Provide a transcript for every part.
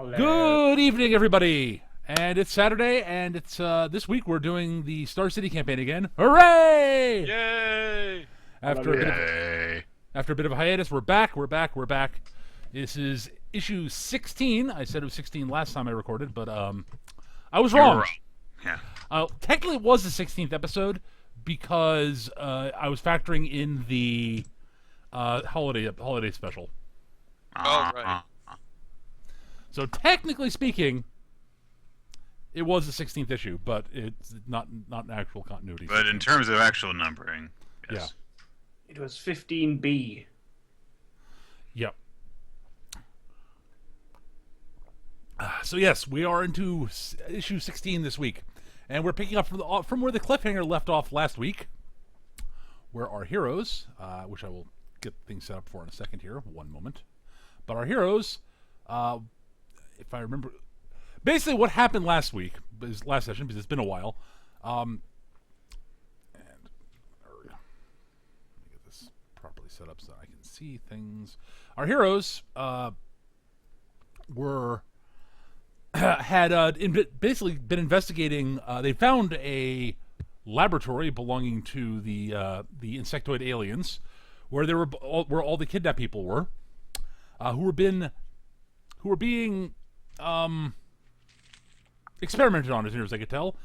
Hello. Good evening, everybody. And it's Saturday, and it's this week we're doing the Star City campaign again. Hooray! Yay! After a bit of a hiatus, we're back. This is issue 16. I said it was 16 last time I recorded, but I was wrong. Yeah. Technically, it was the 16th episode because I was factoring in the holiday special. Oh, right. So technically speaking, it was the 16th issue, but it's not an actual continuity. But in terms of actual numbering, yes. It was 15B. Yep. So yes, we are into issue 16 this week, and we're picking up from where the cliffhanger left off last week, where our heroes, which I will get things set up for in a second here, one moment, but our heroes, if I remember, basically what happened last session, because it's been a while, and let me get this properly set up so I can see things. Our heroes had basically been investigating. They found a laboratory belonging to the insectoid aliens, where where all the kidnapped people were, who were being experimented on, as near as I could tell,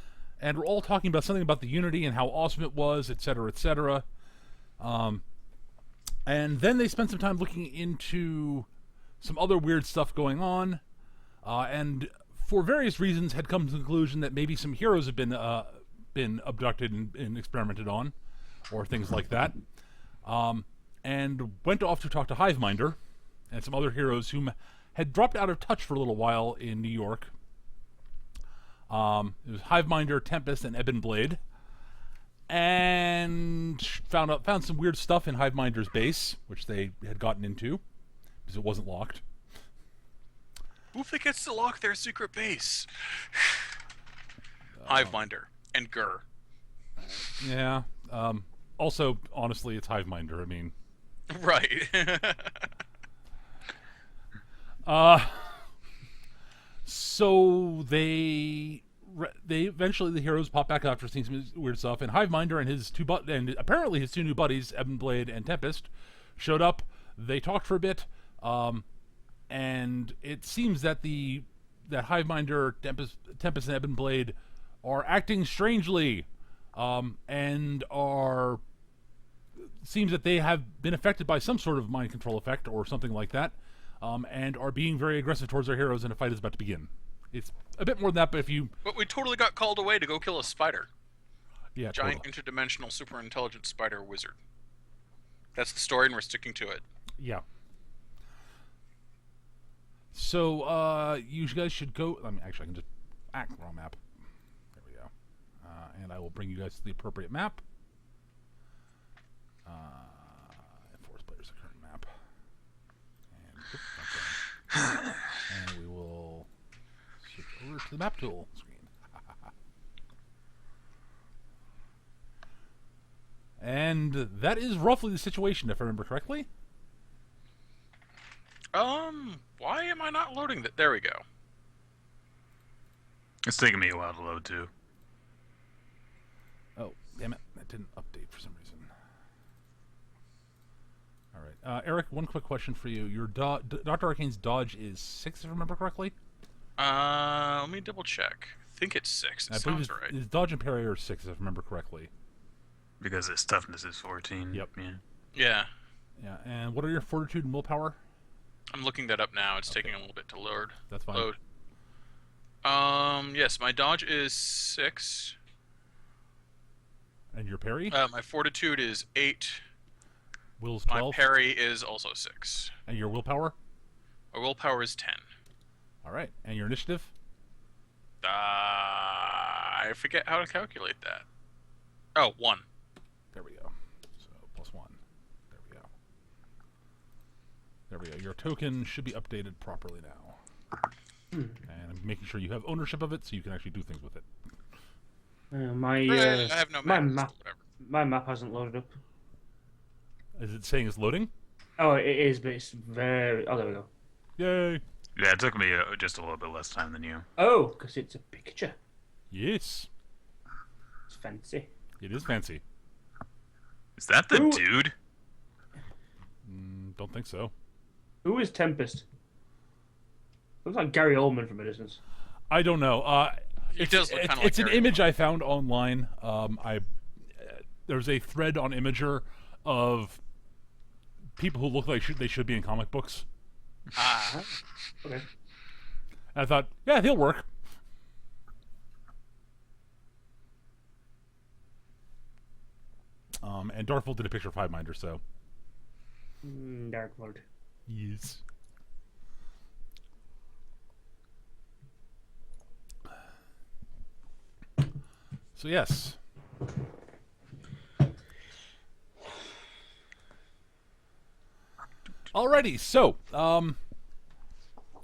and we're all talking about something about the Unity and how awesome it was, etc., etc. And then they spent some time looking into some other weird stuff going on, and for various reasons had come to the conclusion that maybe some heroes have been abducted and experimented on, or things like that, and went off to talk to Hiveminder and some other heroes whom had dropped out of touch for a little while in New York. It was Hiveminder, Tempest, and Ebon Blade, and found some weird stuff in Hiveminder's base, which they had gotten into because it wasn't locked. Who gets to lock their secret base? Hiveminder and Gur. Yeah. Also, honestly, it's Hiveminder. I mean, Right. So they eventually, the heroes pop back after seeing some weird stuff, and Hiveminder and and apparently his two new buddies, Ebon Blade and Tempest, showed up. They talked for a bit, and it seems that that Hiveminder, Tempest, and Ebon Blade are acting strangely, and seems that they have been affected by some sort of mind control effect or something like that. And are being very aggressive towards our heroes, and a fight is about to begin. It's a bit more than that, but But we totally got called away to go kill a spider. Yeah, Giant totally. interdimensional super intelligent spider wizard. That's the story, and we're sticking to it. Yeah. So, you guys should go... actually, I can just... wrong map. There we go. And I will bring you guys to the appropriate map. Force players, the current map. And we will switch over to the map tool screen. And that is roughly the situation, if I remember correctly. Why am I not loading that? There we go. It's taking me a while to load, too. Oh, damn it. That didn't update for some reason. All right. Eric, one quick question for you. Your Dr. Arcane's dodge is 6, if I remember correctly? Let me double check. I think it's 6. It sounds right. His dodge and parry are 6, if I remember correctly. Because his toughness is 14. Yep. Yeah. Yeah. Yeah, and what are your fortitude and willpower? I'm looking that up now. It's taking a little bit to load. That's fine. Load. Yes, my dodge is 6. And your parry? My fortitude is 8. Will's My 12. parry is also 6. And your willpower? My willpower is 10. All right. And your initiative? I forget how to calculate that. Oh, 1. There we go. So, +1. There we go. There we go. Your token should be updated properly now. And I'm making sure you have ownership of it so you can actually do things with it. I have no map. My map hasn't loaded up. Is it saying it's loading? Oh, it is, but it's very... Oh, there we go. Yay! Yeah, it took me just a little bit less time than you. Oh, because it's a picture. Yes. It's fancy. It is fancy. Is that the Who- dude? Don't think so. Who is Tempest? Looks like Gary Oldman from a distance. I don't know. He does look kind of like it's an Gary image I found online. There's a thread on Imager of people who look like they should be in comic books. Ah, Okay. And I thought, yeah, he'll work. And Darkful did a picture of Hiveminder, so Dark Lord. yes. So yes. Alrighty, so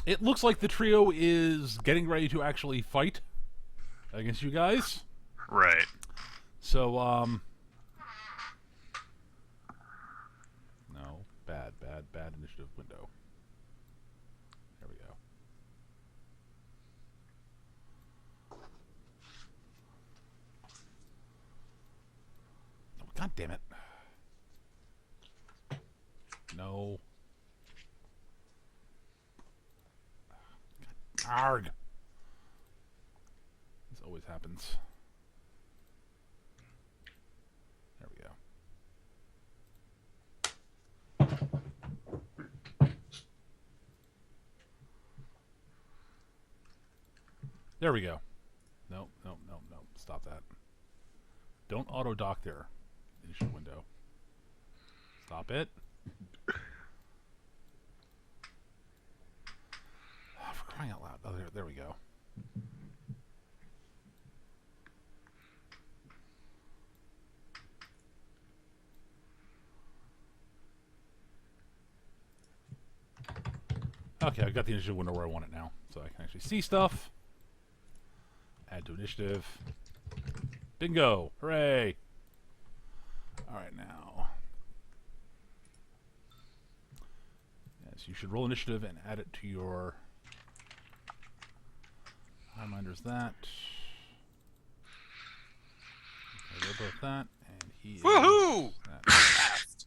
it looks like the trio is getting ready to actually fight against you guys. Right. So no, bad initiative window. There we go. Oh, God damn it. No. Arg. This always happens. There we go. There we go. No. Stop that. Don't auto dock there. Initial window. Stop it. Oh, for crying out loud. Oh, there we go. Okay, I got the initiative window where I want it now, so I can actually see stuff. Add to initiative. Bingo! Hooray! Alright, now. Yes, you should roll initiative and add it to your... Hiveminder's that. Okay, they're both that, and he woohoo! is that. Fast.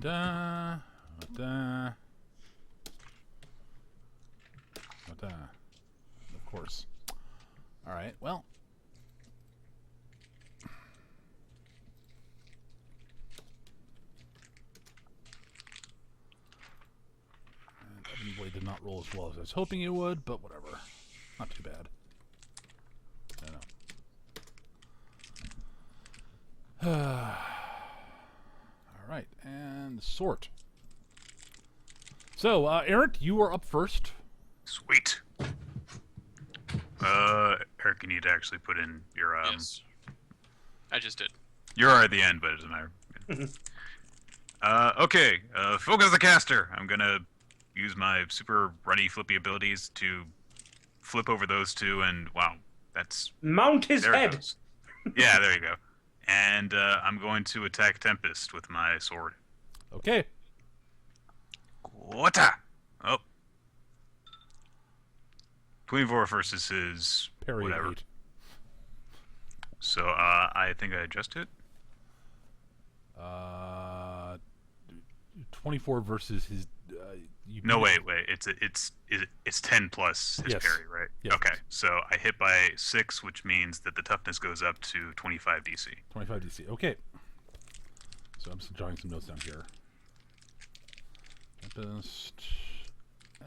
Da, da, da. Of course. Alright, well. And Ebony did not roll as well as I was hoping it would, but whatever. Not too bad. I know. Alright, and sort. So, Eric, you are up first. Sweet. Eric, you need to actually put in your Yes. I just did. You're at the end, but it doesn't matter. Okay. Focus the caster. I'm gonna use my super runny flippy abilities to flip over those two, and wow, that's Mount his there it head. goes. Yeah, there you go. And I'm going to attack Tempest with my sword. Okay. Wata! Oh. 24 versus his Parry of whatever. 8. So I think I adjust it. 24 versus his... No, wait. It's 10 plus his Yes. parry, right? Yes. Okay, so I hit by 6, which means that the toughness goes up to 25 DC. 25 DC. Okay. So I'm just jotting some notes down here. Tempest,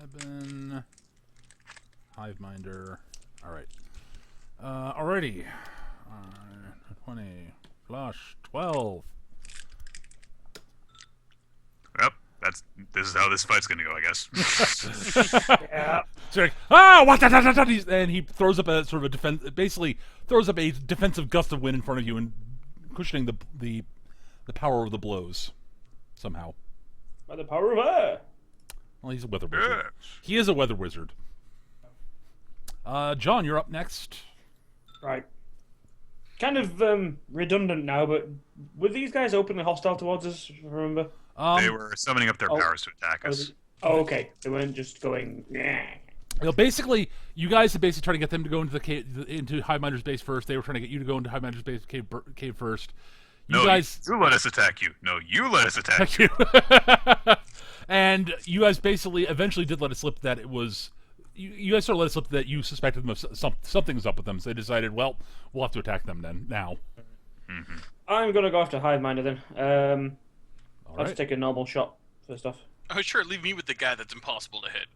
Eben, Hiveminder. Alright. Alrighty. 20, flush, 12. Yep, this is how this fight's gonna go, I guess. Yeah. So like, and he throws up a sort of a defense, basically throws up a defensive gust of wind in front of you and cushioning the power of the blows somehow. By the power of air. Well, he's a weather wizard. Yes. He is a weather wizard. John, you're up next. Right. Kind of redundant now, but were these guys openly hostile towards us, if I remember? They were summoning up their powers to attack us. Okay. They weren't just going. Basically, you guys had basically trying to get them to go into the cave, into Hiveminder's base first. They were trying to get you to go into Hiveminder's base cave first. You guys, you let us attack you. No, you let us attack you. And you guys basically eventually did let it slip that it was. You guys sort of let it slip that you suspected them of something's up with them. So they decided, well, we'll have to attack them then. Now, I'm gonna go after Hiveminder then. all I'll right. just take a normal shot first off. Oh, sure, leave me with the guy that's impossible to hit.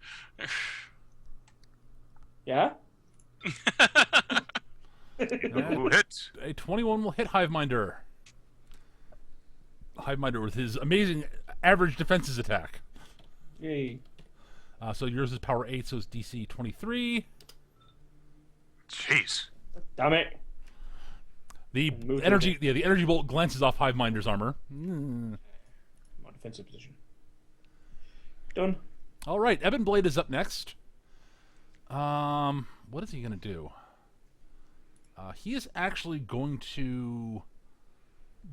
Yeah. Ooh, hit. A 21 will hit Hiveminder. Hiveminder with his amazing average defenses attack. Yay. So yours is power 8, so it's DC 23. Jeez. Damn it. The Move to energy, the energy bolt glances off Hiveminder's armor. My defensive position. Done. All right, Ebon Blade is up next. What is he gonna do? He is actually going to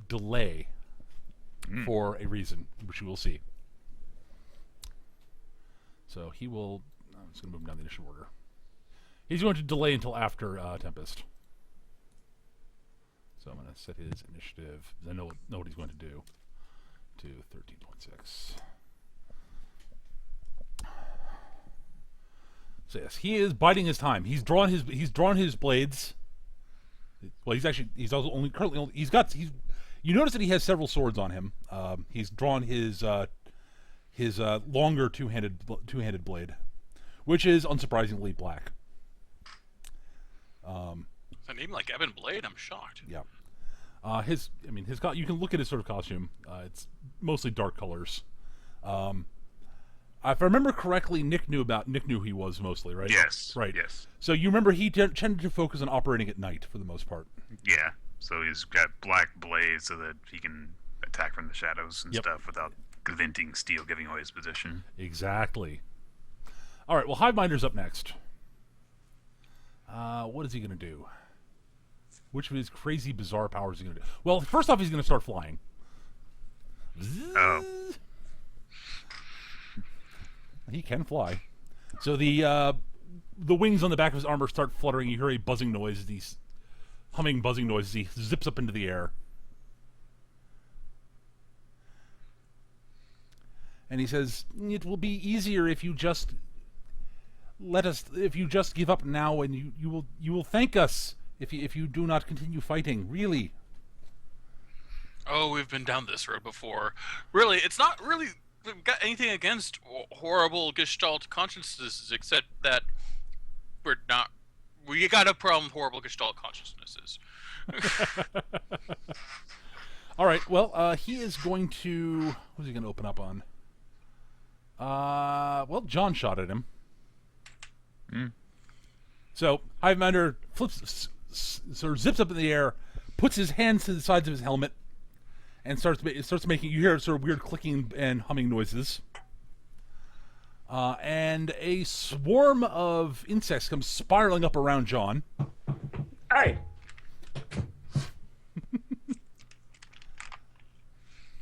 delay for a reason, which you will see. So he will. I'm just gonna move him down the initiative order. He's going to delay until after Tempest. So I'm gonna set his initiative. I know what he's going to do. To 13.6. So yes, he is biding his time. He's drawn his blades. Well, he's also only currently you notice that he has several swords on him. He's drawn his longer two-handed blade, which is unsurprisingly black. A name like Ebon Blade, I'm shocked. Yeah. You can look at his sort of costume. It's mostly dark colors. If I remember correctly, Nick knew who he was mostly, right? Yes. Right. Yes. So you remember he tended to focus on operating at night for the most part. Yeah. So he's got black blades so that he can attack from the shadows and stuff without glinting steel giving away his position. Exactly. All right. Well, Hiveminder's up next. What is he going to do? Which of his crazy, bizarre powers is he going to do? Well, first off, he's going to start flying. Oh. He can fly. So the wings on the back of his armor start fluttering. You hear a buzzing noise, these humming buzzing noises. He zips up into the air. And he says, "It will be easier if you just give up now, and you will thank us if you do not continue fighting. Really." Oh, we've been down this road before. Really, it's not really we've got anything against horrible Gestalt consciousnesses, except that we got a problem with horrible Gestalt consciousnesses. All right. Well, he is going to. What's he going to open up on? Well, John shot at him. So Hiveminder sort of zips up in the air, puts his hands to the sides of his helmet, and starts making. You hear sort of weird clicking and humming noises. And a swarm of insects comes spiraling up around John. Hey.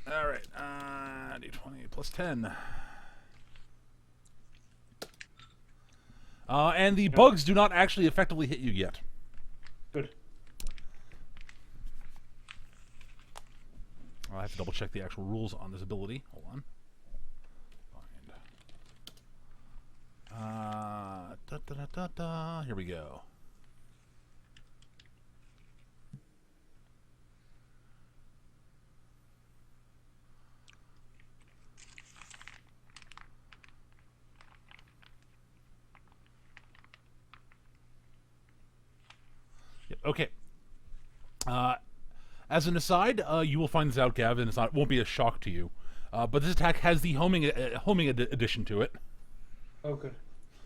All right, d20 plus 10. And the bugs do not actually effectively hit you yet. Good. I have to double check the actual rules on this ability. Hold on. Here we go. Yep, okay. As an aside, you will find this out, Gav, and it won't be a shock to you. But this attack has the homing addition to it. Oh, good.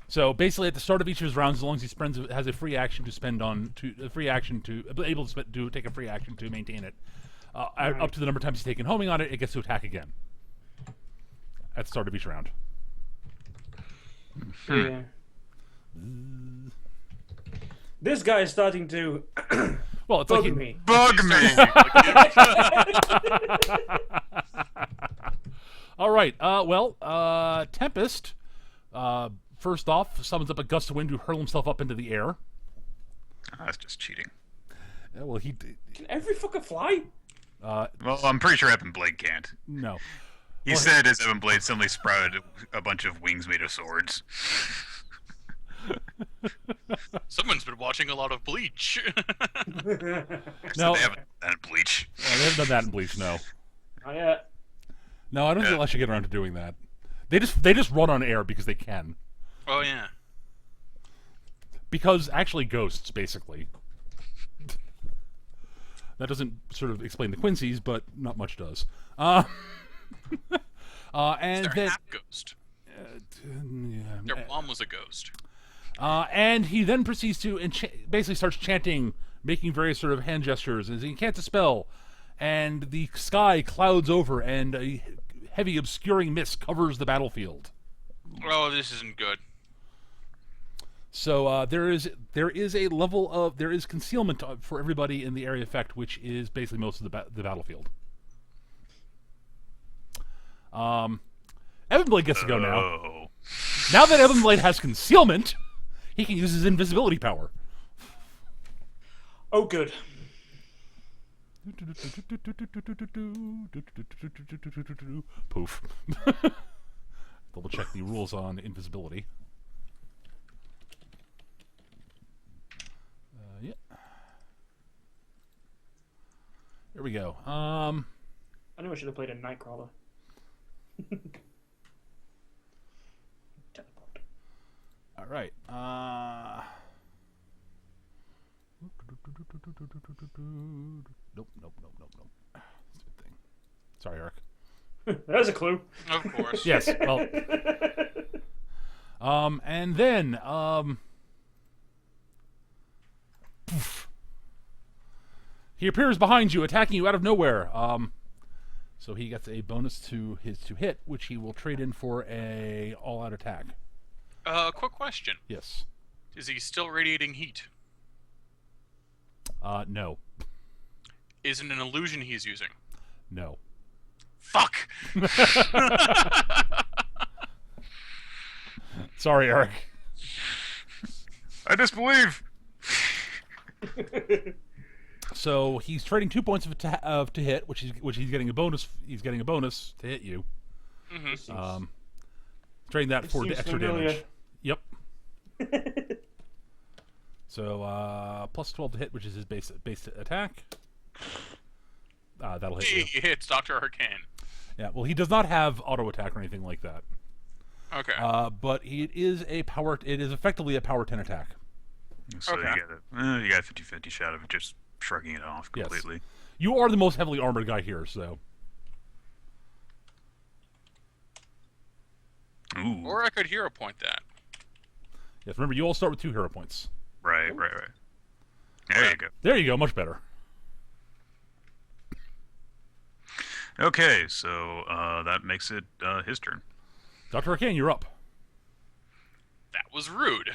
So basically, at the start of each of his rounds, as long as he has a free action to spend take a free action to maintain it, up to the number of times he's taken homing on it, it gets to attack again at the start of each round. Yeah. This guy is starting to Well, it's bug like me. Bug me! All right. Tempest. First off, summons up a gust of wind to hurl himself up into the air. That's just cheating. Well, he. Can every fucker fly? Well, I'm pretty sure Evan Blade can't. No. He said as Evan Blade suddenly sprouted a bunch of wings made of swords. Someone's been watching a lot of Bleach. No. They haven't done that in Bleach. They haven't done that in Bleach, no. Not yet. No, I don't think I should get around to doing that. They just run on air because they can. Oh yeah. Because actually ghosts, basically. That doesn't sort of explain the Quincy's, but not much does. And They're then half ghost. Their mom was a ghost. and he then proceeds to basically starts chanting, making various sort of hand gestures, as he casts a spell, and the sky clouds over, and a heavy obscuring mist covers the battlefield. Oh, this isn't good. So there is a level of concealment for everybody in the area effect, which is basically most of the battlefield. Evan Blade gets to go now. Oh. Now that Evan Blade has concealment, he can use his invisibility power. Oh, good. Poof. Double check the rules on invisibility. Yeah. There we go. I knew I should have played a Nightcrawler. Teleport. All right. Nope. Stupid thing. Sorry, Eric. There's a clue. Of course. Yes. Well. And then poof. He appears behind you, attacking you out of nowhere. So he gets a bonus to his to hit, which he will trade in for a all-out attack. Quick question. Yes. Is he still radiating heat? No. Is it an illusion he's using? No. Fuck! Sorry, Eric. I disbelieve. So he's trading 2 points of to hit, which he's getting a bonus. He's getting a bonus to hit you. Mm-hmm. Trading that for seems extra familiar. damage. Yep. So plus 12 to hit, which is his base attack. That'll hit you. He hits Dr. Arcane. Yeah. Well, he does not have auto attack or anything like that. Okay. But it is a power. It is effectively a power 10 attack. So Okay. you got a 50-50 shot of just shrugging it off Yes. completely. You are the most heavily armored guy here, so. Ooh. Or I could hero point that. Yes. Remember, you all start with 2 hero points. Right. There you go. There you go. Much better. Okay, so that makes it his turn. Dr. Arcane, you're up. That was rude.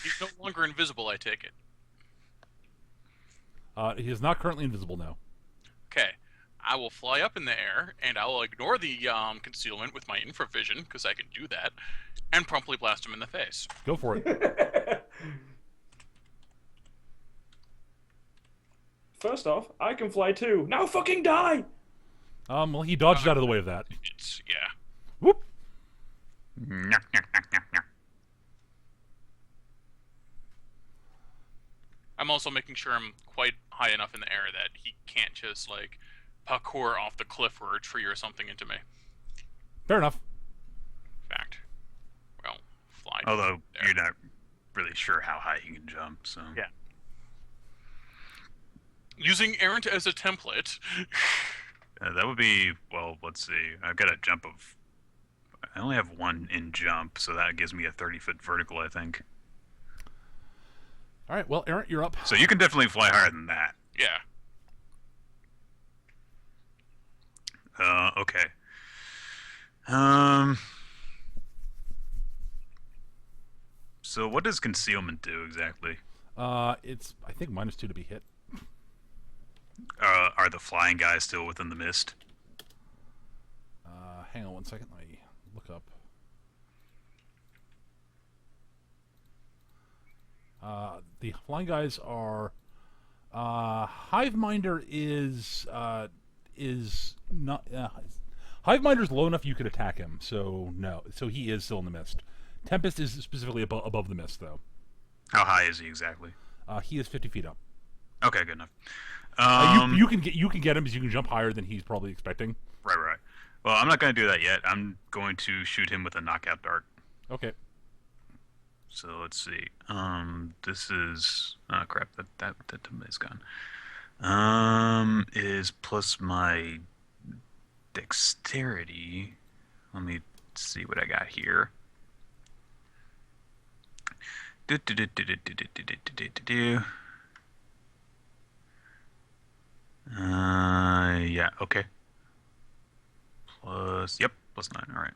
He's no longer invisible, I take it. He is not currently invisible now. Okay. I will fly up in the air, and I will ignore the concealment with my infravision, because I can do that, and promptly blast him in the face. Go for it. First off, I can fly too. Now fucking die! Well, he dodged out of the way of that. It's, yeah. Whoop. I'm also making sure I'm quite high enough in the air that he can't just, like, parkour off the cliff or a tree or something into me. Fair enough. Fact. Well, fly. Although there. you're not really sure how high he can jump, so Yeah. Using errant as a template. That would be, well, let's see. I've got a jump of. I only have 1 in jump, so that gives me a 30-foot vertical, I think. All right. Well, Aaron, you're up. So you can definitely fly higher than that. Yeah. Okay. So what does concealment do exactly? It's I think -2 to be hit. Are the flying guys still within the mist? 1 second. Let me look up. The flying guys are Hiveminder is not Hiveminder's low enough you could attack him, so no. So he is still in the mist. Tempest is specifically above the mist, though. How high is he exactly? He is 50 feet up. Okay, good enough. You can get him because you can jump higher than he's probably expecting. Right. Well, I'm not going to do that yet. I'm going to shoot him with a knockout dart. Okay. So let's see. This is crap. That is gone. Is plus my dexterity. Let me see what I got here. Yeah. Okay. Plus 9. All right.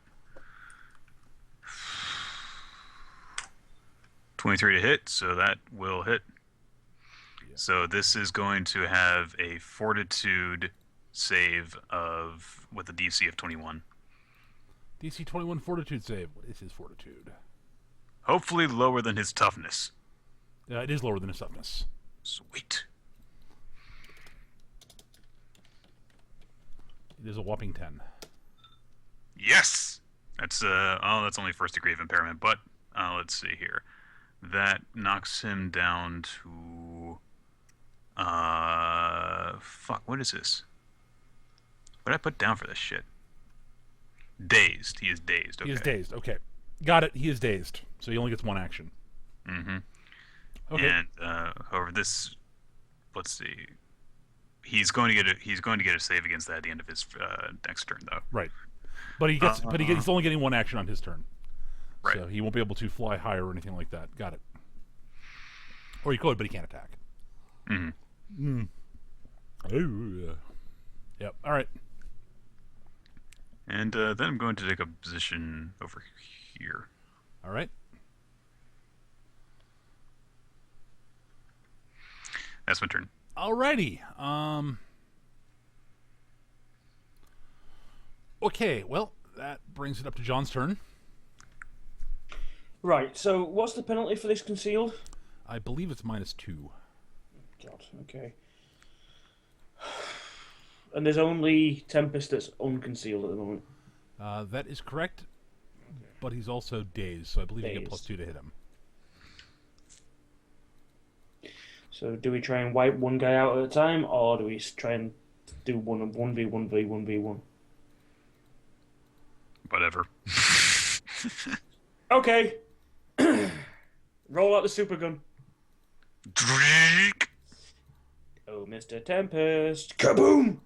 23 to hit, so that will hit. Yeah. So this is going to have a fortitude save with a DC of 21. DC 21 fortitude save. What is his fortitude? Hopefully lower than his toughness. Yeah, it is lower than his toughness. Sweet. It is a whopping 10. Yes! That's only first degree of impairment, but let's see here. That knocks him down to fuck, what is this? What did I put down for this shit? Dazed. He is dazed. Okay. He is dazed. Okay. Got it. He is dazed. So he only gets one action. Mm-hmm. Okay. And however, this, let's see. He's going to get a save against that at the end of his next turn, though. Right. But he's only getting one action on his turn. Right. So he won't be able to fly higher or anything like that. Got it. Or he could, but he can't attack. Mm-hmm. Oh, yep. All right. And then I'm going to take a position over here. All right. That's my turn. Alrighty. Okay, well, that brings it up to John's turn. Right, so what's the penalty for this concealed? I believe it's -2. God, okay. And there's only Tempest that's unconcealed at the moment. That is correct, but he's also dazed, so I believe you get +2 to hit him. So do we try and wipe one guy out at a time, or do we try and do 1v1v1v1? Whatever. Okay. Roll out the super gun. Drake! Oh, Mr. Tempest. Kaboom!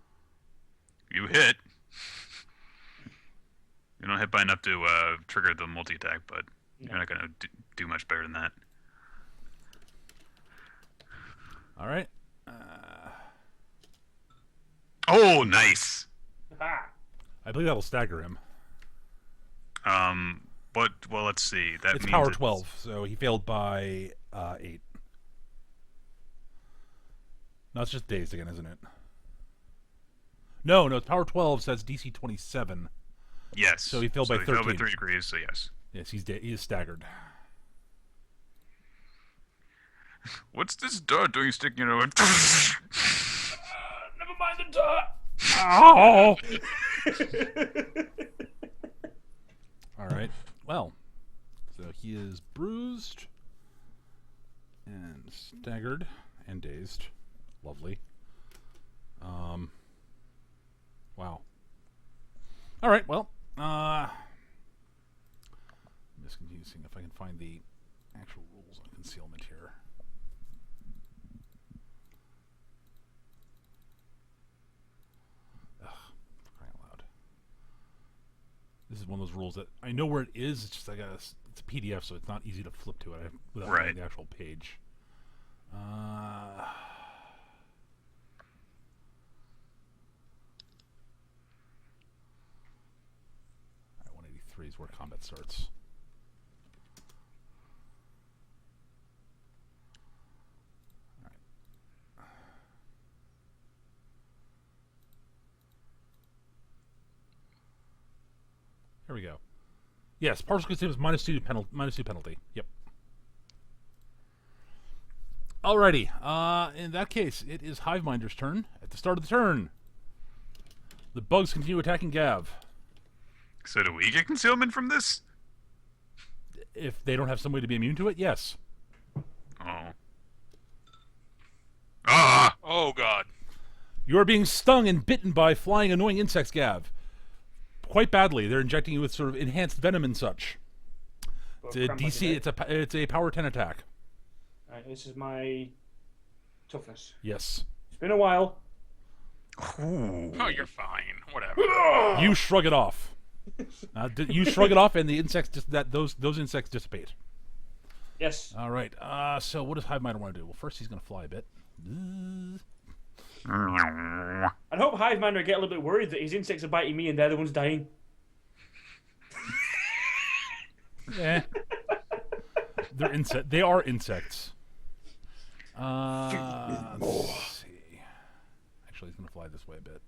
You hit. You don't hit by enough to trigger the multi-attack, but you're not going to do much better than that. All right. Oh, nice! Ha! I believe that'll stagger him. Well, let's see. That It's means power 12, so he failed by 8. No, it's just dazed again, isn't it? No, it's power 12 says DC 27. Yes. So he failed by 13. He failed by 3 degrees, so yes. Yes, he is staggered. What's this dart doing sticking out? Never mind the dart. Ow! All right. Well, so he is bruised and staggered and dazed. Lovely. Wow. All right. Well, I'm just seeing if I can find the actual rules on concealment here. Ugh, for crying out loud. This is one of those rules that I know where it is. It's just it's a PDF, so it's not easy to flip to it without reading the actual page. 183 is where combat starts. Here we go. Yes, partial consume is -2 penalty. Yep. Alrighty. In that case, it is Hiveminder's turn. At the start of the turn, the bugs continue attacking Gav. So do we get concealment from this? If they don't have some way to be immune to it, yes. Oh. Ah! Oh God. You are being stung and bitten by flying annoying insects, Gav. Quite badly. They're injecting you with sort of enhanced venom and such. It's a DC. It's a power 10 attack. Right, this is my toughness. Yes. It's been a while. Ooh. Oh, you're fine. Whatever. You shrug it off. You shrug it off, and the insects those insects dissipate. Yes. All right. So what does Hiveminder want to do? Well, first he's going to fly a bit. I'd hope Hiveminder get a little bit worried that his insects are biting me and they're the ones dying. Yeah. They are insects. Let's see. Actually, he's going to fly this way a bit.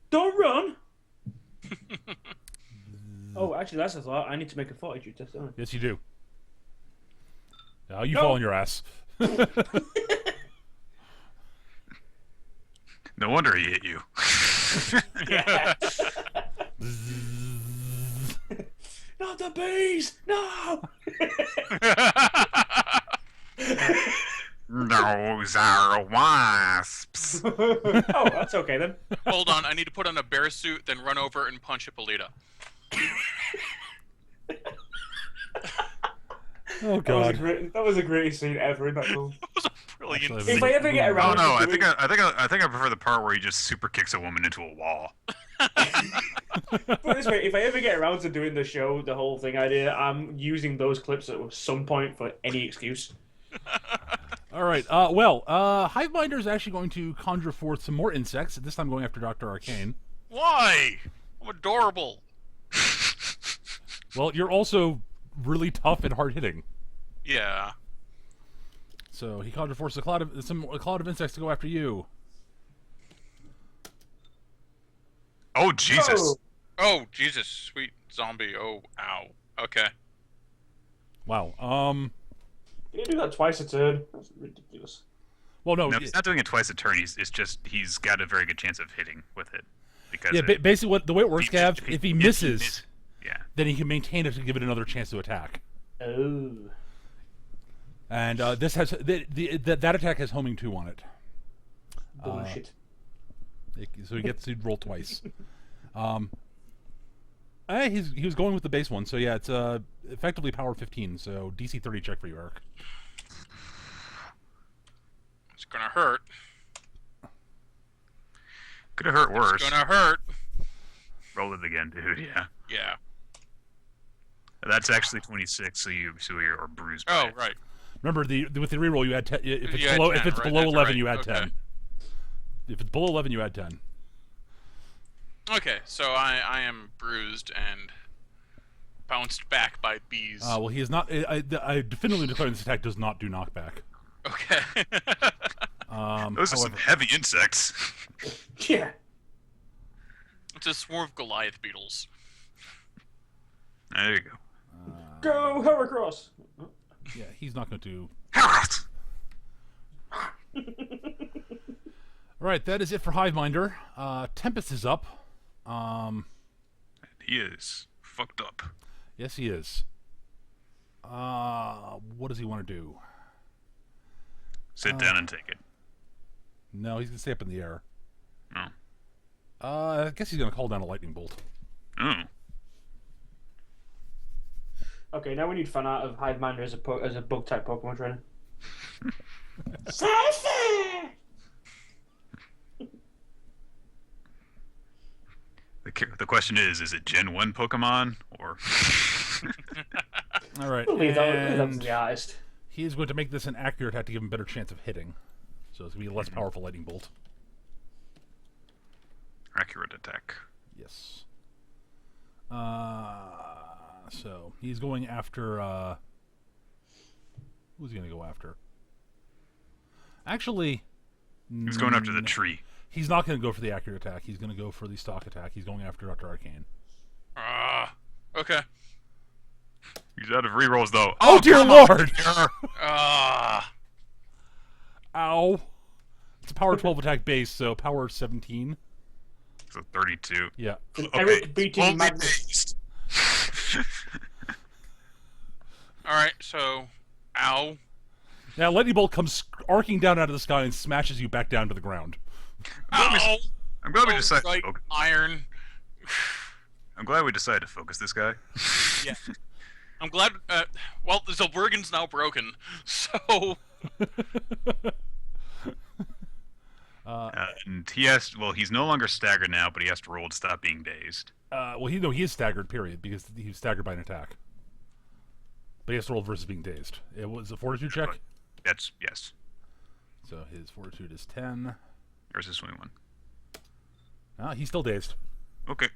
Don't run! Oh, actually, that's a thought. I need to make a fortitude test, don't I? Yes, you do. You No. fall on your ass. No wonder he hit you. Yeah. Not the bees! No! Those are wasps. Oh, that's okay then. Hold on, I need to put on a bear suit, then run over and punch Hippolyta. Oh That was, God. that was the greatest scene ever in that film. That was a brilliant Actually, scene. If I ever get Oh around no! to I doing... think I prefer the part where he just super kicks a woman into a wall. Put it this way, if I ever get around to doing the show, the whole thing idea, I'm using those clips at some point for any excuse. All right. Hiveminder is actually going to conjure forth some more insects. This time going after Dr. Arcane. Why? I'm adorable. Well, you're also really tough and hard hitting. Yeah. So he conjure forces a cloud of insects to go after you. Oh Jesus! Oh, Oh, Jesus, sweet zombie. Oh, ow. Okay. Wow. you do that twice a turn. That's ridiculous. Well, no. No, he's not doing it twice a turn. He's got a very good chance of hitting with it because Basically, the way it works, Gav, if he misses, yeah. then he can maintain it to give it another chance to attack. Oh. And this has that attack has homing 2 on it. Bullshit. So he gets to roll twice. He was going with the base one, so yeah, it's effectively power 15. So DC 30 check for you, Eric. It's gonna hurt. Could have hurt worse. It's gonna hurt. Roll it again, dude. Yeah. Yeah. That's actually 26, so you're bruised. By Oh, it. right. Remember, with the reroll, you add 10. If it's You add below 10, if it's right, below that's 11, right. you add Okay. 10. If it's below 11, you add 10. Okay, so I am bruised and bounced back by bees. Well, he is not. I definitively declare this attack does not do knockback. Okay. Those are some heavy insects. Yeah. It's a swarm of Goliath beetles. There you go. Go Heracross! Yeah, he's not going to. All right, that is it for Hiveminder. Tempest is up. He is fucked up. Yes, he is. What does he want to do? Sit down and take it. No, he's going to stay up in the air. No. I guess he's going to call down a lightning bolt. Oh. Okay, now we need fan art of Hiveminder as a bug type Pokemon trainer. The question is it Gen 1 Pokemon or? All right, We'll leave that to and the artist. he is going to make this an accurate attack to give him a better chance of hitting. So it's going to be a less powerful lightning bolt. Accurate attack. Yes. So he's going after. Who's he going to go after? Actually, He's going after the tree. he's not going to go for the accurate attack. He's going to go for the stock attack. He's going after Dr. Arcane. Okay. He's out of rerolls though. Oh, dear come on, Lord! dear. Ow. It's a power 12 attack base, so power 17. So 32. Yeah. And Okay. Eric beating Only Magnus. dazed. Alright, so... Ow. Now, lightning bolt comes arcing down out of the sky and smashes you back down to the ground. Ow! I'm glad we Oh, decided. right, To focus. iron. I'm glad we decided to focus this guy. Yeah. I'm glad... well, the Zilbergen's now broken, so... And he has. Well, he's no longer staggered now, but he has to roll to stop being dazed. Well, he is staggered, period, because he was staggered by an attack. But he has to roll versus being dazed. It was a fortitude check, That's yes. so his fortitude is 10. There's his swing one. He's still dazed. Okay.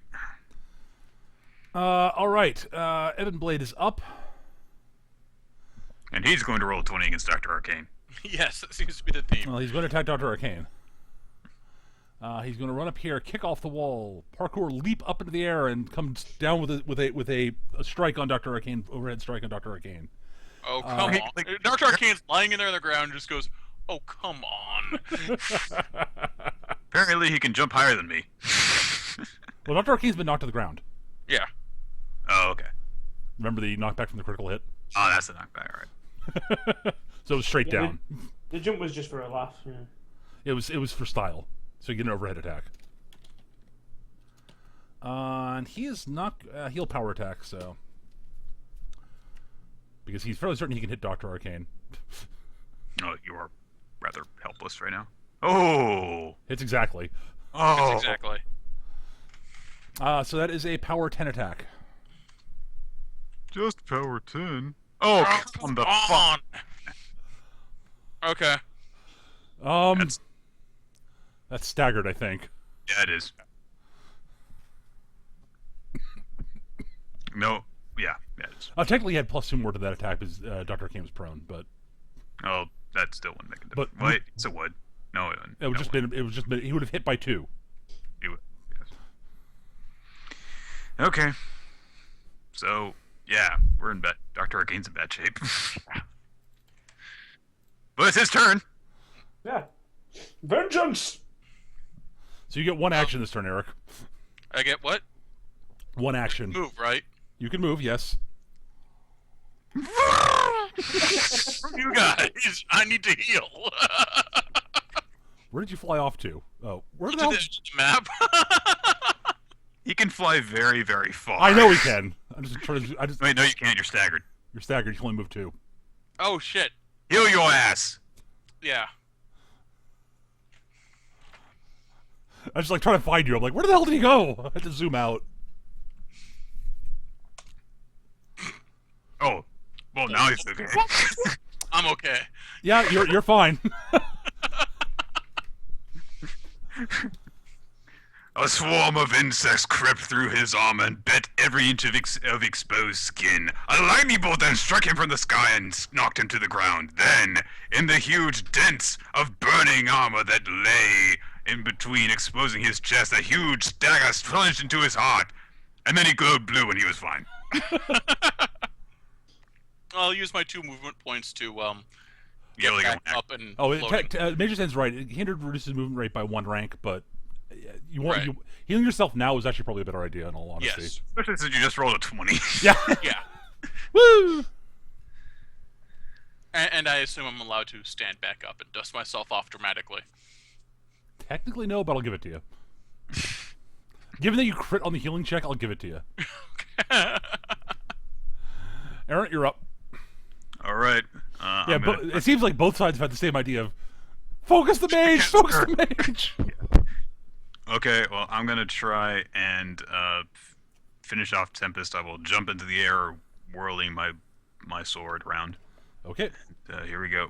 All right. Evan Blade is up. And he's going to roll a 20 against Dr. Arcane. yes, that seems to be the theme. Well, he's going to attack Dr. Arcane. He's going to run up here, kick off the wall, parkour, leap up into the air, and come down with a strike on Dr. Arcane, overhead strike on Dr. Arcane. Oh, come on. Dr. Arcane's lying in there on the ground and just goes, oh, come on. Apparently, he can jump higher than me. Well, Dr. Arcane's been knocked to the ground. Yeah. Oh, okay. Remember the knockback from the critical hit? Oh, that's the knockback. All right. So it was straight Yeah, down. The jump was just for a laugh. Yeah. It was for style, so you get an overhead attack. And he is not he'll power attack, so because he's fairly certain he can hit Dr. Arcane. Oh, you are rather helpless right now. Oh. Hits exactly. Oh. Exactly. So that is a power 10 attack. Just power 10. Oh, come the fuck. Okay. That's staggered, I think. Yeah, it is. No. Yeah, it is. Technically, he had +2 more to that attack because Dr. Arcane was prone, but Oh, that still wouldn't make a difference. But- Wait, it's a wood. No, it wouldn't. it would just been he would have hit by 2. You would. Yes. Okay. So, yeah, we're in bad. Dr. Arcane's in bad shape. But it's his turn. Yeah. Vengeance! So you get one action this turn, Eric. I get what? One action. Move, right? You can move, yes. You guys, I need to heal. Where did you fly off to? Oh, where the To hell? this map. He can fly very, very far. I know he can. I'm just trying to. Wait, no, you can't. You're staggered. You're staggered. You can only move 2. Oh shit. Heal your ass. Yeah. I was just trying to find you. I'm like, where the hell did he go? I had to zoom out. Oh, well, now he's okay. I'm okay. Yeah, you're fine. A swarm of insects crept through his arm and bit every inch of exposed skin. A lightning bolt then struck him from the sky and knocked him to the ground. Then, in the huge dents of burning armor that lay in between, exposing his chest, a huge dagger plunged into his heart. And then he glowed blue and he was fine. I'll use my 2 movement points to Yeah, get like back a- up and Oh, floating. Major Zen's right. Hindered reduces movement rate by 1 rank, but you want Right. healing yourself now is actually probably a better idea. In all honesty. Yes. Especially since you just rolled a 20. Yeah. Yeah. Woo! And I assume I'm allowed to stand back up and dust myself off dramatically. Technically no, but I'll give it to you. Given that you crit on the healing check, I'll give it to you. Aaron, you're up. All right. Yeah, I'm but gonna- it seems like both sides have had the same idea of focus the mage, focus the mage. Okay, well, I'm gonna try and finish off Tempest. I will jump into the air, whirling my sword around. Okay. Here we go.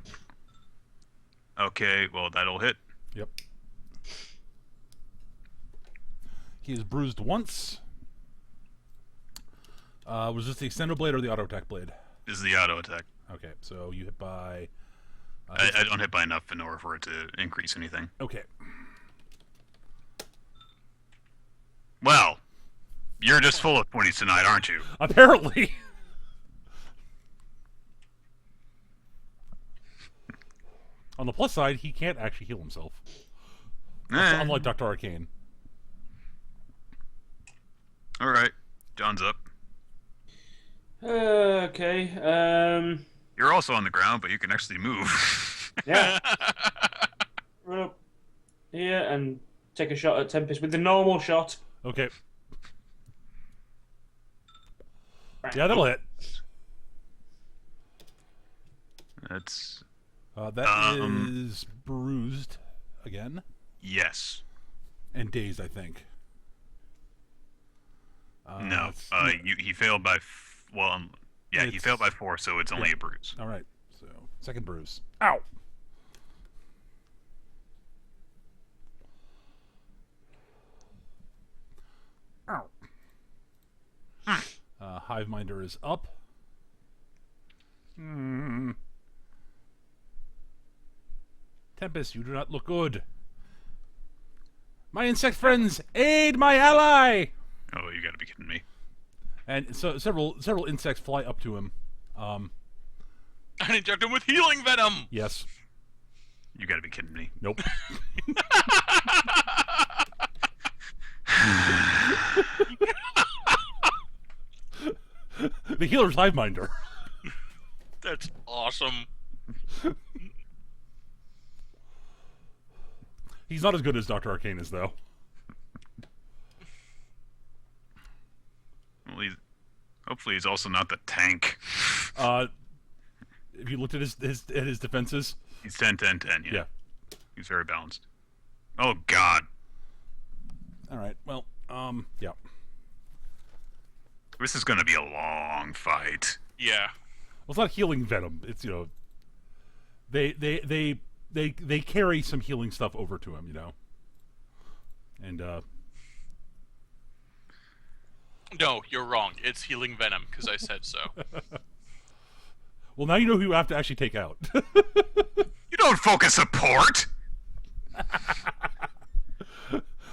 Okay, well, that'll hit. Yep. He is bruised once. Was this the extended blade or the auto attack blade? This is the auto attack. Okay, so you hit by I don't hit by enough in order for it to increase anything. Okay. Well, you're just full of 20s tonight, aren't you? Apparently. On the plus side, he can't actually heal himself. Unlike Dr. Arcane. Alright, John's up. Okay. You're also on the ground, but you can actually move. Yeah. Run up here and take a shot at Tempest with the normal shot. Okay. Yeah, that'll hit. That's... That is bruised again. Yes. And dazed, I think. No. He failed by... he failed by 4, so it's only a bruise. Alright, so second bruise. Ow! Ow. Hiveminder is up. Tempest, you do not look good. My insect friends, aid my ally! Oh, you gotta be kidding me. And so several insects fly up to him. And inject him with healing venom! Yes. You gotta be kidding me. Nope. The healer's Hiveminder. That's awesome. He's not as good as Dr. Arcane is, though. Well, hopefully he's also not the tank. If you looked at his defenses, He's 10, 10, 10, yeah. yeah. He's very balanced. Oh, God. All right. Well, yeah. This is gonna be a long fight. Yeah. Well, it's not healing venom. It's they carry some healing stuff over to him, and No, you're wrong. It's healing venom, because I said so. well, now you know who you have to actually take out. You don't focus support!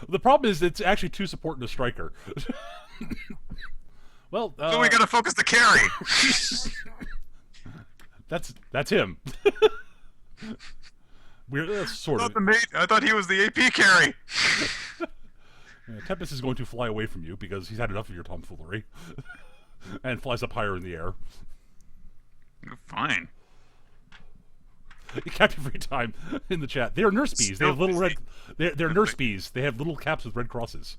The problem is it's actually 2 support and a striker. Well, So we gotta focus the carry! that's him. We're sort of. I thought he was the AP carry! Tempest is going to fly away from you because he's had enough of your tomfoolery, and flies up higher in the air. Fine. Captain Free Time in the chat. They are nurse bees. They have little red. They're nurse bees. They have little caps with red crosses,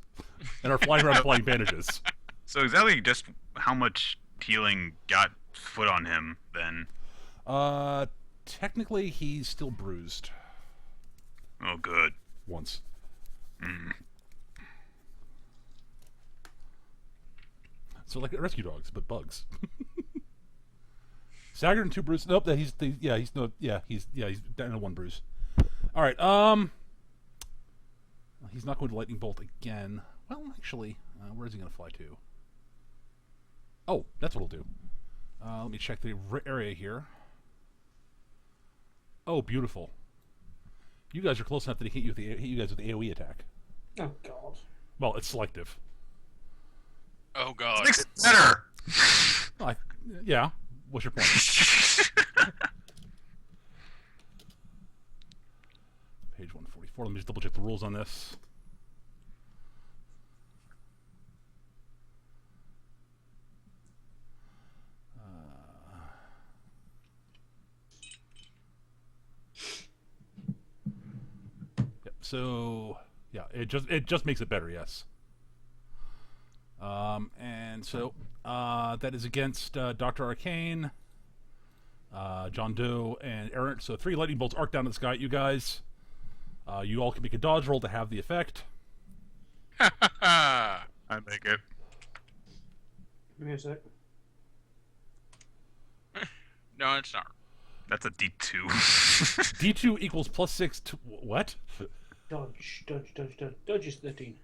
and are flying around flying bandages. So exactly just how much healing got put on him, then? Technically, he's still bruised. Oh, good. Once. So like rescue dogs, but bugs. Staggered and 2 bruises. Nope, he's down to 1 bruise. All right. He's not going to lightning bolt again. Well, actually, where is he going to fly to? Oh, that's what he'll do. Let me check the area here. Oh, beautiful. You guys are close enough that he hit you guys with the AoE attack. Oh, God. Well, it's selective. Oh, God. Makes it better! Well, yeah. What's your point? Page 144. Let me just double check the rules on this. Yep. So yeah, it just makes it better. Yes. And so that is against Dr. Arcane, John Doe, and Errant. So 3 lightning bolts arc down to the sky at you guys. You all can make a dodge roll to have the effect. I make it. Give me a sec. No, it's not. That's a D2. D2 equals +6 to... What? Dodge. Dodge is 13.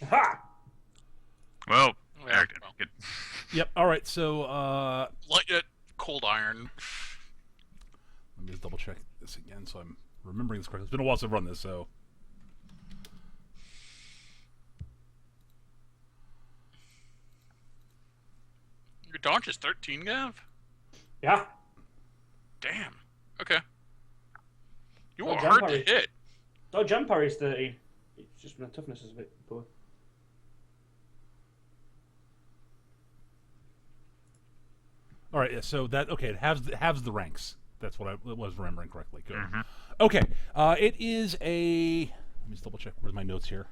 Aha! Well, Yeah, Eric, Yep, alright, so... Light it, cold iron. check this again so I'm remembering this correctly. It's been a while since I've run this, so. Your dodge is 13, Gav? Yeah. Damn. Okay. You Well, are jump hard parry. to hit. No, jump parry is 13. It's just my toughness is a bit poor. All right, yeah, so that it halves the ranks. That's what I was remembering correctly. Good. Okay, it is a. Let me just double check. Where's my notes here?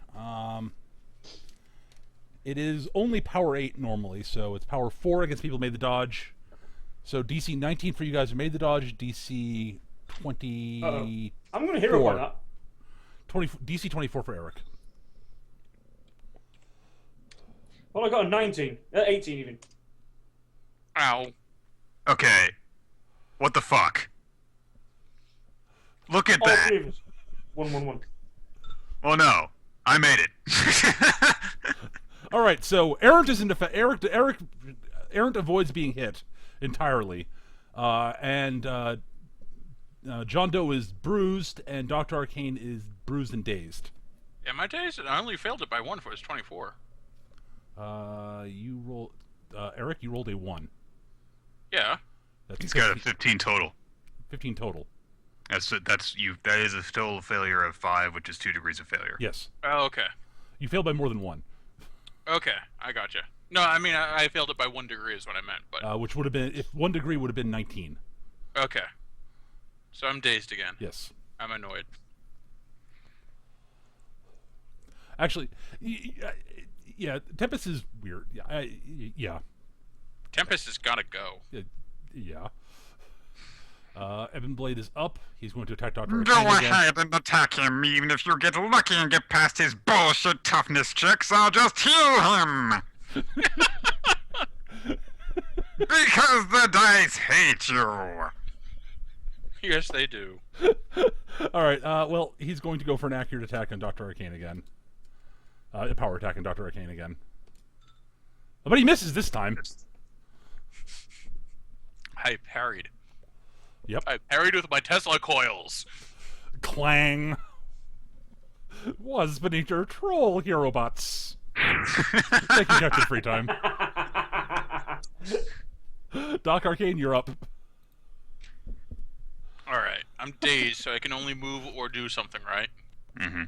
It is only power 8 normally, so it's power 4 against people who made the dodge. So DC 19 for you guys who made the dodge. DC 20. I'm going to hero on that. DC 24 for Eric. Well, I got a 19. 18 even. Ow. Okay. What the fuck? Look at All that. 3 of us. 1-1-1. Well, no. I made it. All right, so Errant is in defense. Errant avoids being hit entirely, and John Doe is bruised, and Dr. Arcane is bruised and dazed. Yeah, my days, I only failed it by 1 for his 24. You roll, Eric. You rolled a 1. Yeah. That's He's got a 15 total. 15 total. That's you. That is a total failure of 5, which is 2 degrees of failure. Yes. Oh, okay. You failed by more than 1. Okay, I gotcha. No, I mean, I failed it by 1 degree is what I meant, but... Which would have been, if 1 degree would have been 19. Okay. So I'm dazed again. Yes. I'm annoyed. Actually, yeah, Tempest is weird. Yeah. Tempest has gotta go. Yeah. Evan Blade is up. He's going to attack Dr. Go Arcane again. ahead and attack him. Even if you get lucky and get past his bullshit toughness checks, I'll just heal him. Because the dice hate you. Yes, they do. All right. Well, he's going to go for an accurate attack on Dr. Arcane again. A power attack on Dr. Arcane again. But he misses this time. I parried. Yep. I parried with my Tesla coils. Clang. Was beneath your troll, hero bots. Thank you, Captain Free Time. Doc Arcane, you're up. Alright, I'm dazed, so I can only move or do something, right? Mm-hmm.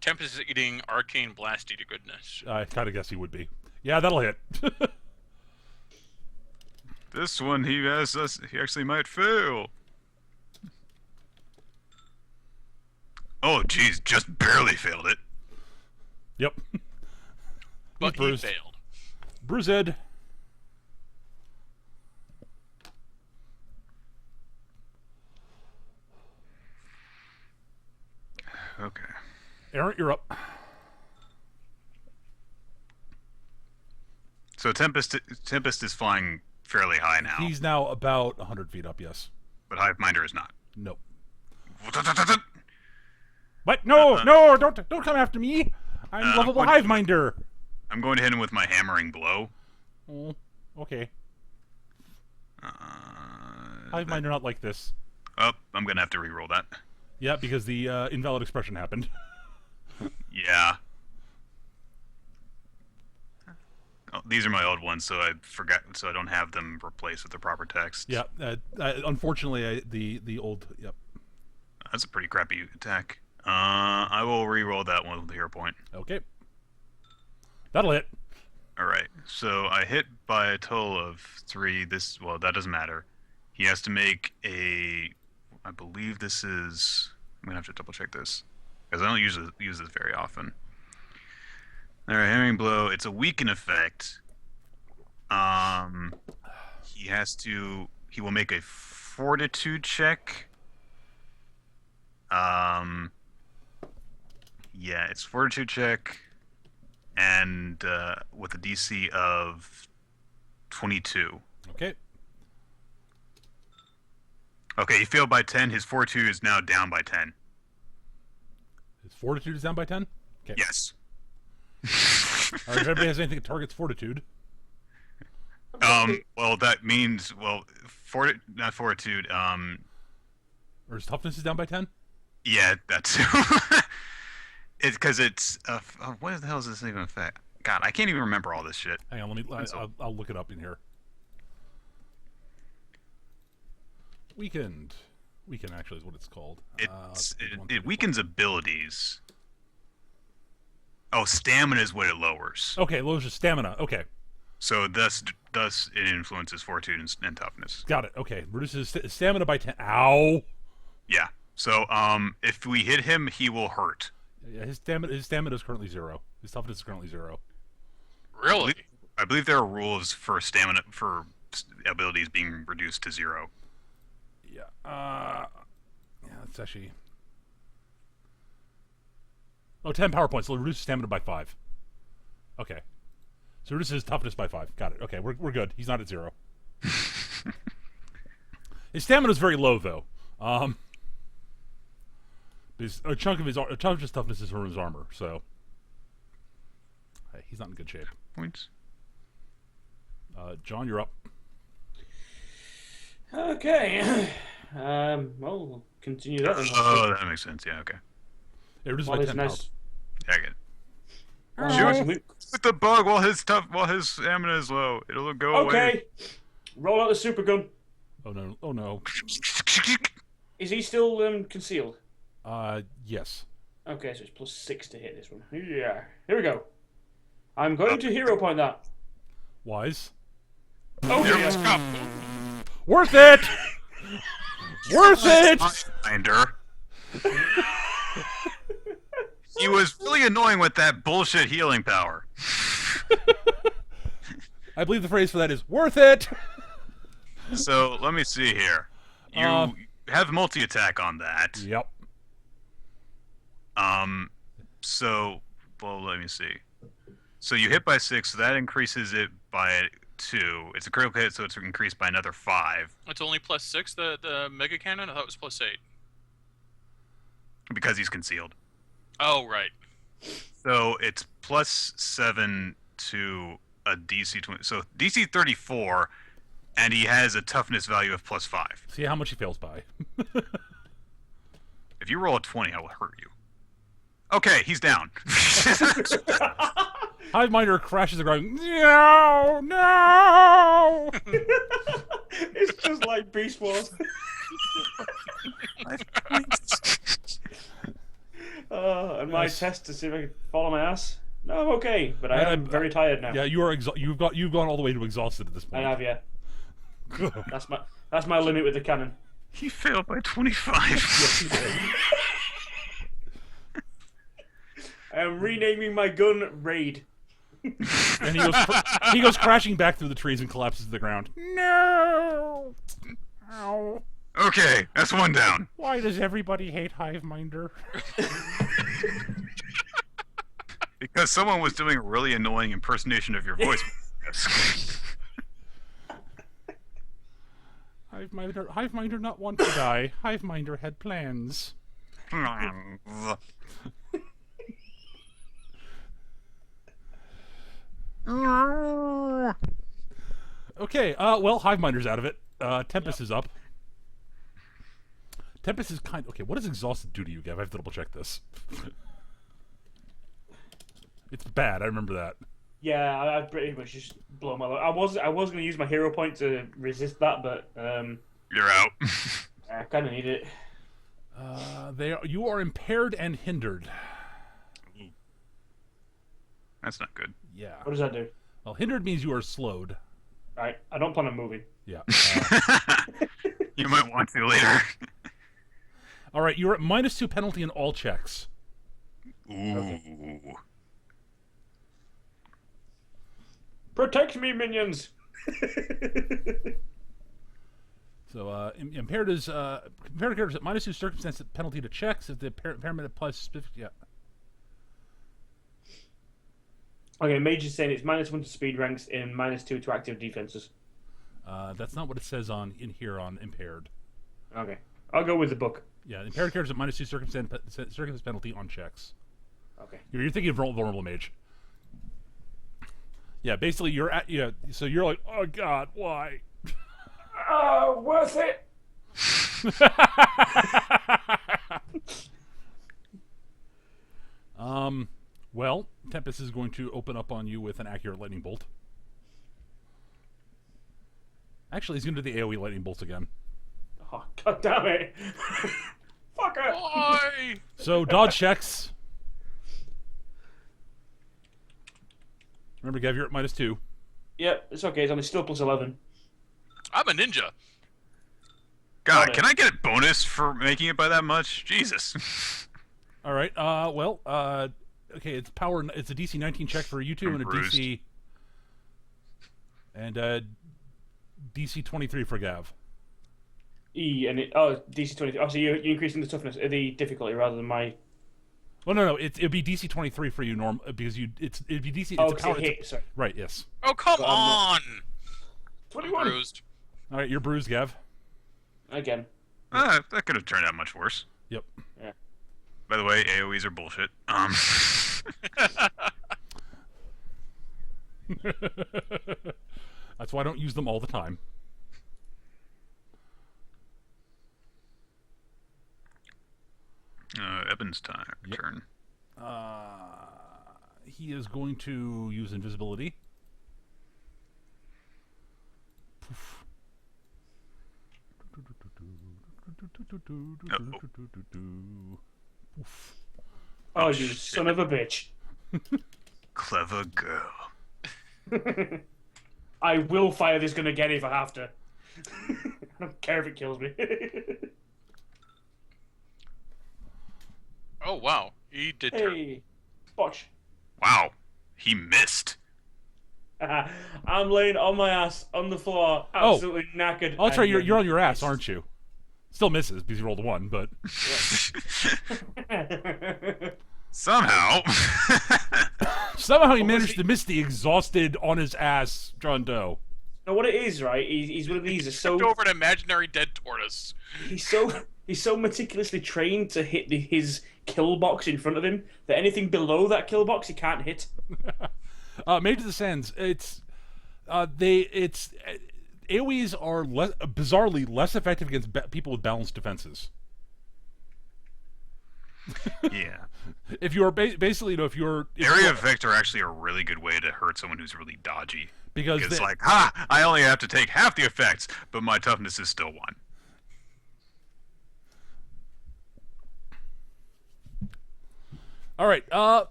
Tempest is eating arcane blasty to goodness. I kind of guess he would be. Yeah, that'll hit. This one, he actually might fail. Oh, geez, just barely failed it. Yep. But he bruised. failed. Bruised. Okay. Aaron, you're up. So Tempest is flying fairly high now, He's now about 100 feet up, yes. but Hiveminder is not. Nope. What? No, don't come after me. I'm lovable what- Hiveminder. I'm going to hit him with my hammering blow. Oh, okay. Uh, Hiveminder not like this. Oh, I'm going to have to re-roll that. Yeah, because the invalid expression happened. Yeah. Oh, these are my old ones, so I forgot, so I don't have them replaced with the proper text. Yeah, unfortunately, the old. Yep. That's a pretty crappy attack. I will re-roll that one with the hero point. Okay. That'll hit. All right. So I hit by a total of 3. Well, that doesn't matter. He has to make a. I believe this is. I'm gonna have to double check this because I don't use this very often. All right, hammering blow. It's a weaken effect. He has to. He will make a fortitude check. Yeah, it's fortitude check, and with a DC of 22. Okay. Okay, he failed by 10. His fortitude is now down by 10. His fortitude is down by 10? Okay. Yes. All right, if anybody has anything that targets fortitude. Well, that means not fortitude. Or his toughness is down by 10? Yeah, that's it's because it's what the hell is this even affect? God, I can't even remember all this shit. Hang on, I'll look it up in here. Weakened. Weaken actually is what it's called. It weakens abilities. Oh, stamina is what it lowers. Okay, lowers your stamina. Okay. So thus it influences fortitude and toughness. Got it. Okay. Reduces stamina by 10. Ow! Yeah. So if we hit him, he will hurt. Yeah, his stamina is currently 0. His toughness is currently 0. Really? I believe there are rules for stamina for abilities being reduced to 0. Yeah. Yeah, that's actually. Oh, 10 power points. So it reduces stamina by 5. Okay. So it reduces his toughness by 5. Got it. Okay, we're good. He's not at 0. His stamina is very low, though. A chunk of his toughness is from his armor, so hey, he's not in good shape. Points. John, you're up. Okay. Well, we'll continue that then. Oh, that makes sense. Yeah. Okay. It reduces Well, by it's 10 nice. Yeah, I get it. Shoot. With the bug while his stamina is low. It'll go away. Okay. Roll out the super gun. Oh no! Oh no! Is he still concealed? Yes. Okay, so it's +6 to hit this one. Yeah. Here we go. I'm going to hero point that. Wise. Oh, There dear. we go. Worth it. Worth it. Hiveminder. He was really annoying with that bullshit healing power. I believe the phrase for that is "worth it." So let me see here. You have multi-attack on that. Yep. So, well, let me see. So you hit by 6, so that increases it by 2. It's a critical hit, so it's increased by another 5. It's only +6, the mega cannon? I thought it was +8. Because he's concealed. Oh, right. So it's +7 to a DC 20. So DC 34, and he has a toughness value of +5. See how much he fails by. If you roll a 20, I will hurt you. Okay, he's down. Hiveminder crashes the ground. No! No! It's just like Beast Wars. And my Yes. test to see if I can fall on my ass. No, I'm okay, but I am very tired now. Yeah, you are. You've gone all the way to exhausted at this I point. have, yeah. That's my limit with the cannon. He failed by 25. Yes, you did. I am renaming my gun Raid. And he goes crashing back through the trees and collapses to the ground. No! Ow. Okay, that's one down. Why does everybody hate Hiveminder? Because someone was doing a really annoying impersonation of your voice. Yes. Hiveminder not want to die. Hiveminder had plans. Okay, well, Hiveminder's out of it. Tempest is up. Tempest is okay, what does exhausted do to you, Gav? I have to double check this. It's bad, I remember that. Yeah, I pretty much just blow my load. I was going to use my hero point to resist that, but You're out. I kind of need it. You are impaired and hindered. That's not good. Yeah. What does that do? Well, hindered means you are slowed. Alright, I don't plan on moving. Yeah. You might want to later. All right, you're at -2 penalty in all checks. Ooh. Protect me, minions! So impaired is impaired characters at -2 circumstance penalty to checks if the impairment applies specific. Yeah. Okay, Mage is saying it's -1 to speed ranks and -2 to active defenses. That's not what it says in here on impaired. Okay, I'll go with the book. Yeah, impaired characters at -2 circumstance penalty on checks. Okay. You're thinking of vulnerable mage. Yeah, basically you're at so you're like, oh god, why? Oh, worth it. Well, Tempest is going to open up on you with an accurate lightning bolt. Actually, he's going to do the AoE lightning bolts again. Oh, god damn it. Fucker. Why? So, dodge checks. Remember, Gav, you're at -2. Yep, it's okay. It's only still +11. I'm a ninja. God, can I get a bonus for making it by that much? Jesus. All right. Okay. It's power. It's a DC 19 check for you two, I'm and a bruised. DC 23 for Gav. DC 23. Oh, so you're increasing the toughness, the difficulty rather than my. Well, no. It'd be DC 23 for you, because it'd be DC. Oh, It's a power. hit. Sorry. Right. Yes. Oh, come Well, I'm on! 21 Bruised. All right. You're bruised, Gav. again. That could have turned out much worse. Yep. Yeah. By the way, AoEs are bullshit. That's why I don't use them all the time. Eben's turn. He is going to use invisibility. Poof. Poof. Oh, you son of a bitch. Clever girl. I will fire this gun again if I have to. I don't care if it kills me. Oh, wow. He did turn. Hey, botch. Wow, he missed. I'm laying on my ass on the floor, absolutely knackered. Oh, that's right. and You're on your ass, aren't you? Still misses because you rolled a 1, but Somehow. somehow he managed to miss the exhausted on his ass John Doe. Now, what it is, right? He's one of these. Is so Tipped over an imaginary dead tortoise. he's so meticulously trained to hit his kill box in front of him that anything below that kill box he can't hit. Mage of the Sands. AoEs are bizarrely less effective against people with balanced defenses. Yeah. If you're basically, if you're Area effects are actually a really good way to hurt someone who's really dodgy. because It's like, I only have to take half the effects, but my toughness is still 1. all right.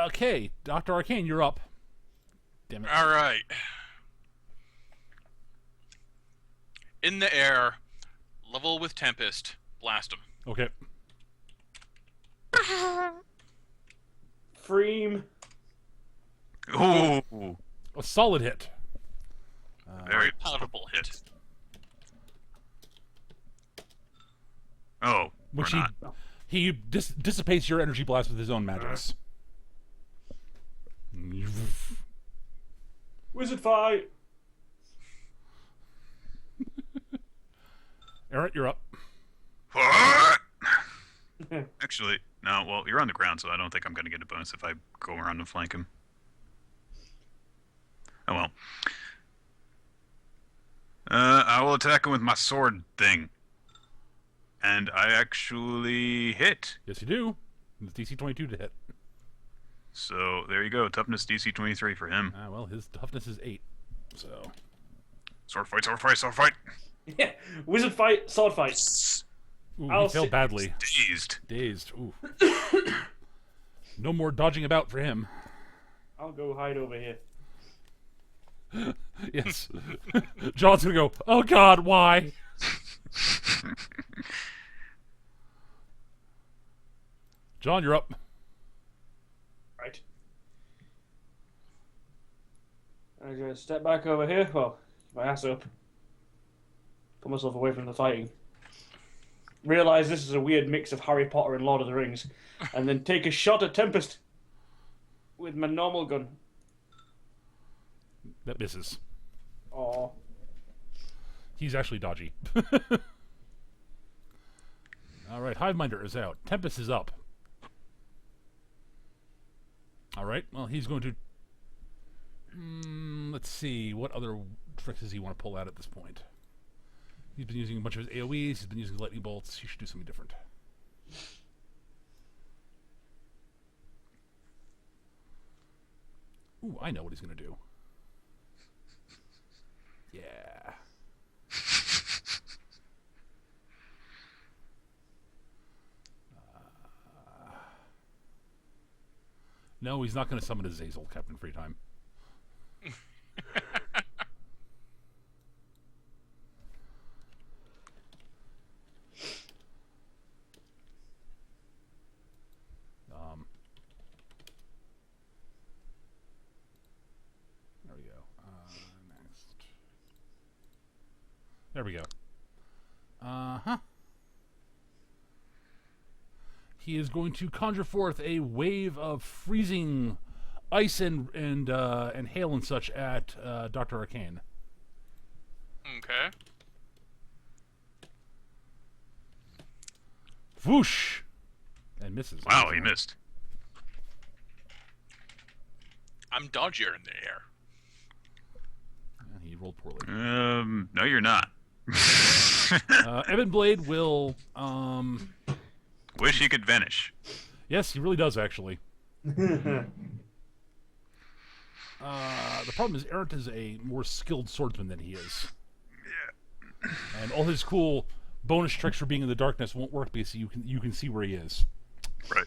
Okay, Dr. Arcane, you're up. Damn it. All right. In the air, level with Tempest, blast him. Okay. Freem. Ooh. A solid hit. Very Palatable hit. Oh, Which we're not. he dissipates your energy blast with his own magics. Wizard fight. Aaron, you're up. What? Actually, no. Well, you're on the ground, so I don't think I'm going to get a bonus if I go around and flank him. Oh well. I will attack him with my sword thing. And I actually hit. Yes, you do. It's DC 22 to hit. So there you go. Toughness DC 23 for him. Well, his toughness is 8. So. Sword fight, sword fight, sword fight. Yeah. Wizard fight. Sword fight. Ooh, I'll he failed sit- badly. Dazed. Dazed. Ooh. No more dodging about for him. I'll go hide over here. Yes. John's gonna go, oh god, why? John, you're up. Right. I'm gonna step back over here. Well, my ass up. Put myself away from the fighting. Realize this is a weird mix of Harry Potter and Lord of the Rings, and then take a shot at Tempest with my normal gun. That misses. Oh, He's actually dodgy. Alright, Hiveminder is out. Tempest is up. Alright, well, he's going to Let's see. What other tricks does he want to pull out at this point? He's been using a bunch of his AoEs. He's been using lightning bolts. He should do something different. Ooh, I know what he's going to do. Yeah. No, he's not going to summon a Zazel, Captain Freetime. There we go. Next. There we go. Uh-huh. He is going to conjure forth a wave of freezing ice and hail and such at Dr. Arcane. Okay. Whoosh! And misses. Wow, he missed. I'm dodgier in the air. Yeah, he rolled poorly. No, you're not. Evan Blade will, Wish he could vanish. Yes, he really does, actually. The problem is Errant is a more skilled swordsman than he is. Yeah. And all his cool bonus tricks for being in the darkness won't work because you can see where he is. Right.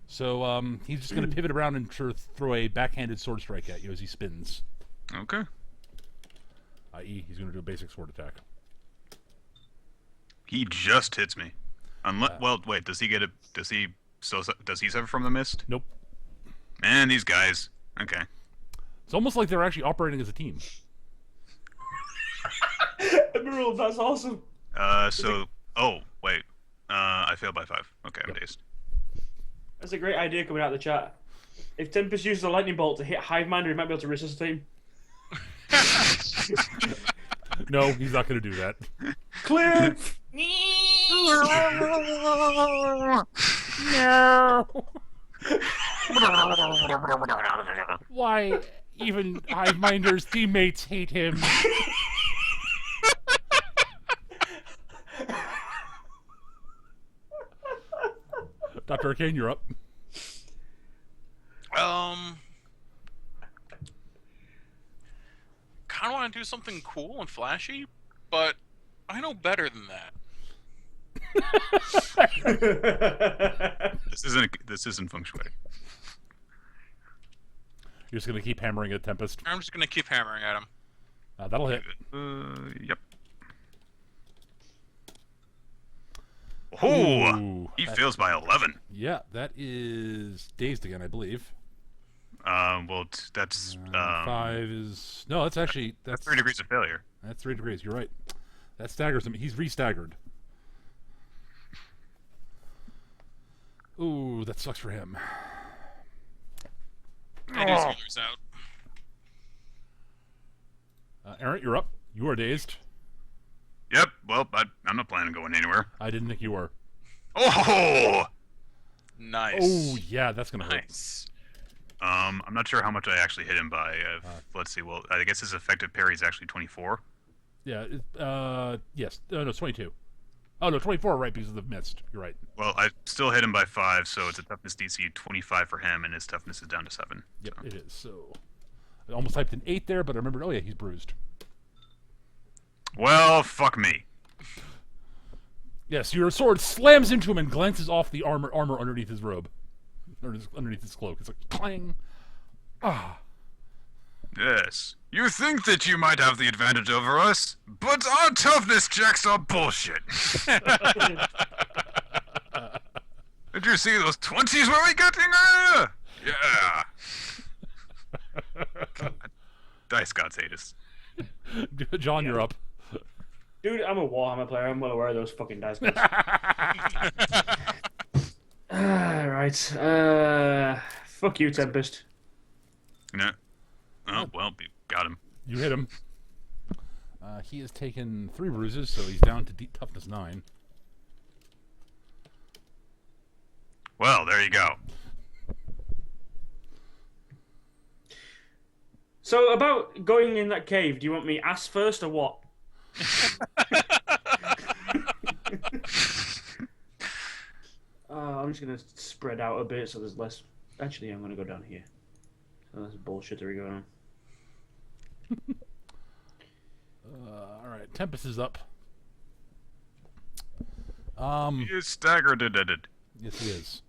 So he's just going to pivot around and throw a backhanded sword strike at you as he spins. Okay. I.e., he's going to do a basic sword attack. He just hits me. Well, wait. Does he suffer from the mist? Nope. Man, these guys. Okay. It's almost like they're actually operating as a team. Emerald, that's awesome. Oh, wait. I failed by 5. Okay, I'm dazed. That's a great idea coming out of the chat. If Tempest uses a lightning bolt to hit Hiveminder, he might be able to resuscitate him. No, he's not going to do that. Clear! No! Why, even Hiveminder's teammates hate him. Dr. Arcane, you're up. Kind of want to do something cool and flashy, but I know better than that. This isn't feng shui. You're just going to keep hammering at Tempest. I'm just gonna keep hammering at him. That'll hit. Yep. Oh, Ooh, he fails by 11. Yeah, that is dazed again, I believe. Well, that's 5 is... No, that's actually... that's 3 degrees of failure. That's 3 degrees, you're right. That staggers him. He's re-staggered. Ooh, that sucks for him. And his healer's out. Errant, you're up. You are dazed. Yep. Well, I'm not planning on going anywhere. I didn't think you were. Oh! Nice. Oh, yeah, that's going to hurt. Nice. I'm not sure how much I actually hit him by. Let's see. Well, I guess his effective parry is actually 24. Yeah, yes. No, it's 22. Oh, no, 24, right, because of the mist. You're right. Well, I still hit him by 5, so it's a toughness DC 25 for him, and his toughness is down to 7. Yep, So. it is. So I almost typed an 8 there, but I remembered, oh, yeah, he's bruised. Well, fuck me. Yes, your sword slams into him and glances off the armor underneath his robe. Or underneath his cloak. It's like, clang. Ah. Yes. You think that you might have the advantage over us, but our toughness checks are bullshit. Did you see those 20s where we getting? Yeah. God. Dice gods hate us. John, you're up. Dude, I'm a Warhammer player. I'm well aware of those fucking dice gods. Right. Fuck you, Tempest. No. Oh, well, we got him. You hit him. He has taken 3 bruises, so he's down to toughness 9. Well, there you go. So about going in that cave, do you want me ass first or what? I'm just gonna spread out a bit so there's less. Actually, I'm gonna go down here. So there's bullshittery going on. All right, Tempest is up. He is staggered. Yes, he is.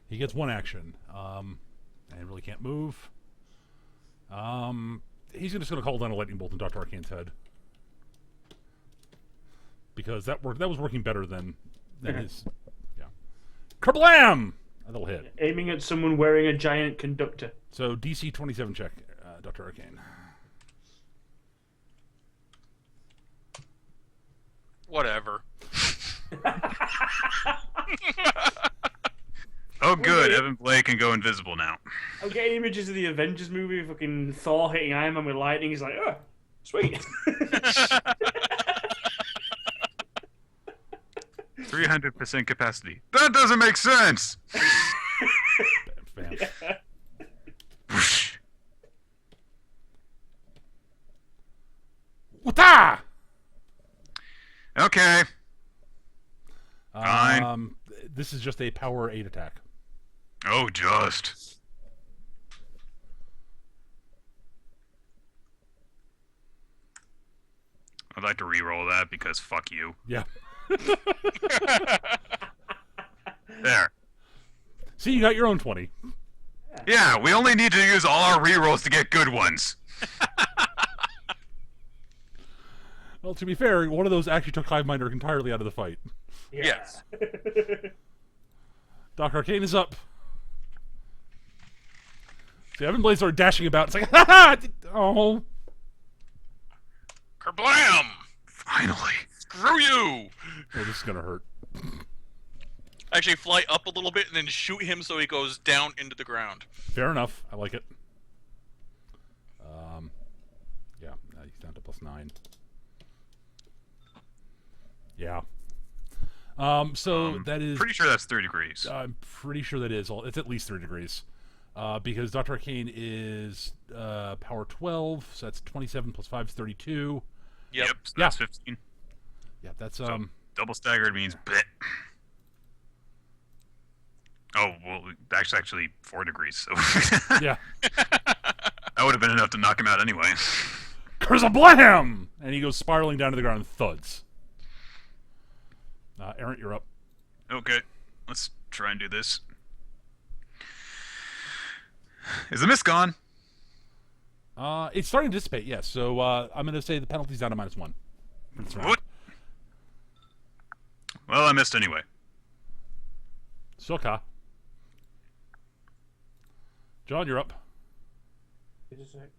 He gets one action. And really can't move. He's just gonna call down a lightning bolt in Dr. Arcane's head. Because that was working better than his. Yeah. Kerblam! That'll hit. Aiming at someone wearing a giant conductor. So DC 27 check, Dr. Arcane. Whatever. Oh, good. Evan Blake can go invisible now. I'm getting images of the Avengers movie, fucking Thor hitting Iron Man with lightning. He's like, oh, sweet. 300% capacity. That doesn't make sense. Bam. Wata! Okay. Fine. This is just a power 8 attack. Oh, just. I'd like to re-roll that because fuck you. Yeah. There. See, you got your own 20. Yeah, we only need to use all our re-rolls to get good ones. Well, to be fair, one of those actually took Hiveminder entirely out of the fight. Yeah. Yes. Doc Arcane is up. See, Evan Blades are dashing about. It's like, ha ha! Oh. Kerblam! Finally. Screw you! Oh, this is gonna hurt. Actually, fly up a little bit and then shoot him so he goes down into the ground. Fair enough. I like it. Yeah, he's down to +9. Yeah. So that is. Pretty sure that's 3 degrees. I'm pretty sure that is. It's at least 3 degrees. Because Dr. Arcane is power 12, so that's 27 plus 5 is 32. Yep. So that's 15. Yeah, that's So double staggered means bit. Oh, well, actually 4 degrees, so... yeah. That would have been enough to knock him out anyway. Kerblam! And he goes spiraling down to the ground and thuds. Errant, you're up. Okay, let's try and do this. Is the mist gone? It's starting to dissipate, yes. So I'm going to say the penalty's down to -1. For this round. What? Well, I missed anyway. Soka. John, you're up. Just a sec.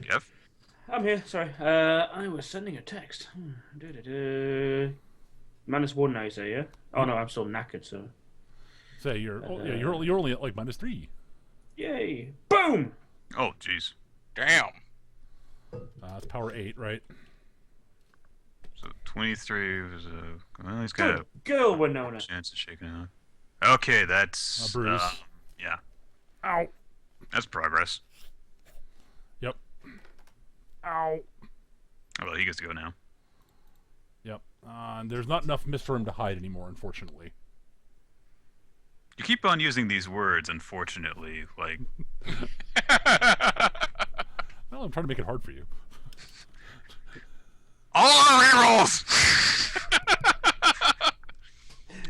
Kev? I'm here, sorry. I was sending a text. -1 now, you say, yeah? Oh no, I'm still knackered, so... Say, you're only at like -3. Yay! Boom! Oh, jeez. Damn. It's power 8, right? So 23 was a... Well, he's got a Girl, Winona. chance of shaking it up. Okay, that's... bruise. Yeah. Ow. That's progress. Yep. Ow. Oh, well, he gets to go now. Yep. There's not enough mist for him to hide anymore, unfortunately. You keep on using these words, unfortunately, like... Well, I'm trying to make it hard for you. All our rerolls!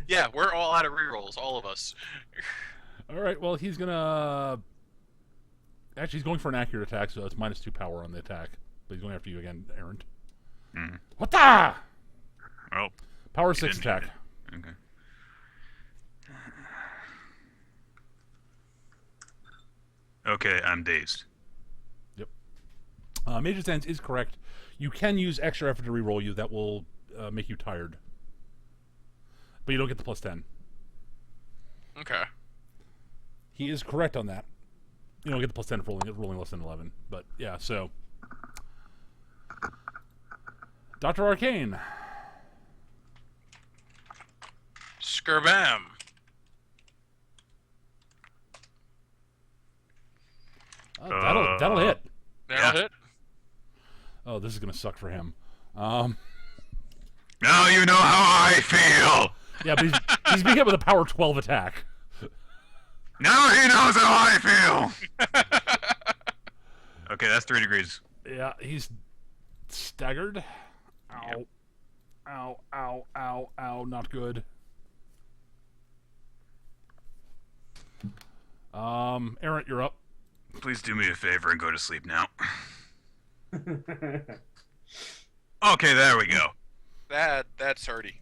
Yeah, we're all out of rerolls, all of us. Alright, well, he's gonna... Actually, he's going for an accurate attack, so it's -2 power on the attack. But he's going after you again, Errant. Wata! Well, Power he 6 didn't attack. hit it. Okay. Okay, I'm dazed. Yep. Major Stance is correct. You can use extra effort to reroll you. That will make you tired. But you don't get the +10. Okay. He is correct on that. You don't get the +10 for rolling less than 11. But, yeah, so... Dr. Arcane. Skirbam. That'll hit. That'll hit. Oh, this is gonna suck for him. Now you know how I feel. Yeah, but he's being hit with a power 12 attack. Now he knows how I feel. Okay, that's 3 degrees. Yeah, he's staggered. Ow. Yep. Ow, ow, ow, ow, not good. Errant, you're up. Please do me a favor and go to sleep now. Okay, there we go. That's hardy.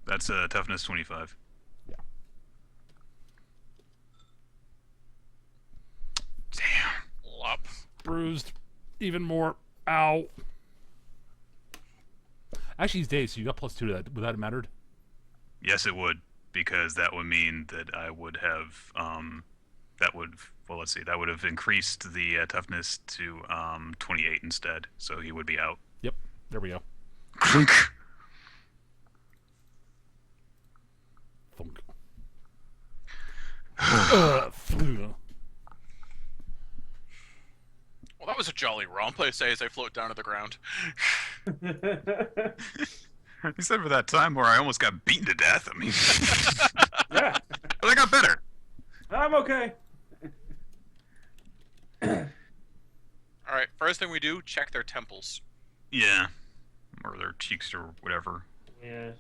That's toughness 25. Yeah. Damn. Lop. Bruised. Even more. Ow. Actually, he's dazed, so you got +2 to that. Would that have mattered? Yes, it would, because that would mean that I would have, that would have increased the toughness to 28 instead, so he would be out. Yep. There we go. Clunk. Thunk. Well, that was a jolly romp, I say, as I float down to the ground. Except for that time where I almost got beaten to death. I mean, Yeah, but I got better. I'm okay. Alright, first thing we do, check their temples. Yeah, or their cheeks or whatever. Yeah.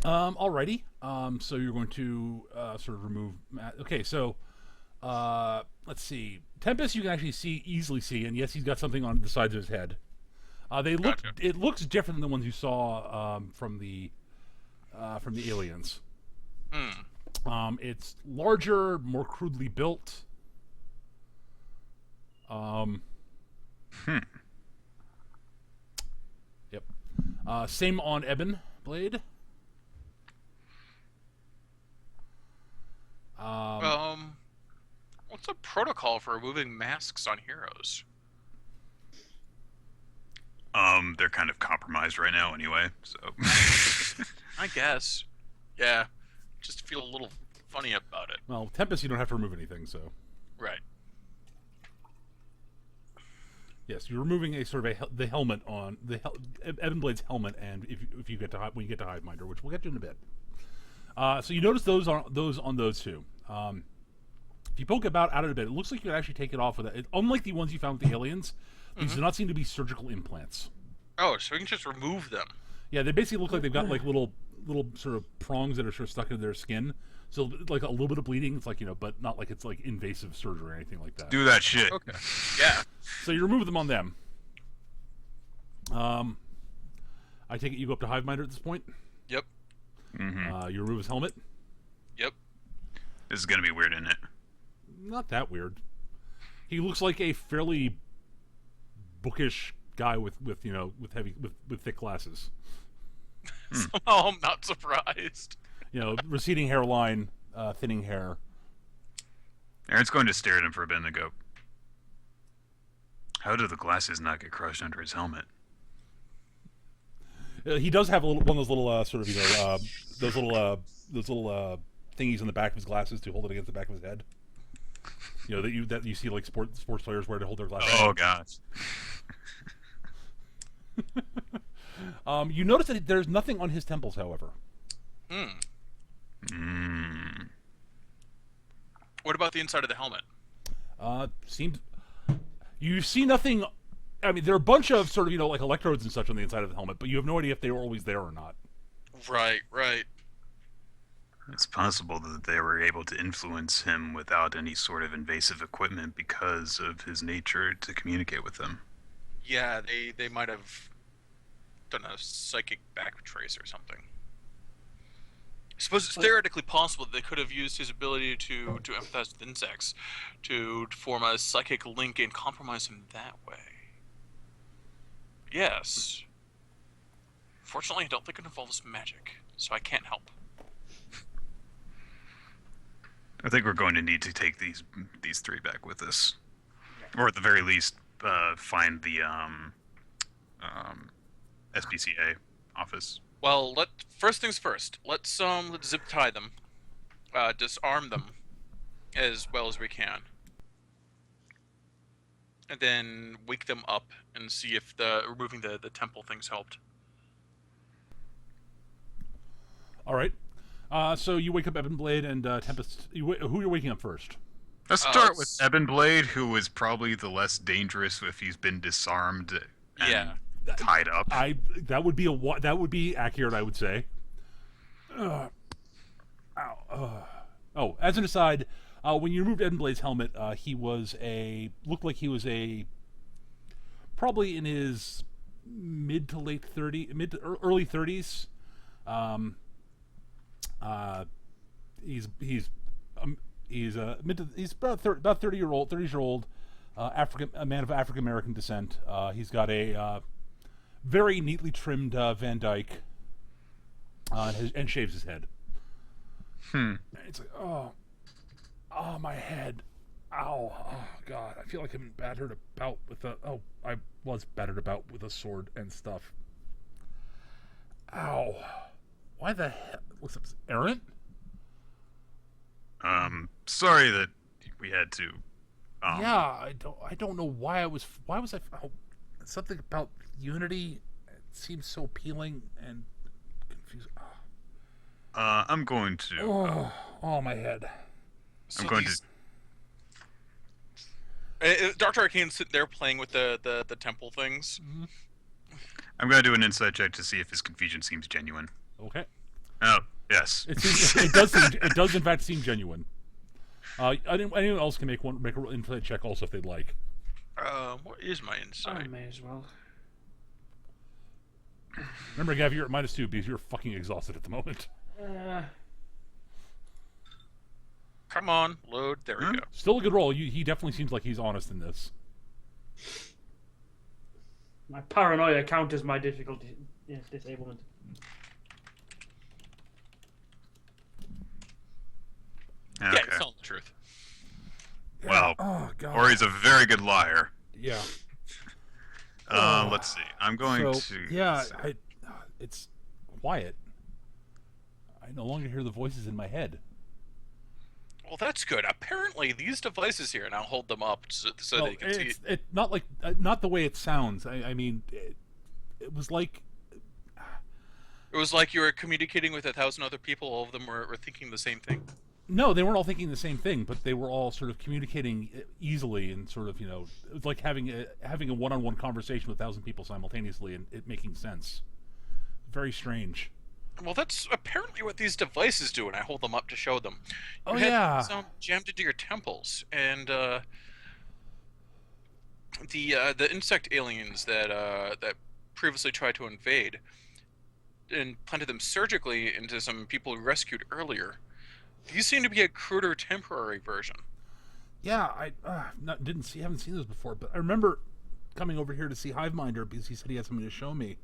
Alrighty. So you're going to sort of remove. Okay, so let's see. Tempest, you can actually easily see, and yes, he's got something on the sides of his head. They look. Gotcha. It looks different than the ones you saw from the aliens. It's larger, more crudely built. Yep. Same on Ebon Blade. What's the protocol for removing masks on heroes? They're kind of compromised right now anyway, so. I guess. Yeah. Just feel a little funny about it. Well, Tempest, you don't have to remove anything, so. Right. Yes, you're removing a sort of the helmet on Ebon Blade's helmet, and if you get to when you get to Hiveminder, which we'll get to in a bit. So you notice those on those two. If you poke about out of a bit, it looks like you can actually take it off with it. Unlike the ones you found with the aliens, these do not seem to be surgical implants. Oh, so we can just remove them. Yeah, they basically look like they've got like little sort of prongs that are sort of stuck into their skin. So like a little bit of bleeding. It's like, but not like it's like invasive surgery or anything like that. Do that shit. Okay. Yeah. So you remove them on them. I take it you go up to Hiveminder at this point. Yep. You remove his helmet. Yep. This is gonna be weird, isn't it? Not that weird. He looks like a fairly bookish guy with thick glasses. Somehow I'm not surprised. Receding hairline, thinning hair. Aaron's going to stare at him for a bit and go, how do the glasses not get crushed under his helmet? He does have one of those little sort of those little thingies on the back of his glasses to hold it against the back of his head. That you see like sports players wear to hold their glasses. Oh gosh. You notice that there's nothing on his temples, however. What about the inside of the helmet? Seems you see nothing. I mean, there are a bunch of sort of like electrodes and such on the inside of the helmet, but you have no idea if they were always there or not. Right. It's possible that they were able to influence him without any sort of invasive equipment because of his nature to communicate with them. Yeah, they might have done a psychic backtrace or something. I suppose it's theoretically possible that they could have used his ability to empathize with insects to form a psychic link and compromise him that way. Yes. Fortunately, I don't think it involves magic, so I can't help. I think we're going to need to take these three back with us. or at the very least, find the SPCA office. Well, first things first. Let's zip tie them, disarm them, as well as we can, and then wake them up and see if removing the temple things helped. All right. So you wake up Ebonblade and Tempest. Who are you waking up first? Let's start with Ebonblade, who is probably the less dangerous if he's been disarmed and tied up. That would be accurate, I would say. As an aside, when you removed Ebonblade's helmet, he looked like he was probably in his mid to early 30s. He's about 30-year-old, a man of African American descent. He's got a very neatly trimmed Van Dyke, and shaves his head. It's like, oh, my head, ow, oh God, I feel like I'm battered about with I was battered about with a sword and stuff. Ow, why the hell? What's up, Aaron? Sorry that we had to. I don't know why was I? Something about Unity. It seems so appealing and confusing. I'm going to. My head. I'm going to. Dr. Arcane's sitting there playing with the temple things. Mm-hmm. I'm going to do an insight check to see if his confusion seems genuine. Okay. Oh, yes. It does in fact seem genuine. Anyone else can make an insight check also if they'd like. What is my insight? I may as well. Remember, Gav, you're at -2 because you're fucking exhausted at the moment. Come on, load. There we go. Still a good roll. He definitely seems like he's honest in this. My paranoia counters my difficulty. Disablement. Okay. Yeah, it's telling the truth. Well, God. or he's a very good liar. Yeah. Let's see. I'm going to. Yeah, it's quiet. I no longer hear the voices in my head. Well, that's good. Apparently, these devices here, and I'll hold them up so that you can see. It not like not the way it sounds. I mean, it was like. It was like you were communicating with 1,000 other people. All of them were thinking the same thing. No, they weren't all thinking the same thing, but they were all sort of communicating easily and sort of, it was like having a one-on-one conversation with 1,000 people simultaneously and it making sense. Very strange. Well, that's apparently what these devices do, and I hold them up to show them. You had sound jammed into your temples, and the insect aliens that previously tried to invade and planted them surgically into some people we rescued earlier. These seem to be a cruder, temporary version. Yeah, I haven't seen those before, but I remember coming over here to see Hiveminder because he said he had something to show me.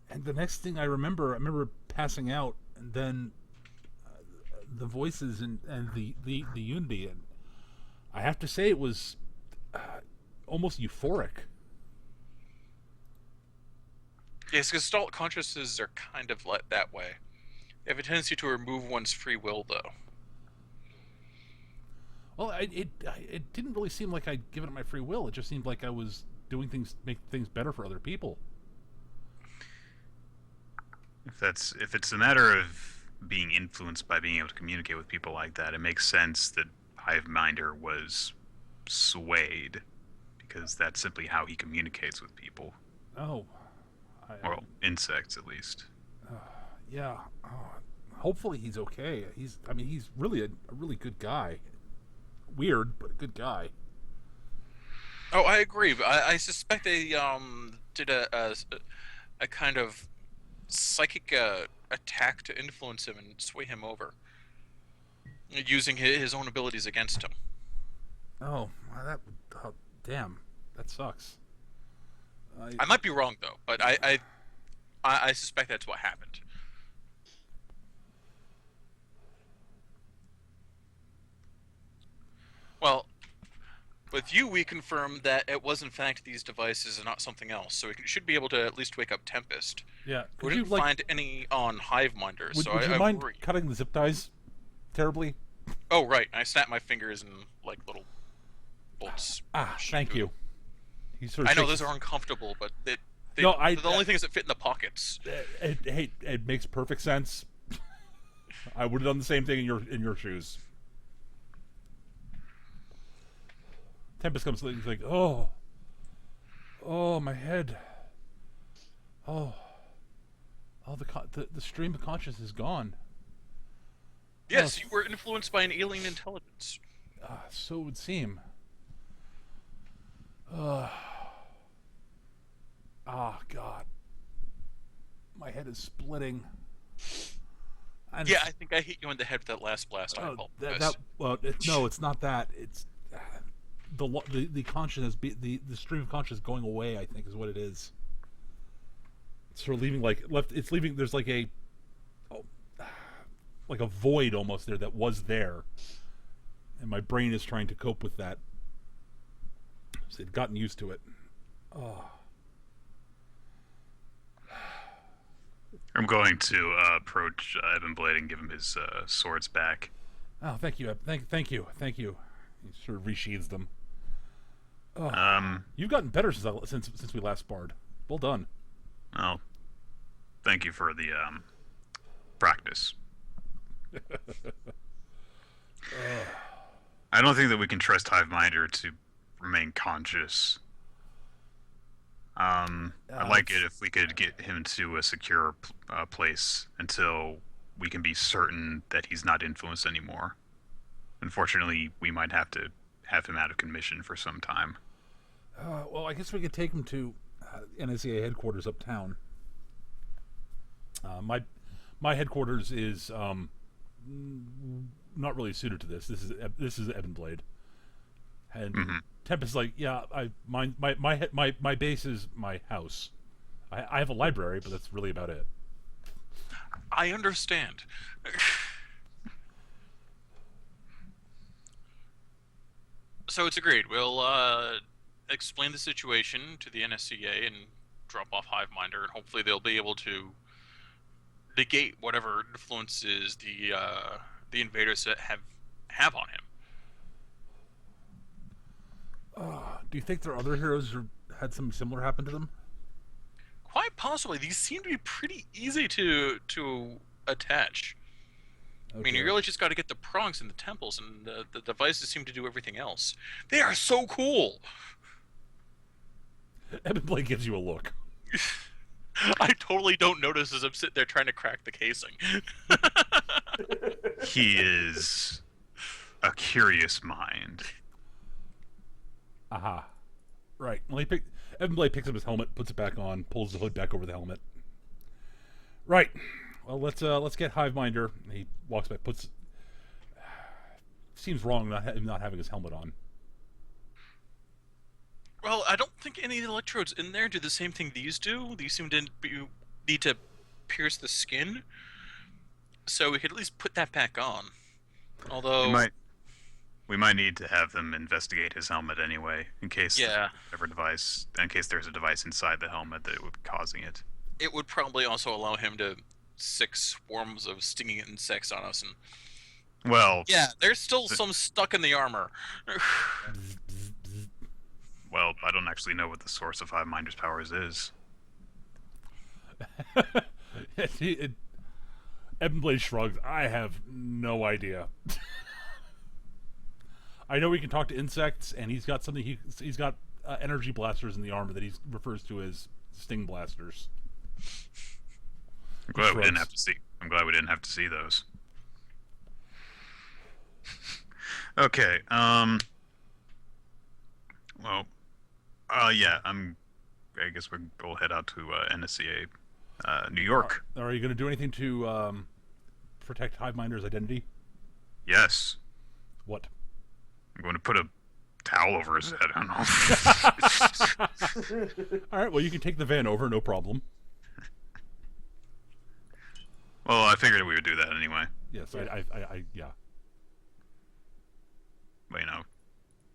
And the next thing I remember passing out, and then the voices and the unity, and I have to say it was almost euphoric. Yes, because adult consciousnesses are kind of that way. They have a tendency to remove one's free will, though. Well, it didn't really seem like I'd given it my free will. It just seemed like I was doing things to make things better for other people. If it's a matter of being influenced by being able to communicate with people like that, it makes sense that Hiveminder was swayed, because that's simply how he communicates with people. Oh. Well, insects at least. Yeah. Hopefully he's okay. He's really a really good guy. Weird, but a good guy. Oh, I agree. But I suspect they did a kind of psychic attack to influence him and sway him over, using his own abilities against him. Oh, damn, that sucks. I might be wrong though, but I suspect that's what happened. Well, With you, we confirmed that it was in fact these devices and not something else, so we should be able to at least wake up Tempest. Yeah. We Could you didn't find any on Hiveminder, so would you I mind worry. cutting the zip ties terribly? Oh, right. I snapped my fingers and, like, little bolts. Thank you. He sort of I know shakes those are uncomfortable, but they're the only things that fit in the pockets. it makes perfect sense. I would have done the same thing in your shoes. Tempest comes, he's like, oh, my head. Oh, the stream of consciousness is gone. Yes, you were influenced by an alien intelligence. So it would seem. God. My head is splitting. Yeah, I think I hit you in the head with that last blast. I apologize. No, it's not that. It's the consciousness, the stream of consciousness going away. I think is what it is. It's sort of leaving It's leaving. There's like a void almost there that was there, and my brain is trying to cope with that. So they've gotten used to it. Oh. I'm going to approach Evan Blade and give him his swords back. Oh, thank you, thank you. He sort of resheathes them. Oh. You've gotten better since we last sparred. Well done. Well, thank you for the practice. I don't think that we can trust Hiveminder to remain conscious. I'd like it if we could get him to a secure place until we can be certain that he's not influenced anymore. Unfortunately, we might have to have him out of commission for some time. Well, I guess we could take him to NSA headquarters uptown. My headquarters is not really suited to this. This is Evan Blade, and Tempest is like, yeah, my base is my house. I have a library, but that's really about it. I understand. So it's agreed. We'll explain the situation to the NSCA and drop off Hiveminder, and hopefully they'll be able to negate whatever influences the invaders that have on him. Do you think there are other heroes who had something similar happen to them? Quite possibly. These seem to be pretty easy to attach. Okay. I mean, you really just got to get the prongs in the temples, and the devices seem to do everything else. They are so cool! Evan Blake gives you a look. I totally don't notice as I'm sitting there trying to crack the casing. He is a curious mind. Aha. Right. Well, Evan Blake picks up his helmet, puts it back on, pulls the hood back over the helmet. Right. Well, let's get Hiveminder. He walks by, seems wrong not having his helmet on. Well, I don't think any of the electrodes in there do the same thing these do. These seem to need to pierce the skin. So we could at least put that back on. Although we might need to have them investigate his helmet anyway, in case in case there's a device inside the helmet that would be causing it. It would probably also allow him to sick swarms of stinging insects on us, and yeah, there's still some stuck in the armor. Well, I don't actually know what the source of Hiveminder's powers is. Evan Blade shrugs. I have no idea. I know he can talk to insects, and he's got something. He's got energy blasters in the armor that he refers to as sting blasters. I'm glad we didn't have to see those. Okay. Well. Yeah. I guess we'll head out to NSCA, New York. Are you going to do anything to protect Hiveminder's identity? Yes. What? I'm going to put a towel over his head. I don't know. All right. Well, you can take the van over, no problem. Well, I figured we would do that anyway. Yes, yeah.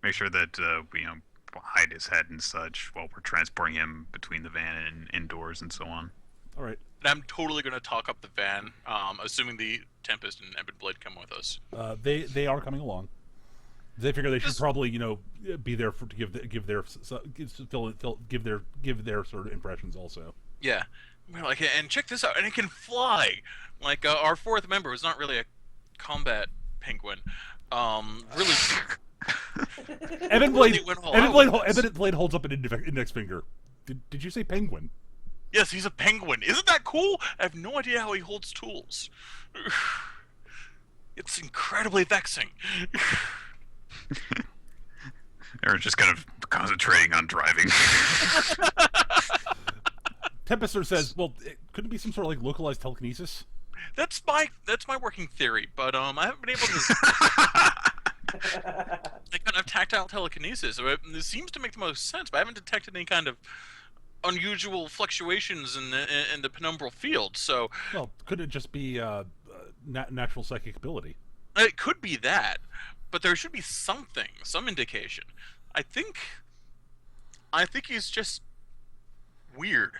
But Make sure that we hide his head and such while we're transporting him between the van and indoors and so on. All right. And I'm totally going to talk up the van, assuming the Tempest and Ebon Blade come with us. They are coming along. They figure they should probably be there to give their sort of impressions also. Yeah. We're like, and check this out, and it can fly. Like our fourth member was not really a combat penguin. Really. Evan Blade Evan Blade holds up an index finger. Did you say penguin? Yes, he's a penguin. Isn't that cool? I have no idea how he holds tools. It's incredibly vexing. They're just kind of concentrating on driving. Tempester says, "Well, couldn't it be some sort of like localized telekinesis?" That's my working theory, but I haven't been able to. Like kind of tactile telekinesis. So it seems to make the most sense, but I haven't detected any kind of unusual fluctuations in the penumbral field. So, well, could it just be natural psychic ability? It could be that, but there should be something, some indication. I think he's just weird.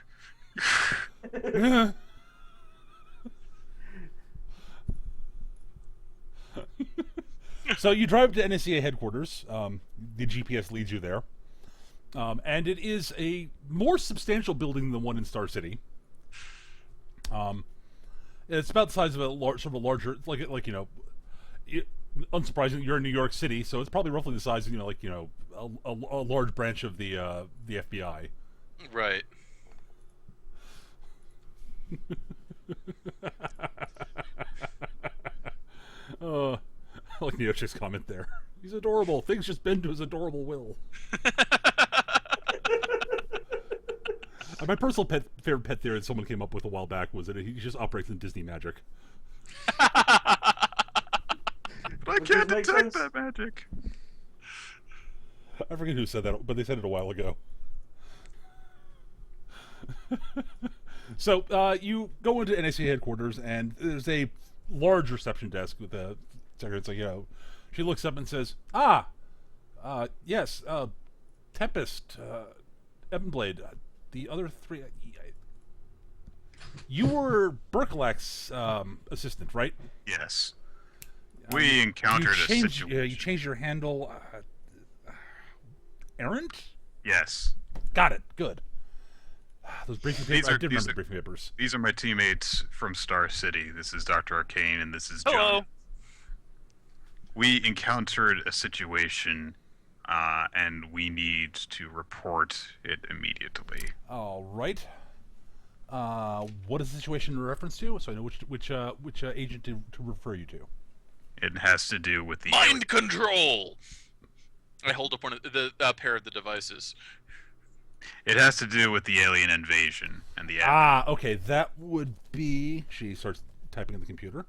So you drive to NSCA headquarters. The GPS leads you there. And it is a more substantial building than the one in Star City. It's about the size of a larger, unsurprisingly, you're in New York City, so it's probably roughly the size of, a large branch of the FBI. Right. I like Neoch's comment there. He's adorable. Things just bend to his adorable will. My personal favorite pet theory that someone came up with a while back was that he just operates in Disney magic. But I can't detect that magic. I forget who said that, but they said it a while ago. So you go into NSA headquarters, and there's a large reception desk with a secretary. It's like, she looks up and says, yes, Tempest, Ebonblade, the other three. You were Berkelak's assistant, right? Yes. We encountered a situation. You changed your handle. Errant? Yes. Got it. Good. Those briefing papers. I did remember the briefing papers. These are my teammates from Star City. This is Dr. Arcane, and this is John. Hello. We encountered a situation, and we need to report it immediately. All right. What is the situation in reference to? So I know which agent to refer you to. It has to do with the Mind control. I hold up one of the pair of the devices. It has to do with the alien invasion and the. Okay. That would be. She starts typing in the computer.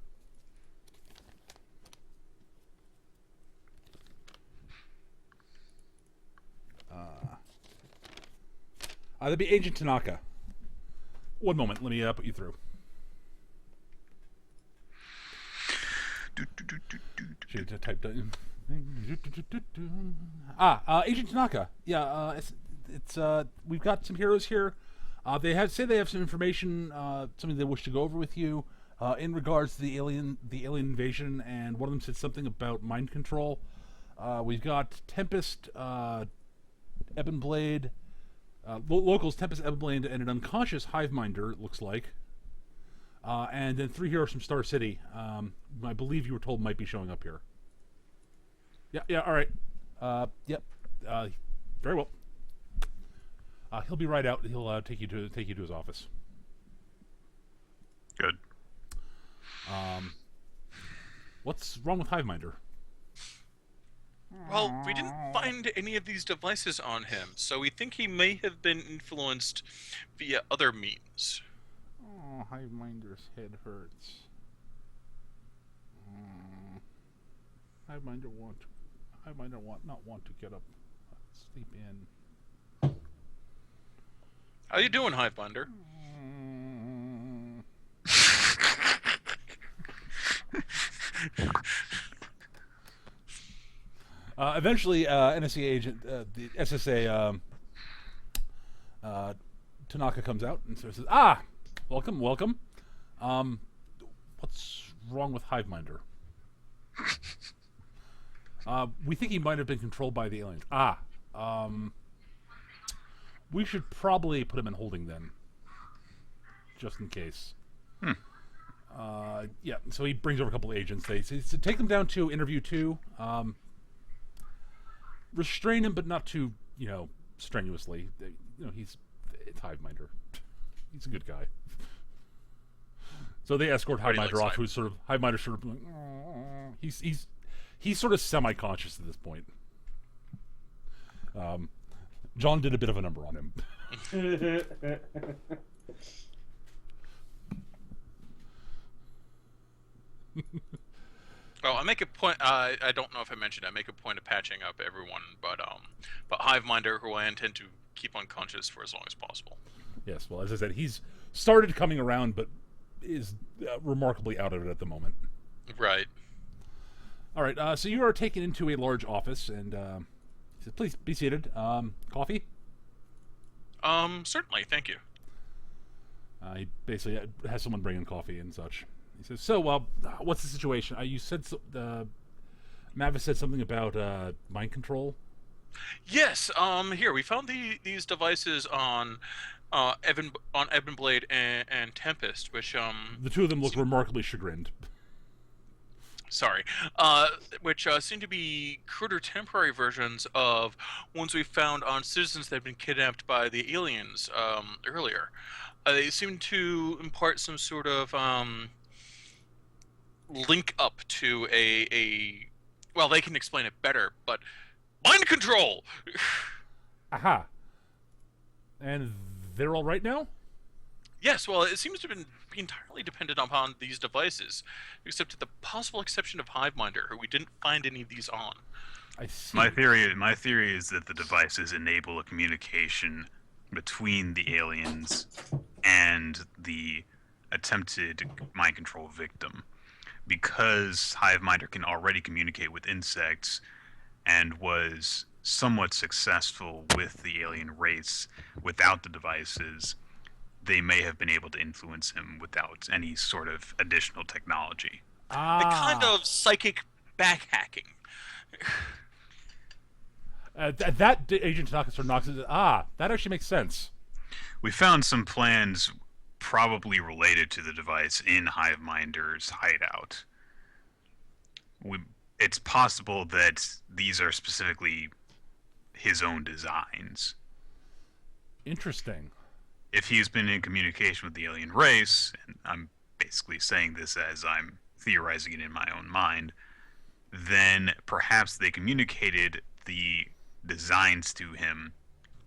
That'd be Agent Tanaka. One moment, let me put you through. She typed in. Agent Tanaka. Yeah, it's we've got some heroes here. They have some information, something they wish to go over with you, in regards to the alien invasion, and one of them said something about mind control. We've got Tempest, Ebonblade. Locals, Tempest, Ebonblade, and an unconscious Hiveminder, it looks like. And then 3 heroes from Star City, I believe you were told might be showing up here. Yeah, all right. Yep. Very well. He'll be right out. He'll take you to his office. Good. What's wrong with Hiveminder? Well, we didn't find any of these devices on him, so we think he may have been influenced via other means. Oh, Hiveminder's head hurts. Hiveminder not want to get up, sleep in. How you doing, Hiveminder? Eventually, NSA agent, the SSA, Tanaka comes out and says, welcome, welcome. What's wrong with Hiveminder? We think he might have been controlled by the aliens. We should probably put him in holding then, just in case. Yeah, so he brings over a couple of agents. They say, take them down to interview 2. Restrain him, but not too, strenuously. It's Hiveminder. He's a good guy. So they escort Hiveminder off, who's sort of Hiveminder sort of like, he's sort of semi-conscious at this point. John did a bit of a number on him. Well, I make a point. I don't know if I mentioned. I make a point of patching up everyone, but Hiveminder, who I intend to keep unconscious for as long as possible. Yes. Well, as I said, he's started coming around, but is remarkably out of it at the moment. Right. All right. So you are taken into a large office, and he says, "Please be seated. Coffee." Certainly. Thank you. He basically has someone bring in coffee and such. He says, "So, what's the situation? You said Mavis said something about mind control." Yes. Here we found these devices on Evan Blade and Tempest, which the two of them look remarkably chagrined. Sorry, which seem to be cruder temporary versions of ones we found on citizens that had been kidnapped by the aliens earlier. They seem to impart some sort of link up to a well, they can explain it better, but mind control. Aha. And they're all right now? Yes, well, it seems to be entirely dependent upon these devices, except with the possible exception of Hiveminder, who we didn't find any of these on. I see. My theory is that the devices enable a communication between the aliens and the attempted mind control victim. Because Hiveminder can already communicate with insects and was somewhat successful with the alien race without the devices, they may have been able to influence him without any sort of additional technology. The kind of psychic backhacking. That Agent Tanaka sort of knocks it. That actually makes sense. We found some plans probably related to the device in Hiveminder's hideout. It's possible that these are specifically his own designs. Interesting. If he's been in communication with the alien race, and I'm basically saying this as I'm theorizing it in my own mind, then perhaps they communicated the designs to him,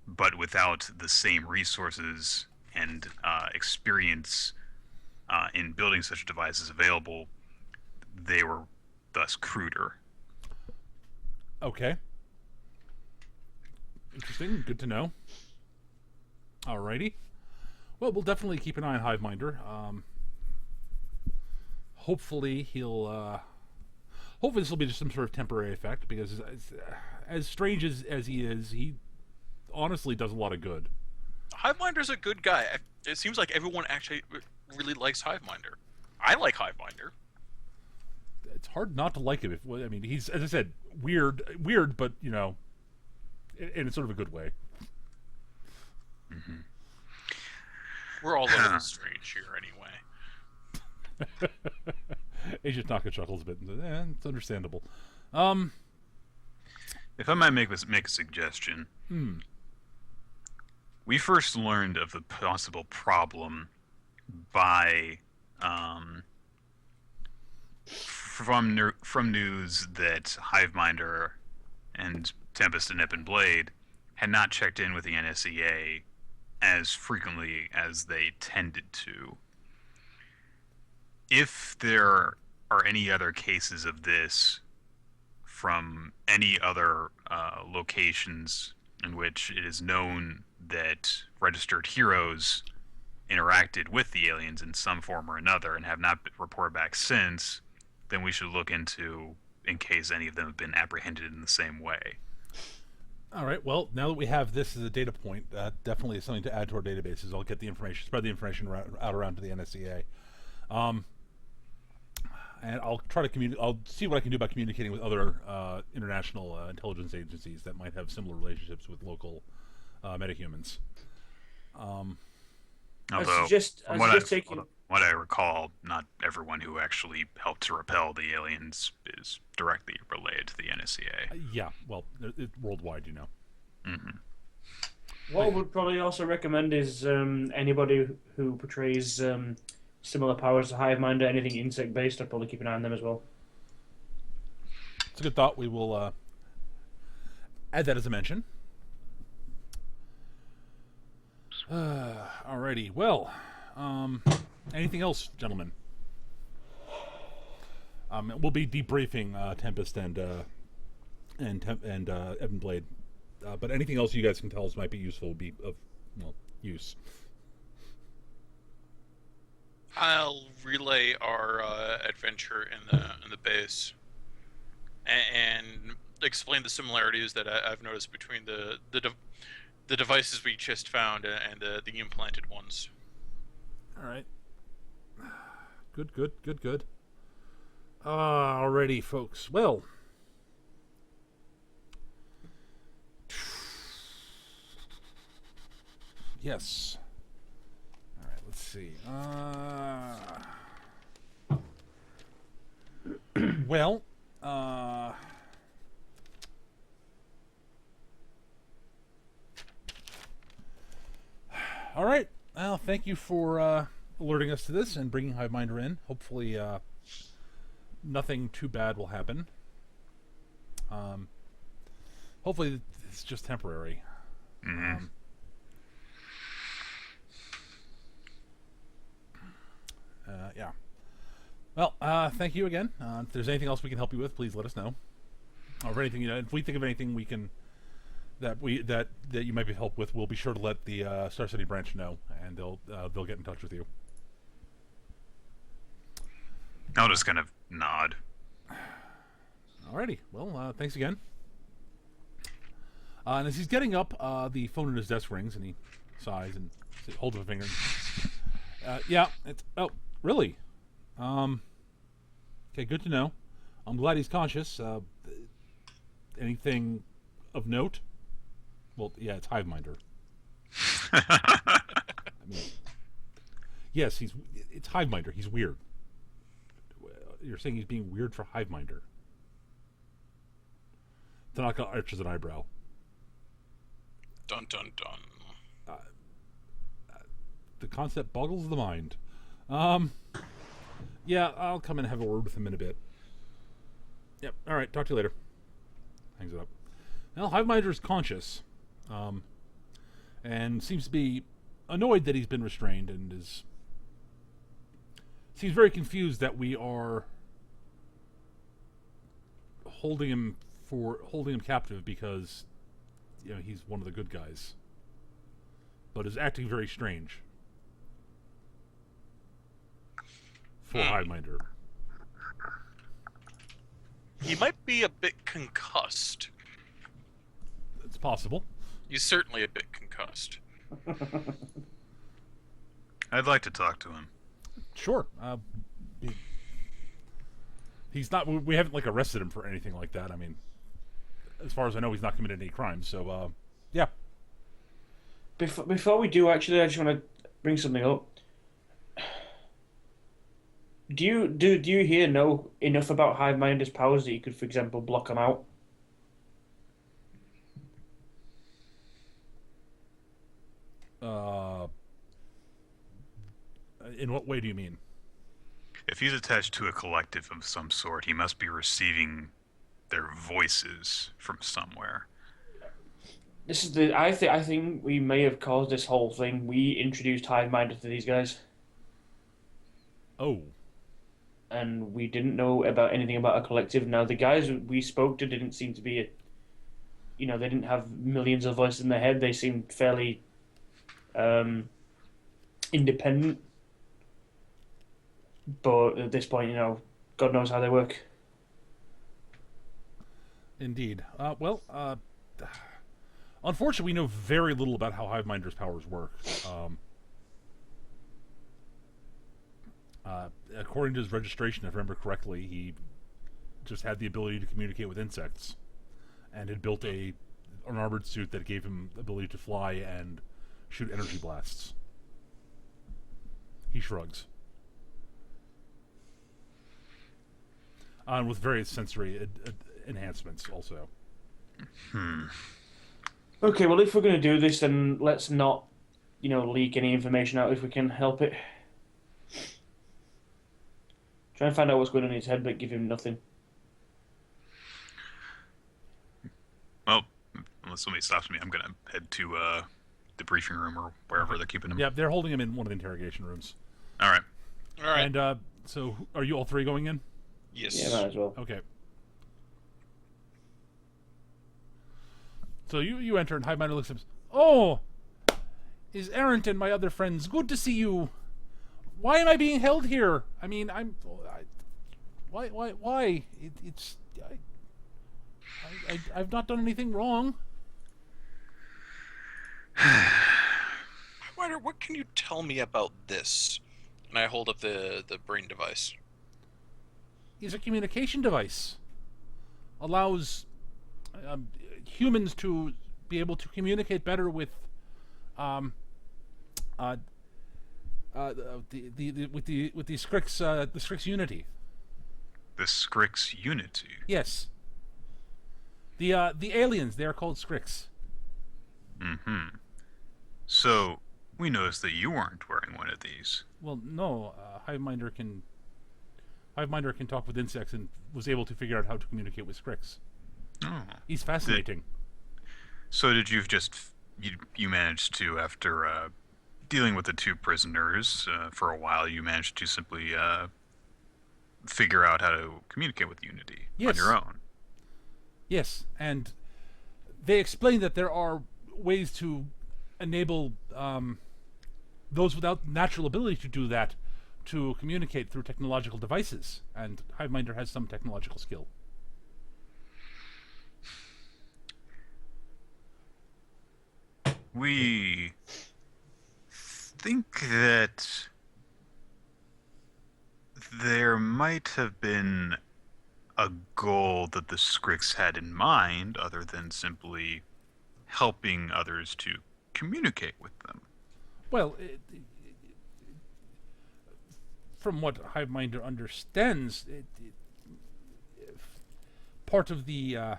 but without the same resources and experience in building such devices available. They were thus cruder. Okay. Interesting. Good to know. Alrighty. Well, we'll definitely keep an eye on Hiveminder. Hopefully hopefully this will be just some sort of temporary effect, because as strange as he is, he honestly does a lot of good. Hiveminder's a good guy. It seems like everyone actually really likes Hiveminder. I like Hiveminder. It's hard not to like him. He's, as I said, weird, but in sort of a good way. Mm-hmm. We're all a little strange here, anyway. Agent Taka chuckles a bit and says, it's understandable. If I might make a suggestion. We first learned of the possible problem by from news that Hiveminder and Tempest and Nip and Blade had not checked in with the NSEA as frequently as they tended to. If there are any other cases of this from any other locations in which it is known that registered heroes interacted with the aliens in some form or another and have not been reported back since, then we should look into in case any of them have been apprehended in the same way. All right. Well, now that we have this as a data point, that definitely is something to add to our databases. I'll get the information, spread the information out around to the NSCA, and I'll try to communicate. I'll see what I can do about communicating with other international intelligence agencies that might have similar relationships with local metahumans. Although, from taking... what I recall, not everyone who actually helped to repel the aliens is directly related to the NSCA. Yeah, well, worldwide, you know. Mm-hmm. What I would probably also recommend is anybody who portrays similar powers to Hiveminder, anything insect-based, I'd probably keep an eye on them as well. It's a good thought. We will add that as a mention. Alrighty. Well, anything else, gentlemen? We'll be debriefing Tempest and Evan Blade, but anything else you guys can tell us might be useful would be of use. I'll relay our adventure in the base, and explain the similarities that I've noticed between the devices we just found and the implanted ones. All right. Good. Alrighty, folks. Well, yes. All right. Let's see. Well. All right. Well, thank you for alerting us to this and bringing Hiveminder in. Hopefully, nothing too bad will happen. Hopefully, it's just temporary. Mm-hmm. Yeah. Well, thank you again. If there's anything else we can help you with, please let us know. Or anything, if we think of anything we can that you might be helped with, we'll be sure to let the Star City branch know, and they'll get in touch with you. I'll just kind of nod. Alrighty. Well, thanks again. And as he's getting up, the phone in his desk rings, and he sighs and holds up a finger. Yeah, it's... Oh, really? Okay, good to know. I'm glad he's conscious. Anything of note? Well, yeah, it's Hiveminder. I mean, yes, it's Hiveminder. He's weird. You're saying he's being weird for Hiveminder. Tanaka arches an eyebrow. Dun dun dun. The concept boggles the mind. Yeah, I'll come and have a word with him in a bit. Yep, alright, talk to you later. Hangs it up. Well, Hiveminder's conscious. And seems to be annoyed that he's been restrained and seems very confused that we are holding him captive because he's one of the good guys, but is acting very strange for Hiveminder. He might be a bit concussed. It's possible. He's certainly a bit concussed. I'd like to talk to him. Sure. He's not. We haven't arrested him for anything like that. I mean, as far as I know, he's not committed any crimes. So, yeah. Before we do, actually, I just want to bring something up. Do you here know enough about Hiveminder's powers that you could, for example, block them out? In what way do you mean? If he's attached to a collective of some sort, he must be receiving their voices from somewhere. This is I think we may have caused this whole thing. We introduced Hiveminder to these guys. Oh. And we didn't know about anything about a collective. Now, the guys we spoke to didn't seem to be they didn't have millions of voices in their head. They seemed fairly independent. But at this point, God knows how they work. Indeed. Unfortunately, we know very little about how Hiveminder's powers work. According to his registration, if I remember correctly, he just had the ability to communicate with insects, and had built an armored suit that gave him the ability to fly and shoot energy blasts. He shrugs. And with various sensory enhancements also. Okay, well, if we're going to do this, then let's not, leak any information out if we can help it. Try and find out what's going on in his head, but give him nothing. Well, unless somebody stops me, I'm gonna head to the briefing room or wherever they're keeping him. Yeah, they're holding him in one of the interrogation rooms. All right. All right. And so, are you all three going in? Yes. Yeah, might as well. Okay. So you enter, and Hiveminder looks at him. Oh, is Errant and my other friends? Good to see you. Why am I being held here? I mean, why? I've not done anything wrong. Ryder, what can you tell me about this? And I hold up the brain device. It's a communication device. Allows humans to be able to communicate better with the Scrix the Scrix Unity. The Scrix Unity. Yes. The aliens, they are called Scrix. Mm-hmm. So we noticed that you weren't wearing one of these. Well, no. Hiveminder can talk with insects and was able to figure out how to communicate with Scrix. Oh. He's fascinating. So did you managed to, after dealing with the two prisoners for a while, you managed to simply figure out how to communicate with Unity on Yes. your own? Yes, and they explain that there are ways to enable those without natural ability to do that to communicate through technological devices, and Hiveminder has some technological skill. We think that there might have been a goal that the Scrix had in mind other than simply helping others to communicate with them. Well, from what Hiveminder understands, part of the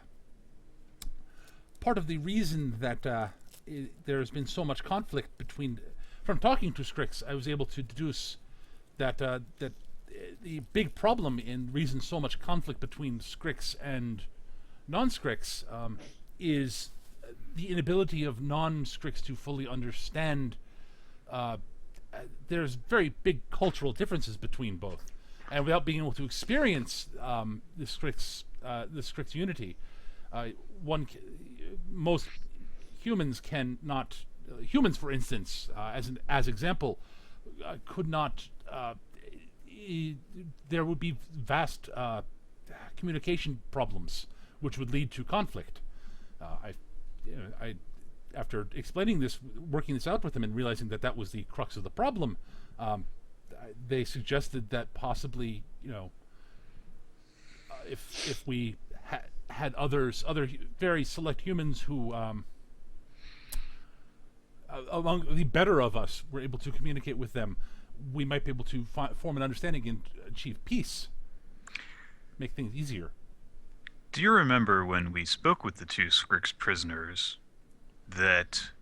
reason that there has been so much conflict between, from talking to Scrix, I was able to deduce that that the big problem in reason so much conflict between Scrix and non-Scrix is the inability of non-Scrix to fully understand. There's very big cultural differences between both, and without being able to experience the Scrix Unity, most humans cannot. Humans, for instance, as example, could not. There would be vast communication problems, which would lead to conflict. After explaining this, working this out with them, and realizing that that was the crux of the problem, they suggested that possibly, if we had other very select humans who, among the better of us, were able to communicate with them, we might be able to form an understanding and achieve peace, make things easier. Do you remember when we spoke with the two Scrix prisoners that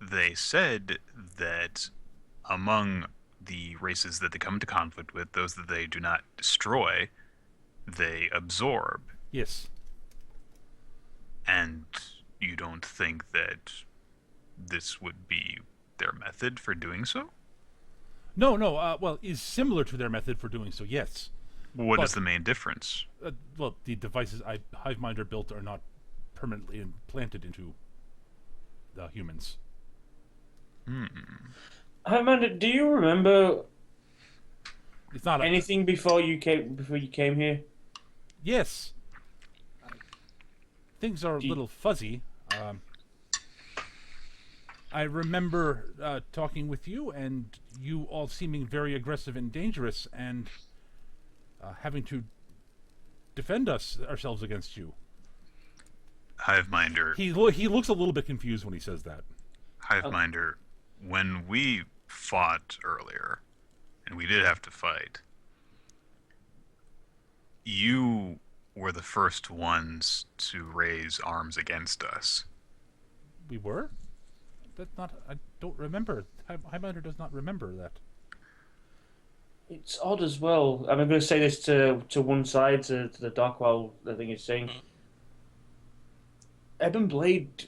they said that among the races that they come into conflict with, those that they do not destroy, they absorb? Yes. And you don't think that this would be their method for doing so? No. Well, is similar to their method for doing so. Yes. What is the main difference? Well, the devices Hiveminder built are not permanently implanted into humans. Amanda, do you remember It's not anything before you came here? Yes. things are a little fuzzy. I remember talking with you, and you all seeming very aggressive and dangerous, and having to defend ourselves against you. Hiveminder. He looks a little bit confused when he says that. Hiveminder, when we fought earlier, and we did have to fight, you were the first ones to raise arms against us. We were? That's not... I don't remember. Hiveminder does not remember that. It's odd as well. I'm going to say this to one side, to the doc, while the thing is saying. Eben Blade,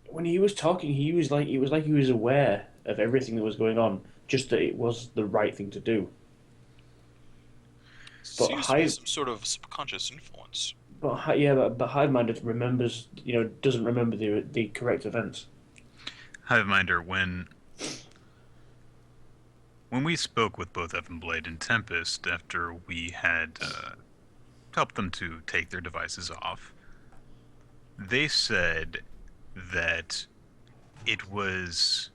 when he was talking, it was like he was aware of everything that was going on, just that it was the right thing to do. But Seems to be some sort of subconscious influence. But Hiveminder remembers, doesn't remember the correct events. Hiveminder, when we spoke with both Evan Blade and Tempest after we had helped them to take their devices off, they said that it was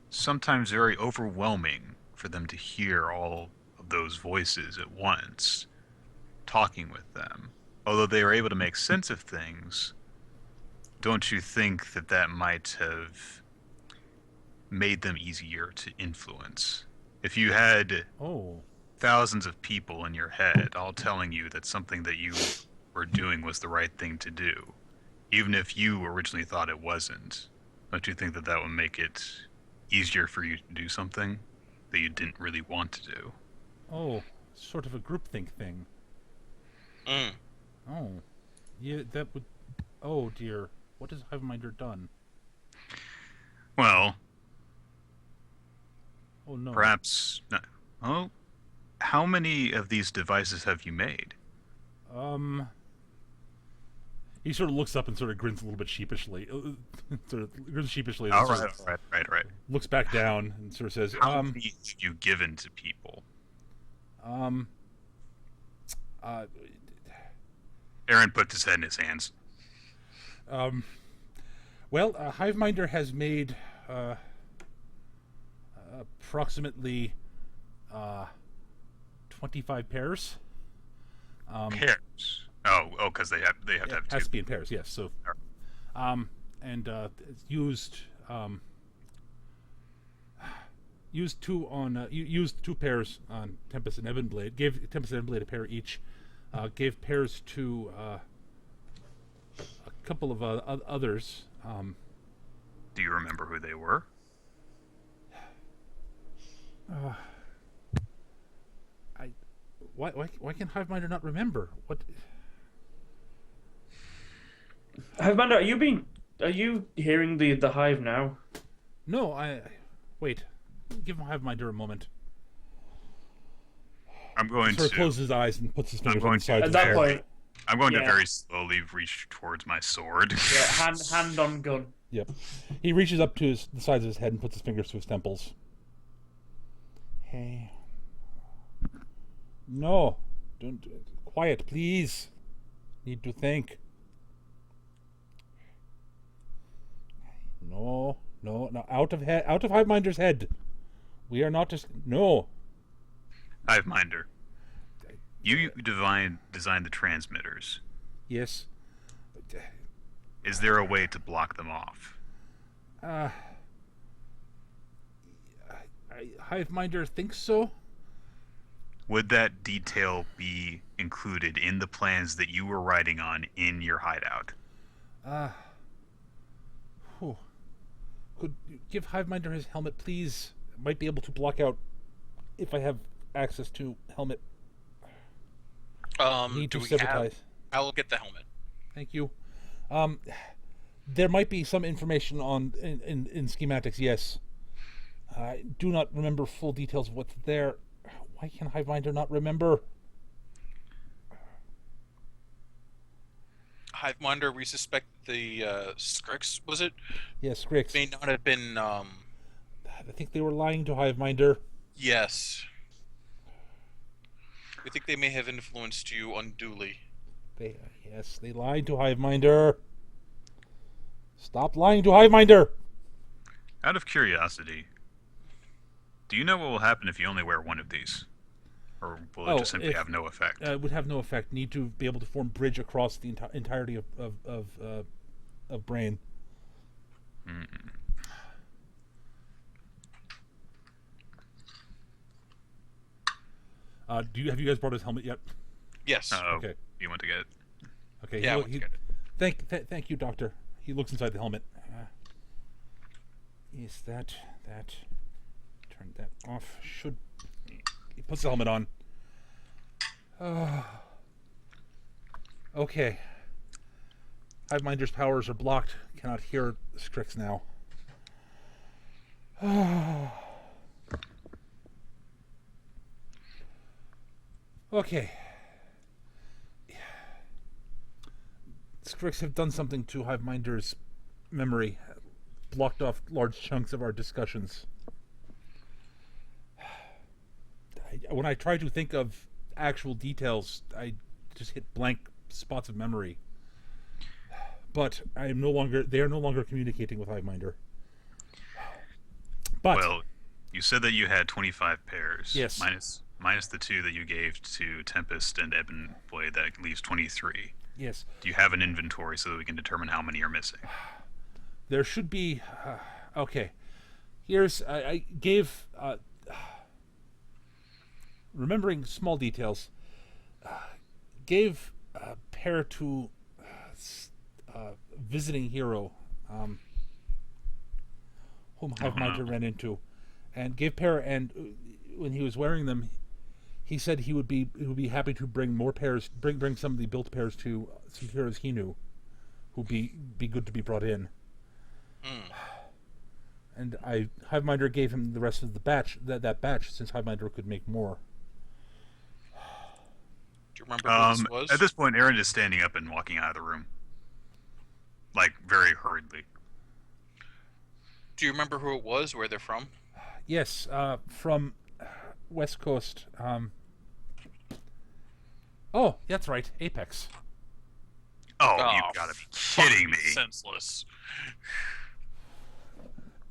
sometimes very overwhelming for them to hear all of those voices at once talking with them. Although they were able to make sense of things, don't you think that might have made them easier to influence? If you had thousands of people in your head all telling you that something that you were doing was the right thing to do, even if you originally thought it wasn't, don't you think that would make it easier for you to do something that you didn't really want to do? Oh, sort of a groupthink thing. Oh. Yeah, that would... Oh, dear. What has Hiveminder done? Well... Oh, no. Perhaps... Oh, how many of these devices have you made? He sort of looks up and sort of grins a little bit sheepishly. Sort of grins sheepishly. All And right. Looks back down and sort of says, How many have you given to people? Aaron puts his head in his hands. Well, Hiveminder has made approximately 25 pairs. Pairs? Oh, because they have to have It two. has to be in pairs, yes. So, and it's used used two pairs on Tempest and Evan Blade. Gave Tempest and Evan Blade a pair each. Gave pairs to a couple of others. Do you remember who they were? Why can Hiveminder not remember? What? Hiveminder, are you hearing the hive now? No, wait. Give Hiveminder a moment. I'm going He sort to... of closes his eyes and puts his fingers on going the sides At of his that head. point, I'm going to Yeah. very slowly reach towards my sword. yeah, hand on gun. Yep. He reaches up to the sides of his head and puts his fingers to his temples. Hey. No. Don't. Quiet, please. Need to think. No. Out of Hiveminder's head. We are not just... No. Hiveminder, you designed the transmitters. Yes. Is there a way to block them off? Hiveminder thinks so. Would that detail be included in the plans that you were writing on in your hideout? Could you give Hiveminder his helmet, please? Might be able to block out if I have access to helmet. Need Do to we sabotage. I'll get the helmet. Thank you. There might be some information on in schematics. Yes. I do not remember full details of what's there. Why can Hiveminder not remember? Hiveminder, we suspect the Skrix, was it? Yes, Grix. May not have been. I think they were lying to Hiveminder. Yes. We think they may have influenced you unduly. Yes, they lied to Hiveminder. Stop lying to Hiveminder. Out of curiosity, do you know what will happen if you only wear one of these? Or will it just simply have no effect? It would have no effect. Need to be able to form bridge across the entirety of brain. Mm. Have you guys brought his helmet yet? Yes. Okay. You want to get it? Okay. Yeah, I want to get it. Thank you, Doctor. He looks inside the helmet. Is that? Turn that off. He puts the helmet on. Okay. Hiveminder's powers are blocked. Cannot hear Strix now. Okay. Strix have done something to Hiveminder's memory. Blocked off large chunks of our discussions. When I try to think of actual details, I just hit blank spots of memory. But they are no longer communicating with Hiveminder. But Well, you said that you had 25 pairs. Yes. Minus the 2 that you gave to Tempest and Ebon Blade, that leaves 23. yes, Do you have an inventory so that we can determine how many are missing? there should be. Okay, here's I gave. Remembering small details, gave a pair to visiting hero, whom Hiveminder ran into, and gave pair. And when he was wearing them, he said he would be happy to bring more pairs, bring some of the built pairs to some heroes he knew, who'd be good to be brought in. And Hiveminder gave him the rest of the batch, that batch, since Hiveminder could make more. Do you remember who this was? At this point, Aaron is standing up and walking out of the room. Like, very hurriedly. Do you remember who it was? Where they're from? Yes, from West Coast. Oh, that's right, Apex. Oh, Oh, you've got to be kidding me. Senseless.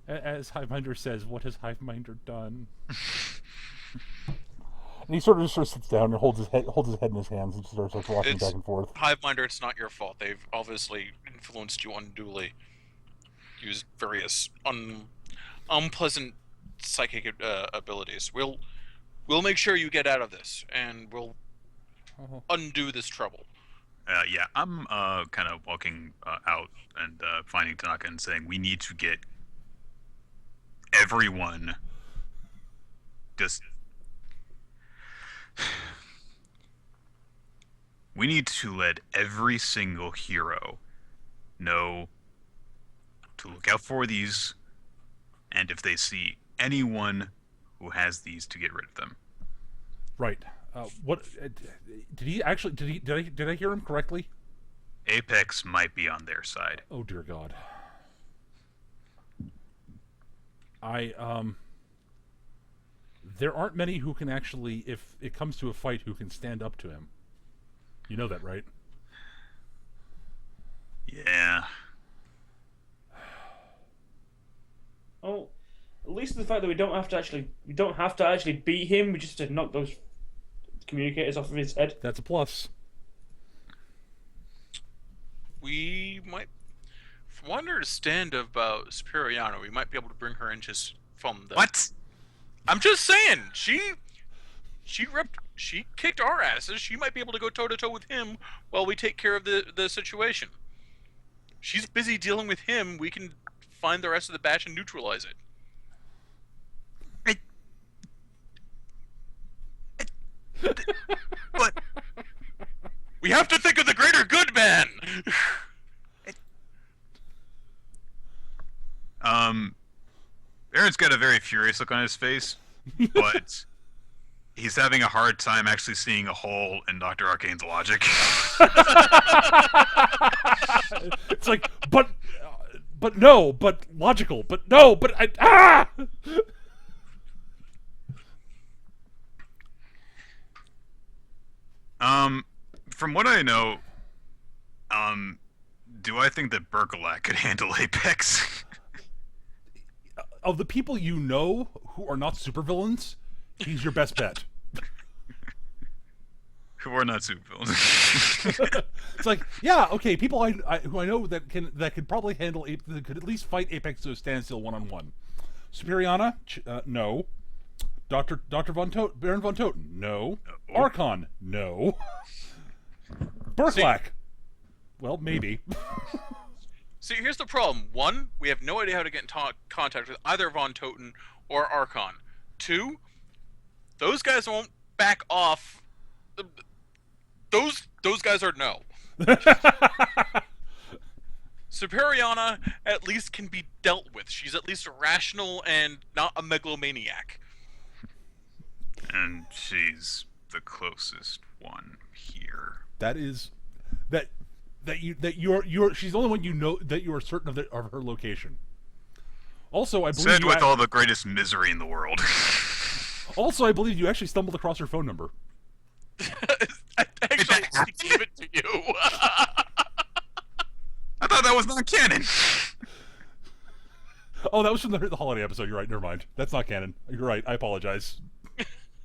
As Hiveminder says, what has Hiveminder done? And he sort of sits down and holds his head in his hands and starts rocking back and forth. Hiveminder, it's not your fault. They've obviously influenced you unduly. Used various unpleasant psychic abilities. We'll make sure you get out of this, and we'll undo this trouble. Yeah, I'm kind of walking out and finding Tanaka and saying, we need to get everyone just... We need to let every single hero know to look out for these, and if they see anyone who has these, to get rid of them. Right. What did he actually? Did I hear him correctly? Apex might be on their side. Oh dear God. There aren't many who can actually, if it comes to a fight, who can stand up to him. You know that, right? Yeah. Oh, at least the fact that we don't have to actually beat him. We just have to knock those communicators off of his head. That's a plus. We might, from what I understand about Superiano, we might be able to bring her in just from the... What? I'm just saying, she kicked our asses. She might be able to go toe to toe with him while we take care of the situation. She's busy dealing with him. We can find the rest of the batch and neutralize it. What? We have to think of the greater good, man. Aaron's got a very furious look on his face, but he's having a hard time actually seeing a hole in Dr. Arcane's logic. It's like, but no, but logical, but no, but From what I know, Do I think that Berkelak could handle Apex? Of the people you know who are not supervillains, he's your best bet. Who are not supervillains? It's like, yeah, okay, people who I know that could probably handle that could at least fight Apex to a standstill 1-on-1. Superiana, no. Baron von Toten, no. No. Archon, no. Berkelak, well, maybe. See, here's the problem. One, we have no idea how to get in contact with either Von Toten or Archon. Two, those guys won't back off. Those guys are no. Superiana at least can be dealt with. She's at least rational and not a megalomaniac. And she's the closest one here. She's the only one you know that you are certain of her location. Also, I believe Said with all the greatest misery in the world. Also, I believe you actually stumbled across her phone number. I actually gave it to you. I thought that was not canon. Oh, that was from the holiday episode. You're right. Never mind. That's not canon. You're right. I apologize.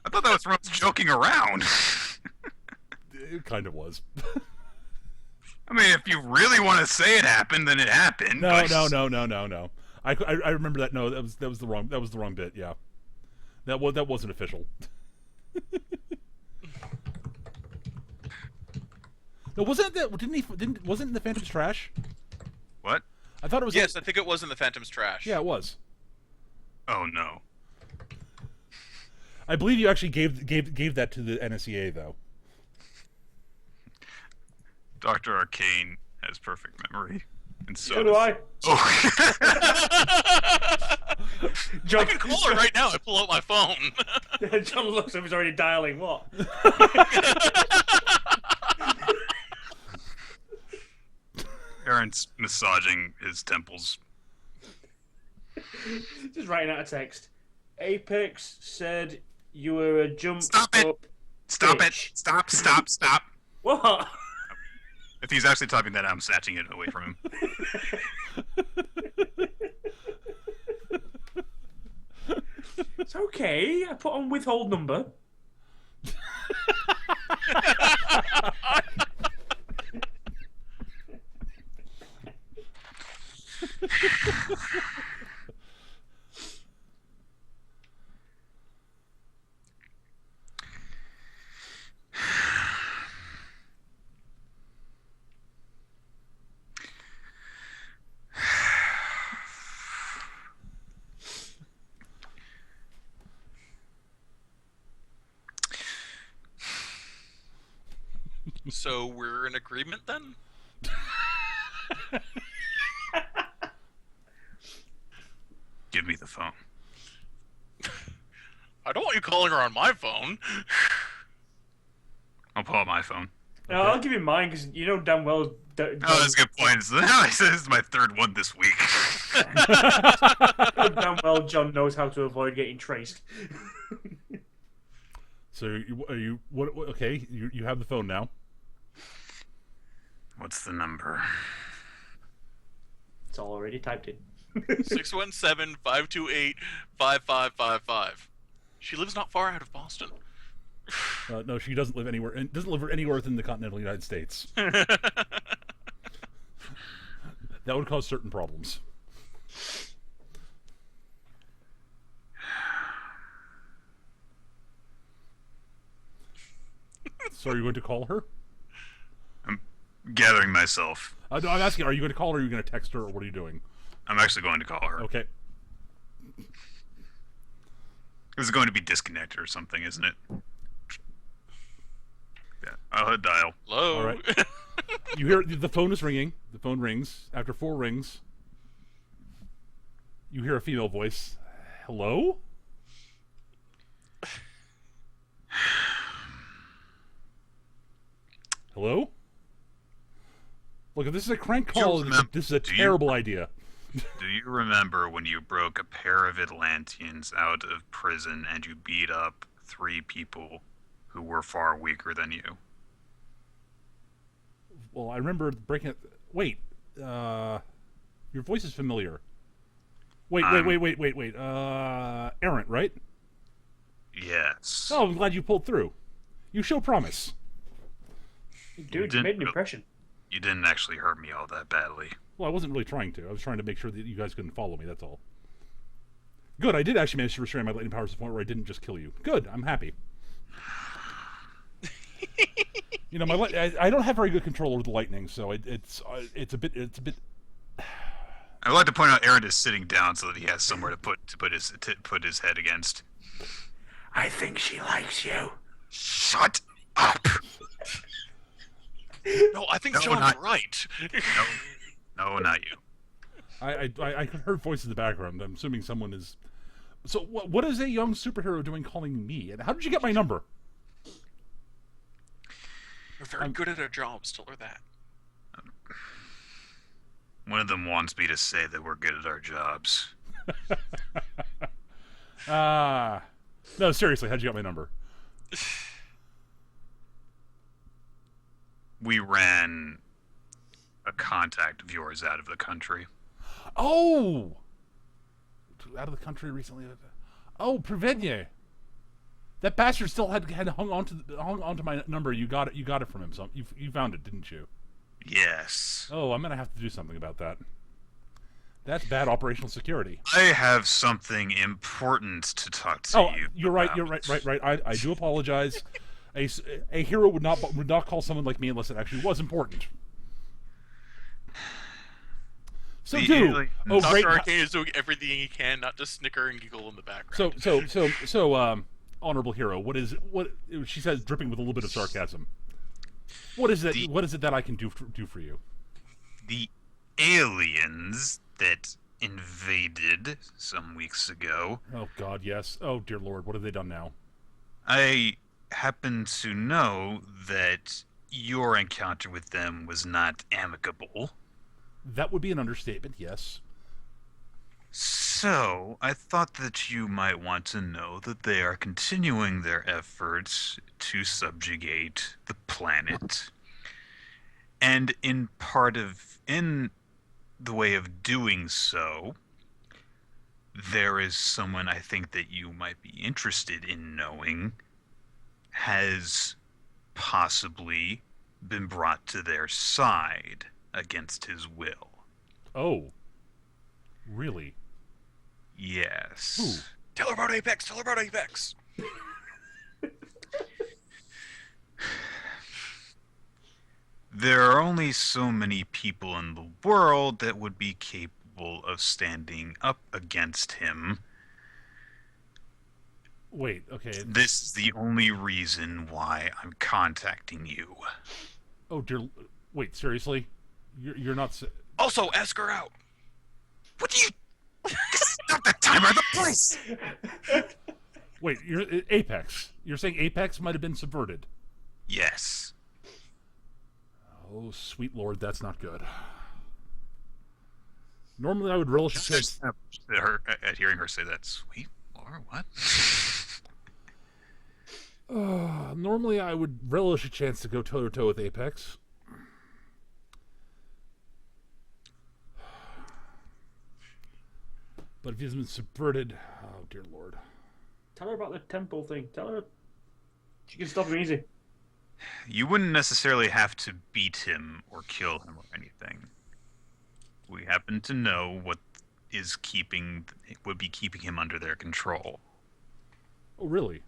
I thought that was from us joking around. It kind of was. I mean, if you really want to say it happened, then it happened. No. but... I remember that. No, that was the wrong bit. Yeah, that wasn't official. No, wasn't that? Wasn't the Phantom's trash? What? I thought it was. Yes, I think it was in the Phantom's trash. Yeah, it was. Oh no. I believe you actually gave that to the NSEA though. Dr. Arcane has perfect memory, and so So do I. Oh. I can call her right now. I pull out my phone. John looks like he's already dialing what? Aaron's massaging his temples. Just writing out a text. Apex said you were a jump Stop it! up Stop bitch. it! Stop! What? If he's actually typing that, I'm snatching it away from him. It's okay. I put on withhold number. So we're in agreement then? Give me the phone. I don't want you calling her on my phone. I'll pull out my phone. No, I'll give you mine because you know damn well. Oh, that's a good point. So now I said this is my third one this week. Damn well, John knows how to avoid getting traced. So okay, you have the phone now. What's the number? It's all already typed in. 617-528-5555. She lives not far out of Boston. No, she doesn't live anywhere. And doesn't live anywhere within the continental United States. That would cause certain problems. So, are you going to call her? I'm gathering myself. No, I'm asking, are you going to call her, or are you going to text her, or what are you doing? I'm actually going to call her. Okay. This is going to be disconnected or something, isn't it? Yeah, I'll hit dial. Hello? All right. You hear the phone is ringing. The phone rings. After 4 rings, you hear a female voice. Hello? Hello? Look, if this is a crank call, this is a terrible idea. Do you remember when you broke a pair of Atlanteans out of prison and you beat up 3 people who were far weaker than you? Well, I remember breaking it. Wait. Your voice is familiar. Wait. Errant, right? Yes. Oh, I'm glad you pulled through. You show promise. Dude, you made an impression. You didn't actually hurt me all that badly. Well, I wasn't really trying to. I was trying to make sure that you guys couldn't follow me, that's all. Good, I did actually manage to restrain my lightning powers to the point where I didn't just kill you. Good, I'm happy. You know, I don't have very good control over the lightning, so it's a bit. I would like to point out Aaron is sitting down so that he has somewhere to put his head against. I think she likes you. Shut up! No, I think No, John's not- right. No, not you. I heard voices in the background. I'm assuming someone is. So what is a young superhero doing calling me? And how did you get my number? We're very good at our jobs. Tell her that. One of them wants me to say that we're good at our jobs. No, seriously, how'd you get my number? We ran a contact of yours out of the country. Oh! Out of the country recently. Oh, Prevenye. That bastard still had hung onto my number. You got it from him. So you found it, didn't you? Yes. Oh, I'm gonna have to do something about that. That's bad operational security. I have something important to talk to you. You're right. You're right. I do apologize. A hero would not call someone like me unless it actually was important. So Dr. great. Arcane is doing everything he can not to snicker and giggle in the background. So, honorable hero, what she says, dripping with a little bit of sarcasm. What is it? What is it that I can do for you? The aliens that invaded some weeks ago. Oh God, yes. Oh dear Lord, what have they done now? I happen to know that your encounter with them was not amicable. That would be an understatement, yes. So, I thought that you might want to know that they are continuing their efforts to subjugate the planet. And in the way of doing so, there is someone I think that you might be interested in knowing has possibly been brought to their side against his will. Oh. Really? Yes. Who? Tell her about Apex. Tell her about Apex. There are only so many people in the world that would be capable of standing up against him. Wait, okay. This is the only reason why I'm contacting you. Oh dear. Wait, seriously? You're not. Also, ask her out. What do you? This is not the time or the place. Wait, you're Apex. You're saying Apex might have been subverted? Yes. Oh, sweet lord, that's not good. Normally, I would relish a chance. At hearing her say that, sweet Lord, what? Normally, I would relish a chance to go toe to toe with Apex. But if he's been subverted, oh dear lord. Tell her about the temple thing. Tell her she can stop him easy. You wouldn't necessarily have to beat him or kill him or anything. We happen to know what would be keeping him under their control. Oh, really?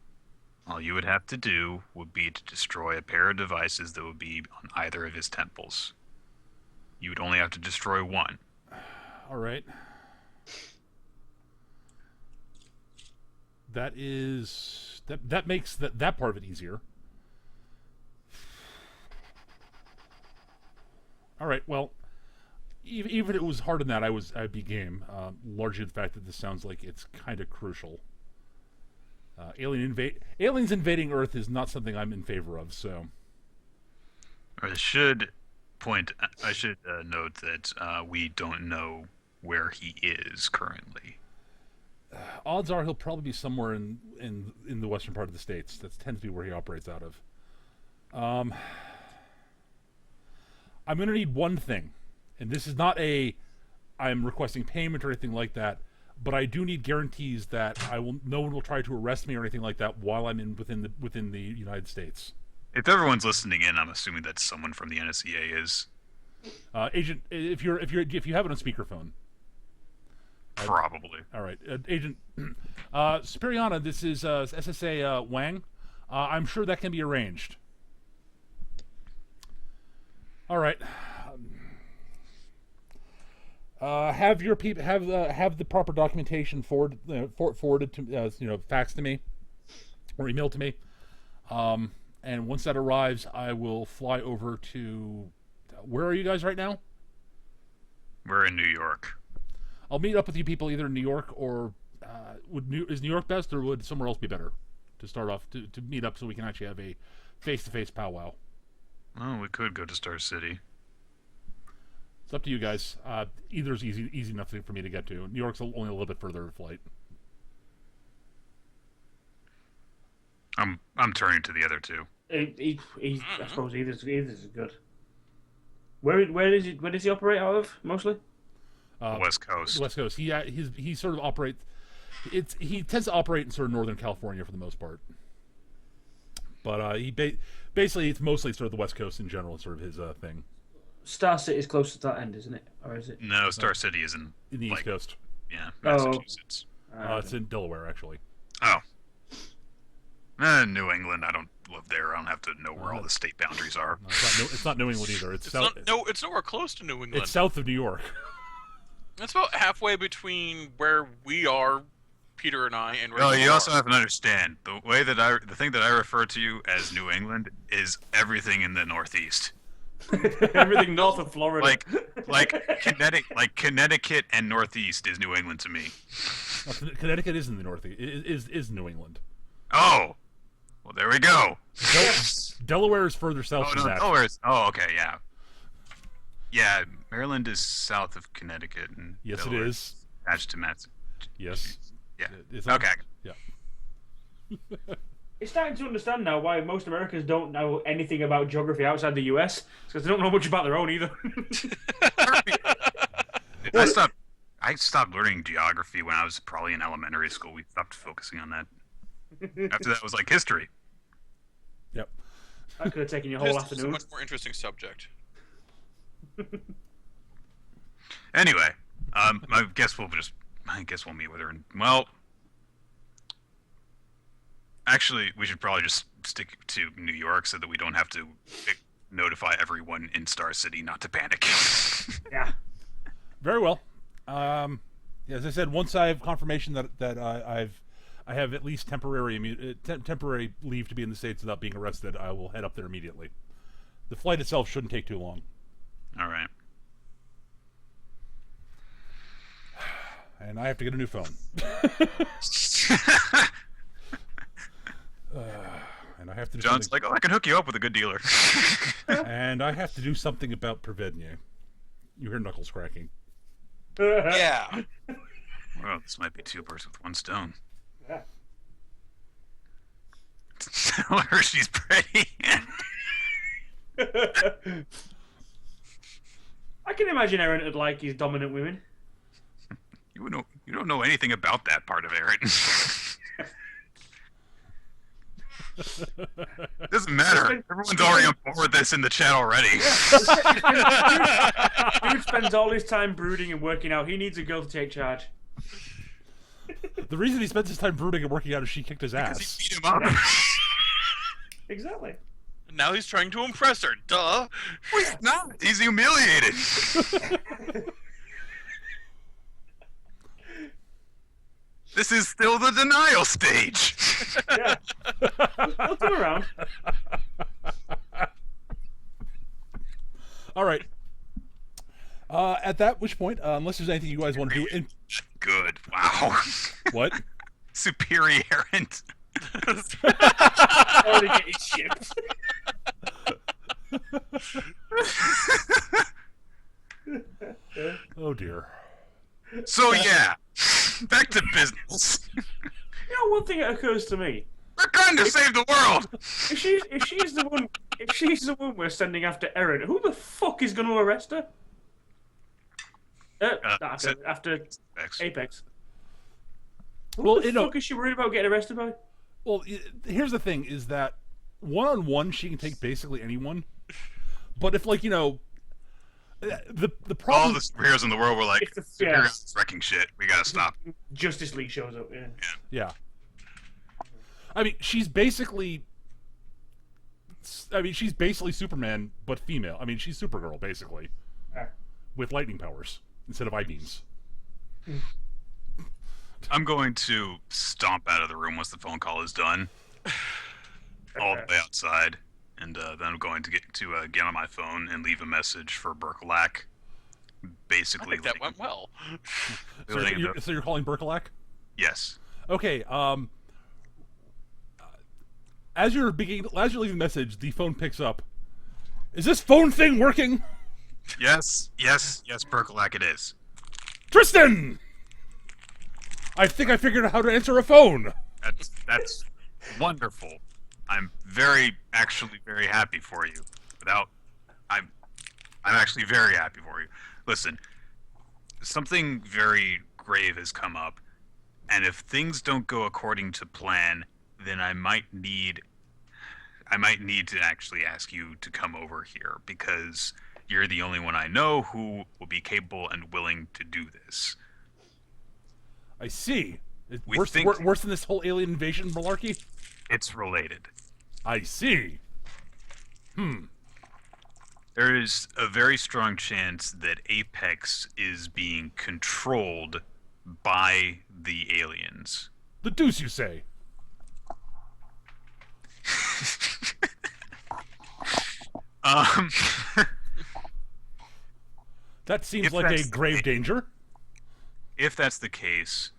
All you would have to do would be to destroy a pair of devices that would be on either of his temples. You would only have to destroy one. All right. That makes that part of it easier. All right. Well, even if it was hard on that, I'd be game. Largely the fact that this sounds like it's kind of crucial. Aliens invading Earth is not something I'm in favor of. So, I should note that we don't know where he is currently. Odds are he'll probably be somewhere in the western part of the states. That tends to be where he operates out of. I'm going to need one thing, and this is not I'm requesting payment or anything like that, but I do need guarantees that no one will try to arrest me or anything like that while I'm within the United States. If everyone's listening in, I'm assuming that someone from the NSEA is. Agent, if you have it on speakerphone. Probably. All right, Agent Superiana, this is SSA Wang. I'm sure that can be arranged. All right. Have your people have the proper documentation forwarded to faxed to me or emailed to me. And once that arrives, I will fly over to. Where are you guys right now? We're in New York. I'll meet up with you people either in New York or is New York best, or would somewhere else be better to start off to meet up so we can actually have a face-to-face powwow? Oh, we could go to Star City. It's up to you guys. Either's easy enough for me to get to. New York's only a little bit further of flight. I'm turning to the other two. I suppose either's good. Where does he operate out of mostly? West Coast. West Coast. He sort of operates. He tends to operate in sort of Northern California for the most part. But basically it's mostly sort of the West Coast in general, sort of his thing. Star City is close to that end, isn't it? Or is it? No, Star City is in the East Coast. Yeah, Massachusetts. It's in Delaware, actually. Oh. New England. I don't live there. I don't have to know where all the state boundaries are. No, it's not New England either. It's south. It's nowhere close to New England. It's south of New York. It's about halfway between where we are, Peter and I, and where Well, you are. also have to understand the thing that I refer to you as New England is everything in the Northeast. Everything north of Florida. Connecticut and Northeast is New England to me. Well, Connecticut is in the Northeast. Is New England. Oh, well, there we go. Delaware is further south than that. Delaware's. Oh, okay, yeah. Yeah, Maryland is south of Connecticut, and yes, Delaware it is. Attached to Massachusetts. Yes. Yeah. Okay. Yeah. It's starting to understand now why most Americans don't know anything about geography outside the US. Because they don't know much about their own either. I stopped learning geography when I was probably in elementary school. We stopped focusing on that. After that, it was like history. Yep. That could have taken your whole It's a afternoon. much more interesting subject. Anyway, I guess we'll meet with her. Well, actually, we should probably just stick to New York so that we don't have to notify everyone in Star City not to panic. Yeah. Very well. As I said, once I have confirmation that I have at least temporary leave to be in the States without being arrested, I will head up there immediately. The flight itself shouldn't take too long. All right. And I have to get a new phone. And I have to do John's something... like, I can hook you up with a good dealer. And I have to do something about Prevednia. You hear knuckles cracking. Yeah. Well, this might be two birds with one stone. Yeah. Tell her she's pretty. I can imagine Aaron would like his dominant women. You don't know anything about that part of Aaron. Doesn't matter. Everyone's already on board with this in the chat already. Dude spends all his time brooding and working out. He needs a girl to take charge. The reason he spends his time brooding and working out is she kicked his ass. Because he beat him up. Exactly. Now he's trying to impress her. Duh. He's not. He's humiliated. This is still the denial stage. Yeah. We'll come around. All right. At that which point, unless there's anything you guys want to do, Good. Wow. what? Superior errand. Already getting shipped. Oh dear. So yeah, back to business. You know, one thing that occurs to me. We're trying to save the world. If she's the one if she's the one we're sending after Erin, who the fuck is going to arrest her? After Apex. Who the fuck is she worried about getting arrested by? Well, here's the thing: is that one-on-one she can take basically anyone, but if like the problem. All the superheroes in the world were like, superheroes wrecking shit. We gotta stop. Justice League shows up. Yeah. I mean, she's basically Superman, but female. I mean, she's Supergirl, basically. With lightning powers instead of I-beams. I'm going to stomp out of the room once the phone call is done. All the way outside. And then I'm going to get on my phone and leave a message for Berkelak. Basically, I think that went well. So you're calling Berkelak? Yes. Okay, as you're leaving the message, the phone picks up. Is this phone thing working? Yes, Berkelak, it is. Tristan! I think I figured out how to answer a phone. That's wonderful. I'm actually very happy for you. I'm actually very happy for you. Listen, something very grave has come up, and if things don't go according to plan, then I might need to actually ask you to come over here, because you're the only one I know who will be capable and willing to do this. I see. Worse than this whole alien invasion malarkey? It's related. I see. There is a very strong chance that Apex is being controlled by the aliens. The deuce you say? That seems like a grave danger. If that's the case,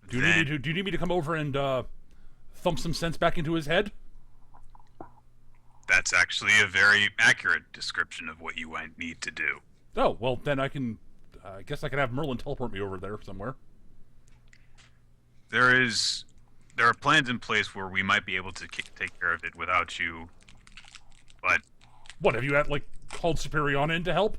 do you need me to come over and thump some sense back into his head? That's actually a very accurate description of what you might need to do. Oh, well, then I guess I can have Merlin teleport me over there somewhere. There are plans in place where we might be able to take care of it without you, but... What, have you called Superion in to help?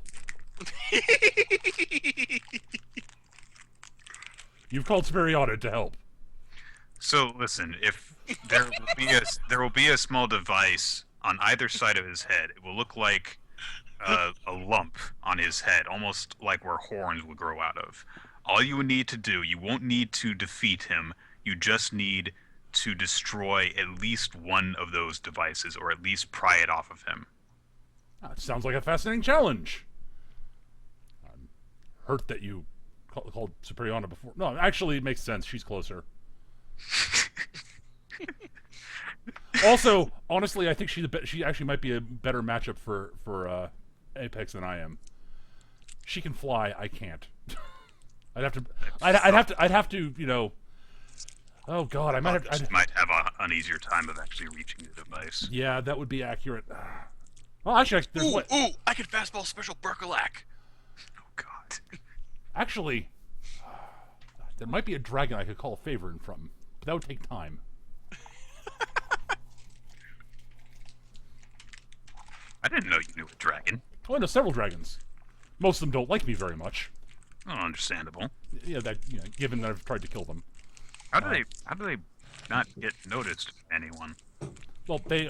You've called Superion in to help. So, listen, if there will be a small device on either side of his head. It will look like a lump on his head, almost like where horns will grow out of. All you would need to do, you won't need to defeat him, you just need to destroy at least one of those devices, or at least pry it off of him. That sounds like a fascinating challenge. I'm hurt that you called Superiona before. No, actually, it makes sense. She's closer. Also, honestly, I think she actually might be a better matchup for Apex than I am. She can fly. I can't. I'd have to. You know. Oh God, I might have an easier time of actually reaching the device. Yeah, that would be accurate. Well, actually, ooh, I can fastball special Berkelak. Oh God. Actually, there might be a dragon I could call a favor in from, but that would take time. I didn't know you knew a dragon. Oh, I know several dragons. Most of them don't like me very much. Oh, understandable. Yeah, given that I've tried to kill them. How do they not get noticed by anyone? Well, they.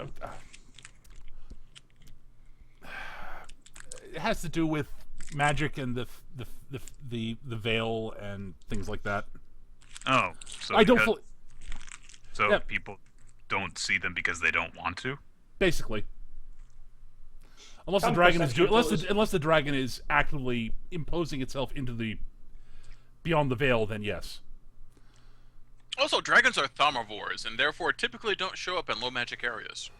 It has to do with magic and the veil and things like that. Oh, so I don't. So yeah. People don't see them because they don't want to. Basically, unless the dragon is actively imposing itself into the beyond the veil, then yes. Also, dragons are thaumativores, and therefore typically don't show up in low magic areas.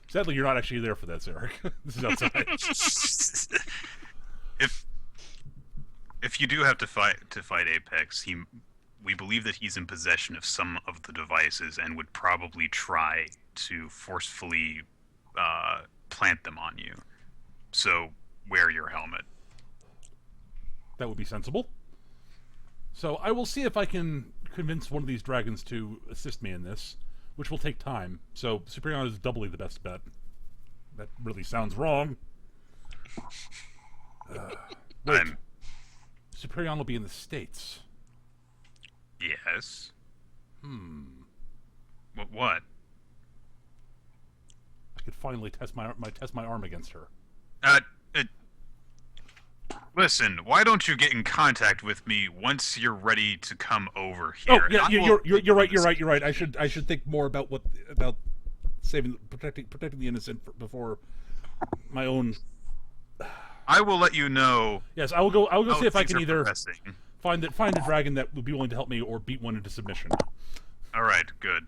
Sadly, you're not actually there for that, Zarek. This is outside. If you do have to fight Apex, we believe that he's in possession of some of the devices and would probably try to forcefully plant them on you. So wear your helmet. That would be sensible. So I will see if I can convince one of these dragons to assist me in this. which will take time. So Superion is doubly the best bet. That really sounds wrong. Wait. Superion will be in the States. Yes. What? I could finally test my arm against her. Listen, why don't you get in contact with me once you're ready to come over here? Oh yeah, you're right. I should think more about protecting the innocent before my own. I will let you know. Yes, I will go see if I can either progressing. find a dragon that would be willing to help me or beat one into submission. All right, good.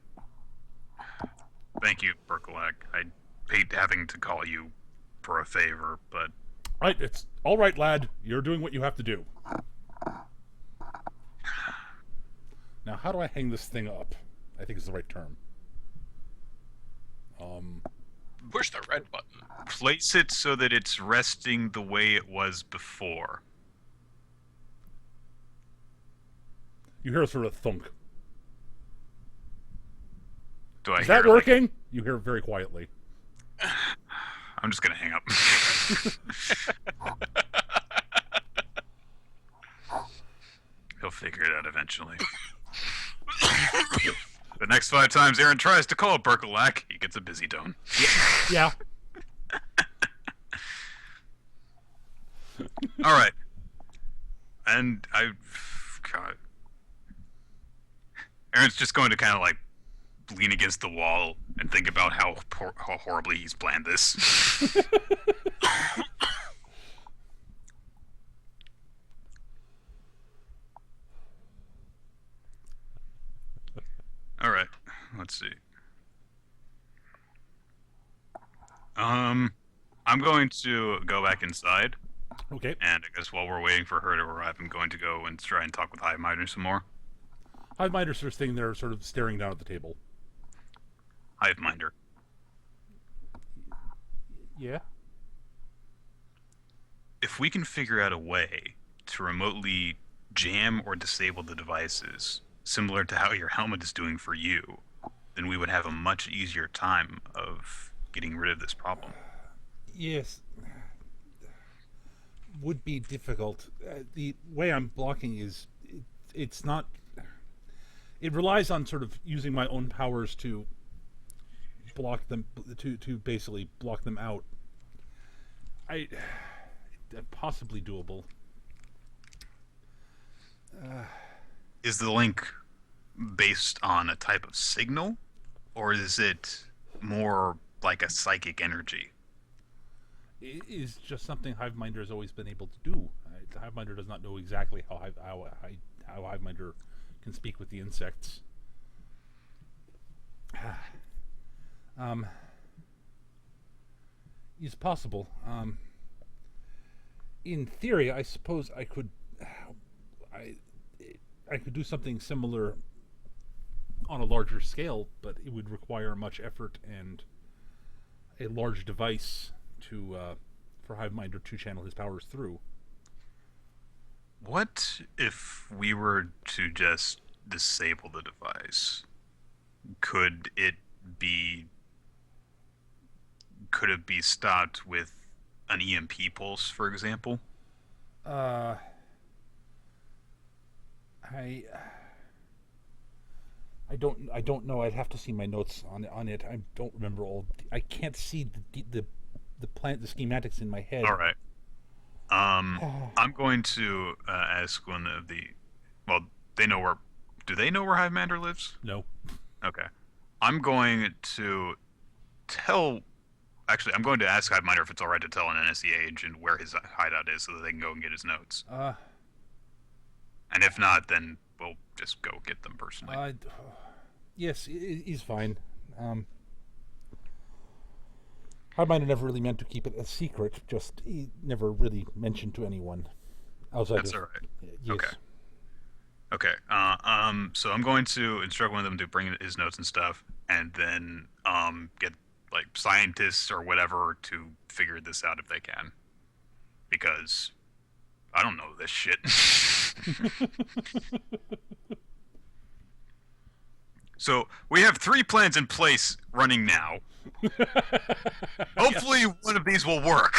Thank you, Berkelak. I hate having to call you for a favor, but Right, it's all right, lad. You're doing what you have to do. Now, how do I hang this thing up? I think it's the right term. Push the red button. place it so that it's resting the way it was before. You hear a sort of thunk. Do I Is hear that working? You hear it very quietly. I'm just gonna hang up. He'll figure it out eventually. The next 5 times Aaron tries to call Berkelak, he gets a busy tone. Yeah. All right. And God. Aaron's just going to kind of like lean against the wall and think about how horribly he's planned this. All right. Let's see. I'm going to go back inside. Okay. And I guess while we're waiting for her to arrive, I'm going to go and try and talk with Hiveminder some more. Hiveminder's sort of standing there, sort of staring down at the table. Hiveminder. Yeah? If we can figure out a way to remotely jam or disable the devices, similar to how your helmet is doing for you, then we would have a much easier time of getting rid of this problem. Yes. Would be difficult. The way I'm blocking is... It's not... It relies on sort of using my own powers to block them, to basically block them out. Possibly doable. Is the link based on a type of signal, or is it more like a psychic energy? It is just something Hiveminder has always been able to do. Hiveminder does not know exactly how Hiveminder can speak with the insects. It's possible. In theory, I suppose I could. I could do something similar on a larger scale, but it would require much effort and a large device to for Hiveminder to channel his powers through. What if we were to just disable the device? Could it be stopped with an EMP pulse, for example? I don't know. I'd have to see my notes on it. I don't remember all. I can't see the schematics in my head. All right. I'm going to ask one of the. Well, they know where. Do they know where Hivemander lives? No. Okay. I'm going to tell. Actually, I'm going to ask Hiveminder if it's all right to tell an NSC agent where his hideout is, so that they can go and get his notes. And if not, then we'll just go get them personally. Yes, he's fine. Hiveminder never really meant to keep it a secret. Just he never really mentioned to anyone outside. That's all right. Yes. Okay. Okay. So I'm going to instruct one of them to bring his notes and stuff, and then get like scientists or whatever to figure this out if they can, because I don't know this shit. So we have 3 plans in place running now. Hopefully one of these will work.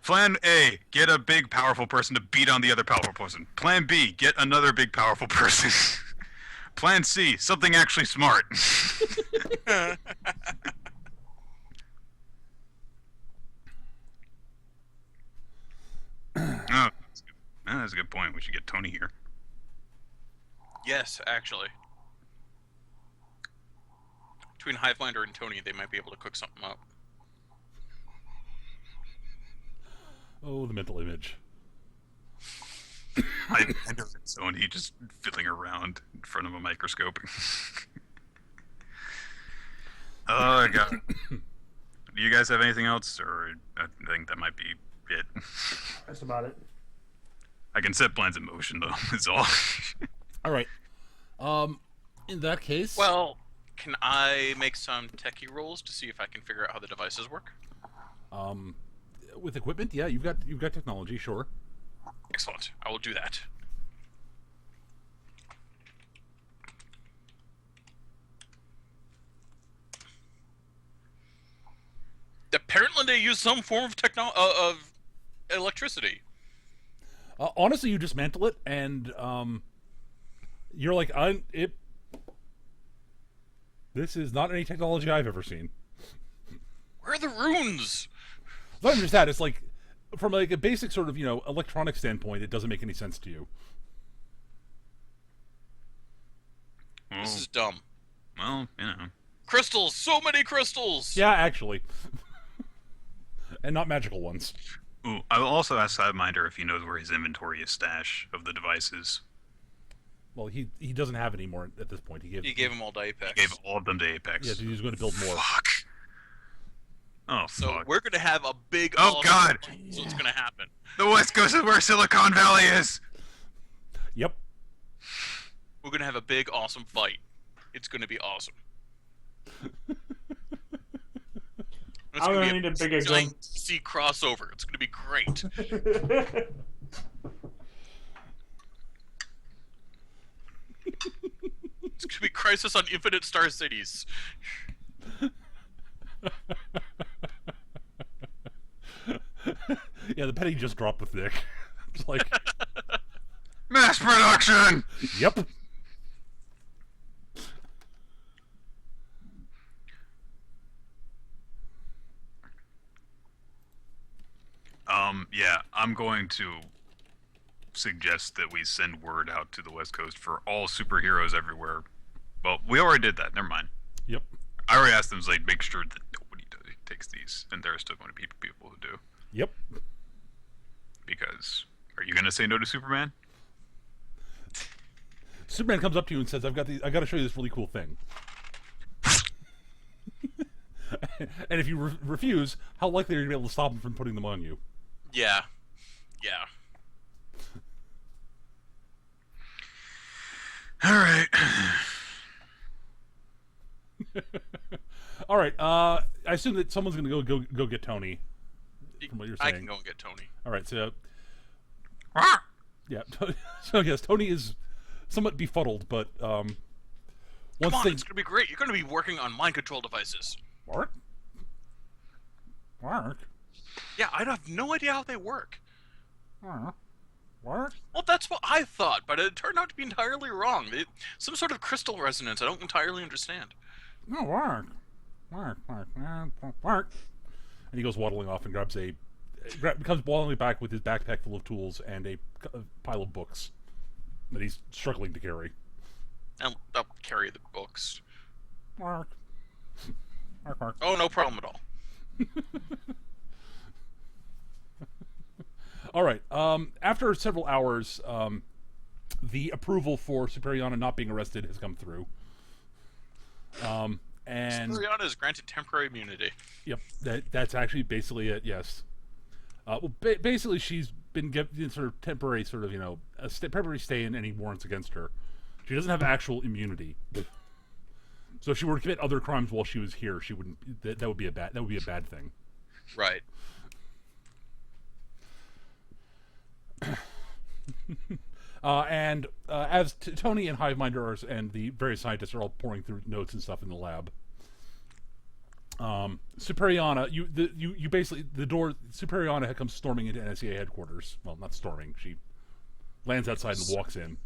Plan A, get a big powerful person to beat on the other powerful person. Plan B, get another big powerful person. Plan C, something actually smart. Oh, that's a good point. We should get Tony here. Yes, actually. Between Hiveminder and Tony, they might be able to cook something up. Oh, the mental image. I know Tony just fiddling around in front of a microscope. Oh, God. Do you guys have anything else? Or I think that might be it. That's about it. I can set plans in motion, though, is all. All right. In that case... Well, can I make some techie rolls to see if I can figure out how the devices work? With equipment, yeah, you've got technology, sure. Excellent. I will do that. Apparently, they use some form of of electricity. Honestly, you dismantle it, and you're like, this is not any technology I've ever seen. Where are the runes? Not even just that, it's like, from like a basic sort of, electronic standpoint, it doesn't make any sense to you. Well, This is dumb. well, Crystals! So many crystals! Yeah, actually. And not magical ones. Ooh, I will also ask Hiveminder if he knows where his inventory is stash of the devices. Well, he doesn't have any more at this point. You gave them all to Apex. He gave all of them to Apex. Yeah, so he's going to build more. Fuck. Oh, So fuck. we're gonna have a big. Oh, awesome God. fight, So it's gonna happen. The West Coast is where Silicon Valley is! Yep. We're gonna have a big, awesome fight. It's gonna be awesome. It's I'm gonna gonna be need a bigger gun. giant DC crossover. It's gonna be great. It's gonna be Crisis on Infinite Star Cities. Yeah, the penny just dropped with Nick. It's like, Mass production! yep. Yeah, I'm going to suggest that we send word out to the West Coast for all superheroes everywhere. Well, we already did that. Never mind. Yep. I already asked them, like, make sure that nobody takes these, and there are still going to be people who do. Yep. Because, are you going to say no to Superman? Superman comes up to you and says, I got to show you this really cool thing. And if you refuse, how likely are you to be able to stop him from putting them on you? Yeah. Yeah. All right. All right. I assume that someone's going to go get Tony. From what you're saying. I can go and get Tony. All right. So, yeah. So yes, Tony is somewhat befuddled, but Come once on, things it's gonna be great. You're gonna be working on mind control devices. work. Yeah, I have no idea how they work. Work. Well, that's what I thought, but it turned out to be entirely wrong. Some sort of crystal resonance I don't entirely understand. No, work. And he goes waddling off and comes waddling back with his backpack full of tools and a pile of books that he's struggling to carry. I'll carry the books. Work. Oh, no problem at all. All right. After several hours, the approval for Superiana not being arrested has come through. And Superiana is granted temporary immunity. yep, that's actually basically it. Yes. Well, basically, she's been given sort of temporary, temporary stay in any warrants against her. She doesn't have actual immunity. So if she were to commit other crimes while she was here, she wouldn't. That would be a bad thing. Right. And as Tony and Hiveminder and the various scientists are all pouring through notes and stuff in the lab, Superiana, you basically the door. Superiana comes storming into NSA headquarters. Well, not storming. She lands outside and walks in.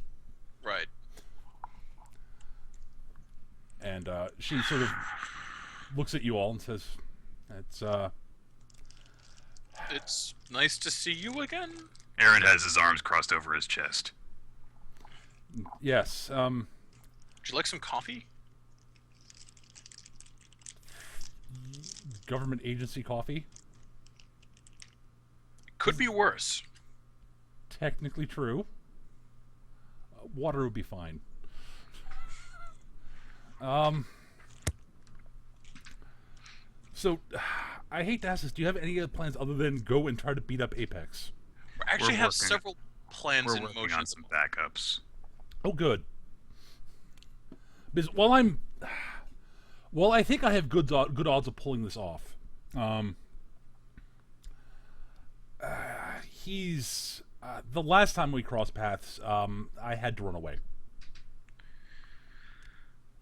Right. And she sort of looks at you all and says, It's nice to see you again. Aaron has his arms crossed over his chest. Yes. Would you like some coffee? Government agency coffee? Could be worse. Technically true. Water would be fine. So, I hate to ask this. Do you have any other plans other than go and try to beat up Apex? We actually We're have working- several plans We're in working motion. on some backups. Oh, good. Because while I think I have good odds of pulling this off, he's the last time we crossed paths, I had to run away.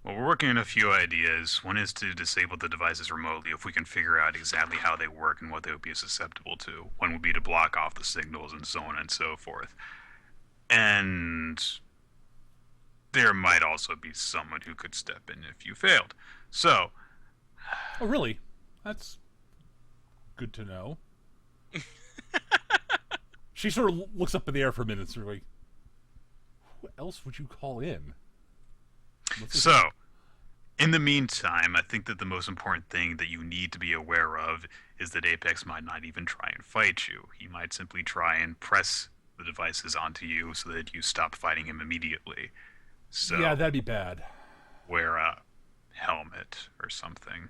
Well, we're working on a few ideas. One is to disable the devices remotely if we can figure out exactly how they work and what they would be susceptible to. One would be to block off the signals and so on and so forth. And there might also be someone who could step in if you failed. So, Oh, really? That's good to know. She sort of looks up in the air for a minute, sort of like, who else would you call in? so, in the meantime, I think that the most important thing that you need to be aware of is that Apex might not even try and fight you. He might simply try and press the devices onto you so that you stop fighting him immediately. So, Yeah, that'd be bad. wear a helmet or something.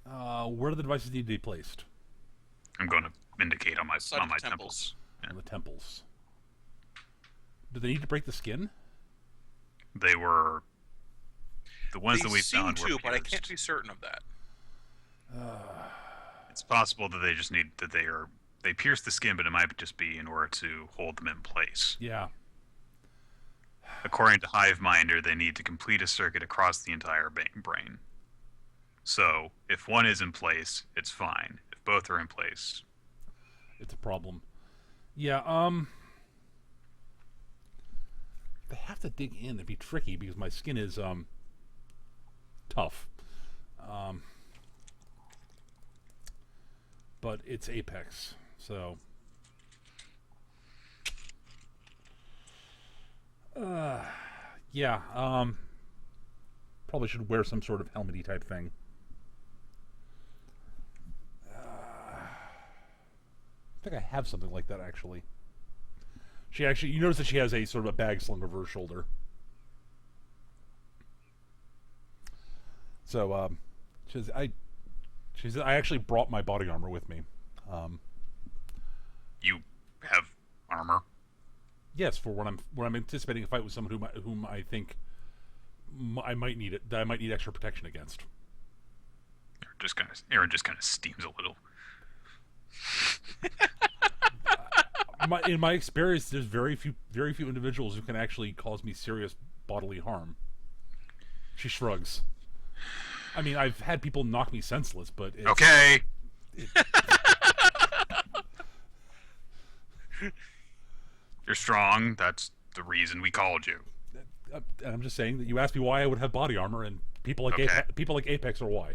Where do the devices need to be placed? I'm going to indicate on my Side of the temples. On the temples. Do they need to break the skin? They were the ones They that we seem found to, were but I can't pierced. be certain of that. It's possible that they just need that they pierce the skin, but it might just be in order to hold them in place. Yeah. According to Hiveminder, they need to complete a circuit across the entire brain. So if one is in place, it's fine. If both are in place, It's a problem. Yeah, they have to dig in. It'd be tricky because my skin is, tough. But it's Apex, so... yeah, probably should wear some sort of helmety type thing. I think I have something like that, actually. You notice that she has a sort of a bag slung over her shoulder. So, she says, I actually brought my body armor with me. you have armor. Yes, for when I'm anticipating a fight with someone whom I think I might need it, that I might need extra protection against. Aaron just kind of steams a little. In my experience, there's very few individuals who can actually cause me serious bodily harm. She shrugs. I mean, I've had people knock me senseless, but Okay. You're strong. That's the reason we called you. And I'm just saying that you asked me why I would have body armor, and people like Okay. people like Apex are why.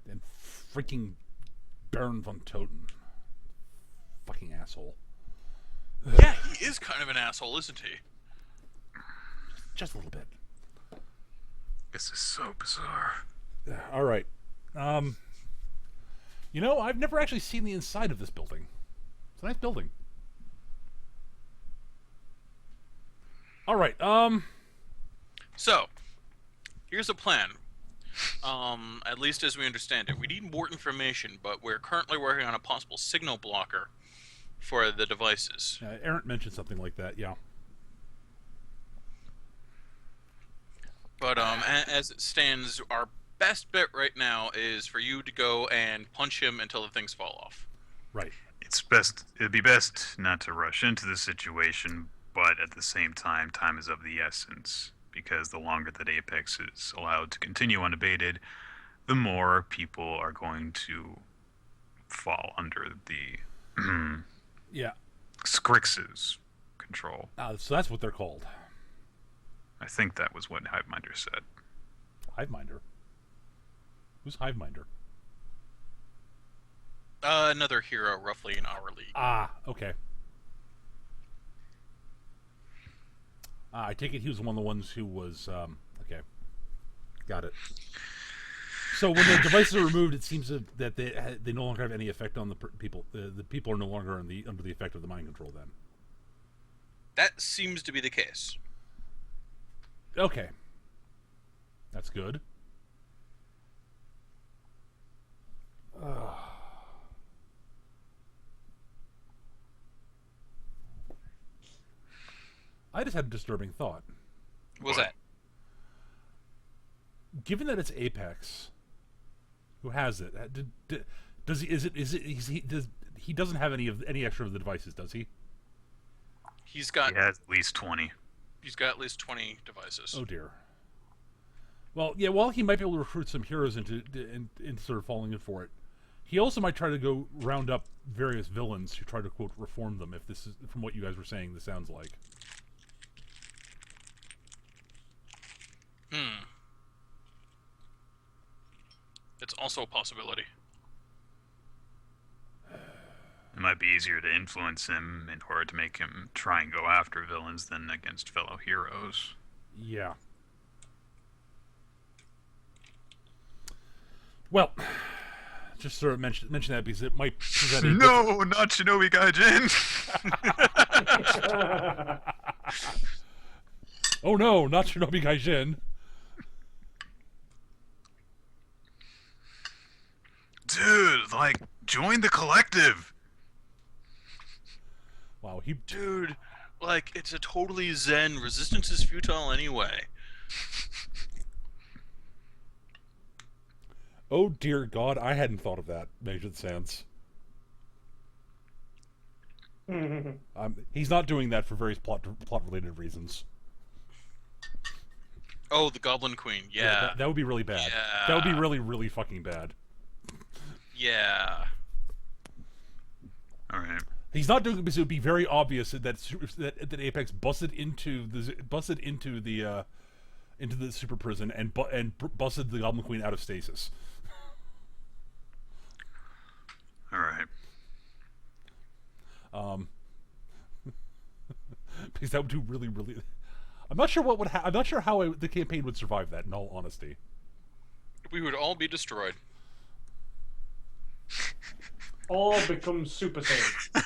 And freaking Baron von Toten, fucking asshole. Yeah, he is kind of an asshole, isn't he? Just a little bit. This is so bizarre. All right. You know, I've never actually seen the inside of this building. It's a nice building. All right. So, here's a plan. At least as we understand it. We need more information, but we're currently working on a possible signal blocker for the devices. Aaron mentioned something like that. Yeah. But as it stands, our best bet right now is for you to go and punch him until the things fall off. Right. It'd be best not to rush into the situation, but at the same time, time is of the essence. Because the longer that Apex is allowed to continue unabated, the more people are going to fall under the Yeah. Scrix's control. So that's what they're called. I think that was what Hiveminder said. Hiveminder? Who's Hiveminder? Another hero roughly in our league. Ah, okay. I take it he was one of the ones who was, okay. Got it. So when the devices are removed, it seems that they no longer have any effect on the people. The people are no longer under the effect of the mind control then. That seems to be the case. Okay. That's good. I just had a disturbing thought. What was What? that? Given that it's Apex, who has it? Does he? Is it? He doesn't have any extra of the devices, does he? He's got He has at least 20. he's got at least 20 devices. Oh dear. Well, yeah. While he might be able to recruit some heroes into sort of falling in for it, he also might try to go round up various villains to try to quote reform them. If this is from what you guys were saying, this sounds like. It's also a possibility. It might be easier to influence him in order to make him try and go after villains than against fellow heroes. Yeah. Well, just sort of mention that because it might present a No, not Shinobi Gaijin! Oh no, not Shinobi Gaijin. Dude, like, join the collective! Wow, Dude, like, it's a totally zen. Resistance is futile anyway. Oh dear God, I hadn't thought of that. Makes sense. He's not doing that for various plot related reasons. Oh, the Goblin Queen. Yeah. That would be really bad. Yeah. That would be really, really fucking bad. Yeah. Alright. He's not doing it because it would be very obvious that Apex busted into the super prison and busted the Goblin Queen out of stasis. Alright. Because that would do really, really. I'm not sure what would. I'm not sure how the campaign would survive that. In all honesty, We would all be destroyed. All become Super Saiyans.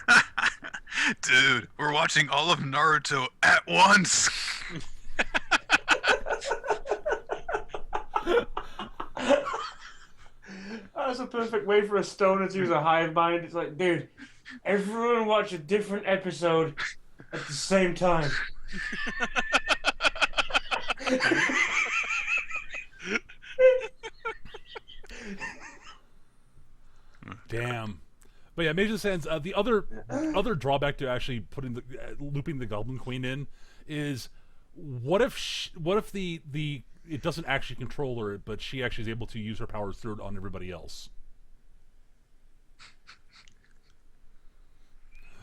Dude, we're watching all of Naruto at once! That's a perfect way for a stoner to use a hive mind. It's like, dude, everyone watch a different episode at the same time. damn. But yeah, major sense. The other drawback to actually putting looping the Goblin Queen in is what if it doesn't actually control her, but she actually is able to use her powers through it on everybody else.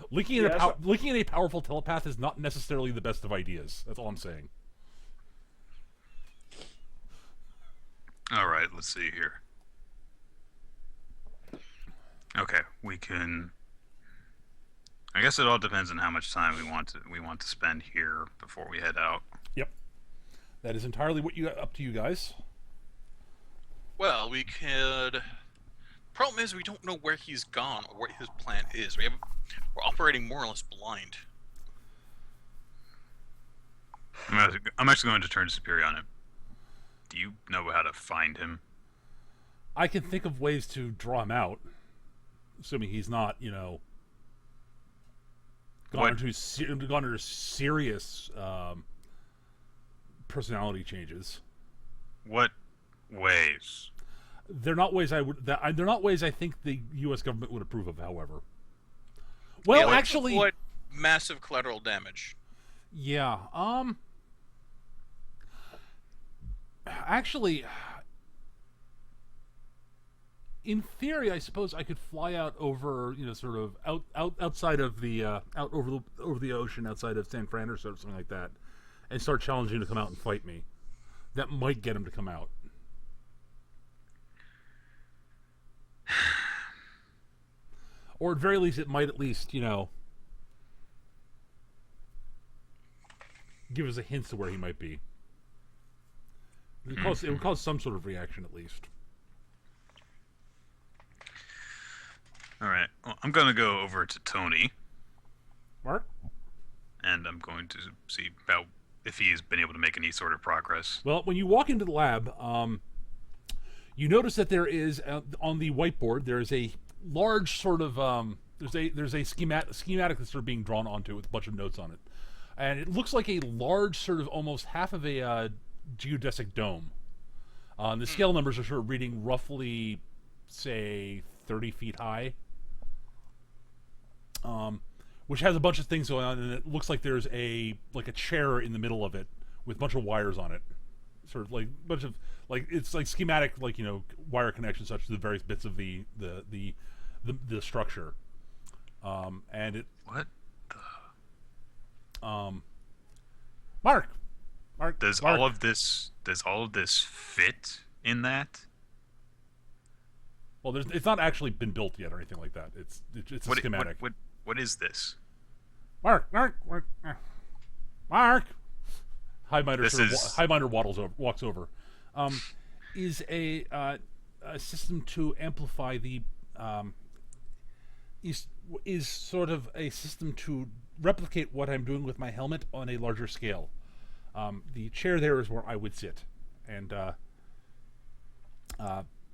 Linking in a powerful telepath is not necessarily the best of ideas. That's all I'm saying. Alright, let's see here. Okay, we can... I guess it all depends on how much time we want to spend here before we head out. Yep. That is entirely up to you guys. Well, we could. Problem is, we don't know where he's gone or what his plan is. We're operating more or less blind. I'm actually going to turn superior on him. Do you know how to find him? I can think of ways to draw him out, assuming he's not, gone under serious personality changes. What ways? They're not ways they're not ways I think the U.S. government would approve of. However, Well, let's actually, avoid massive collateral damage. yeah. Actually, in theory, I suppose I could fly out over, sort of outside of the out over the ocean outside of San Fran or something like that, and start challenging him to come out and fight me. That might get him to come out. Or at very least, it might at least, give us a hint of where he might be. It would cause some sort of reaction at least. All right. Well, I'm gonna go over to Tony, Mark? and I'm going to see about if he's been able to make any sort of progress. Well, when you walk into the lab, you notice that there is on the whiteboard there is a large sort of there's a schematic that's sort of being drawn onto it with a bunch of notes on it, and it looks like a large sort of almost half of a geodesic dome. The scale numbers are sort of reading roughly, say, 30 feet high. Which has a bunch of things going on, and it looks like there's a chair in the middle of it with a bunch of wires on it, sort of like a bunch of it's like schematic wire connections such to the various bits of the structure, and it What? Mark, Does Mark. all of this fit in that? Well, it's not actually been built yet or anything like that. It's a schematic. What is this? Mark. Hiveminder walks over. Is a system to amplify the is sort of a system to replicate what I'm doing with my helmet on a larger scale. The chair there is where I would sit, and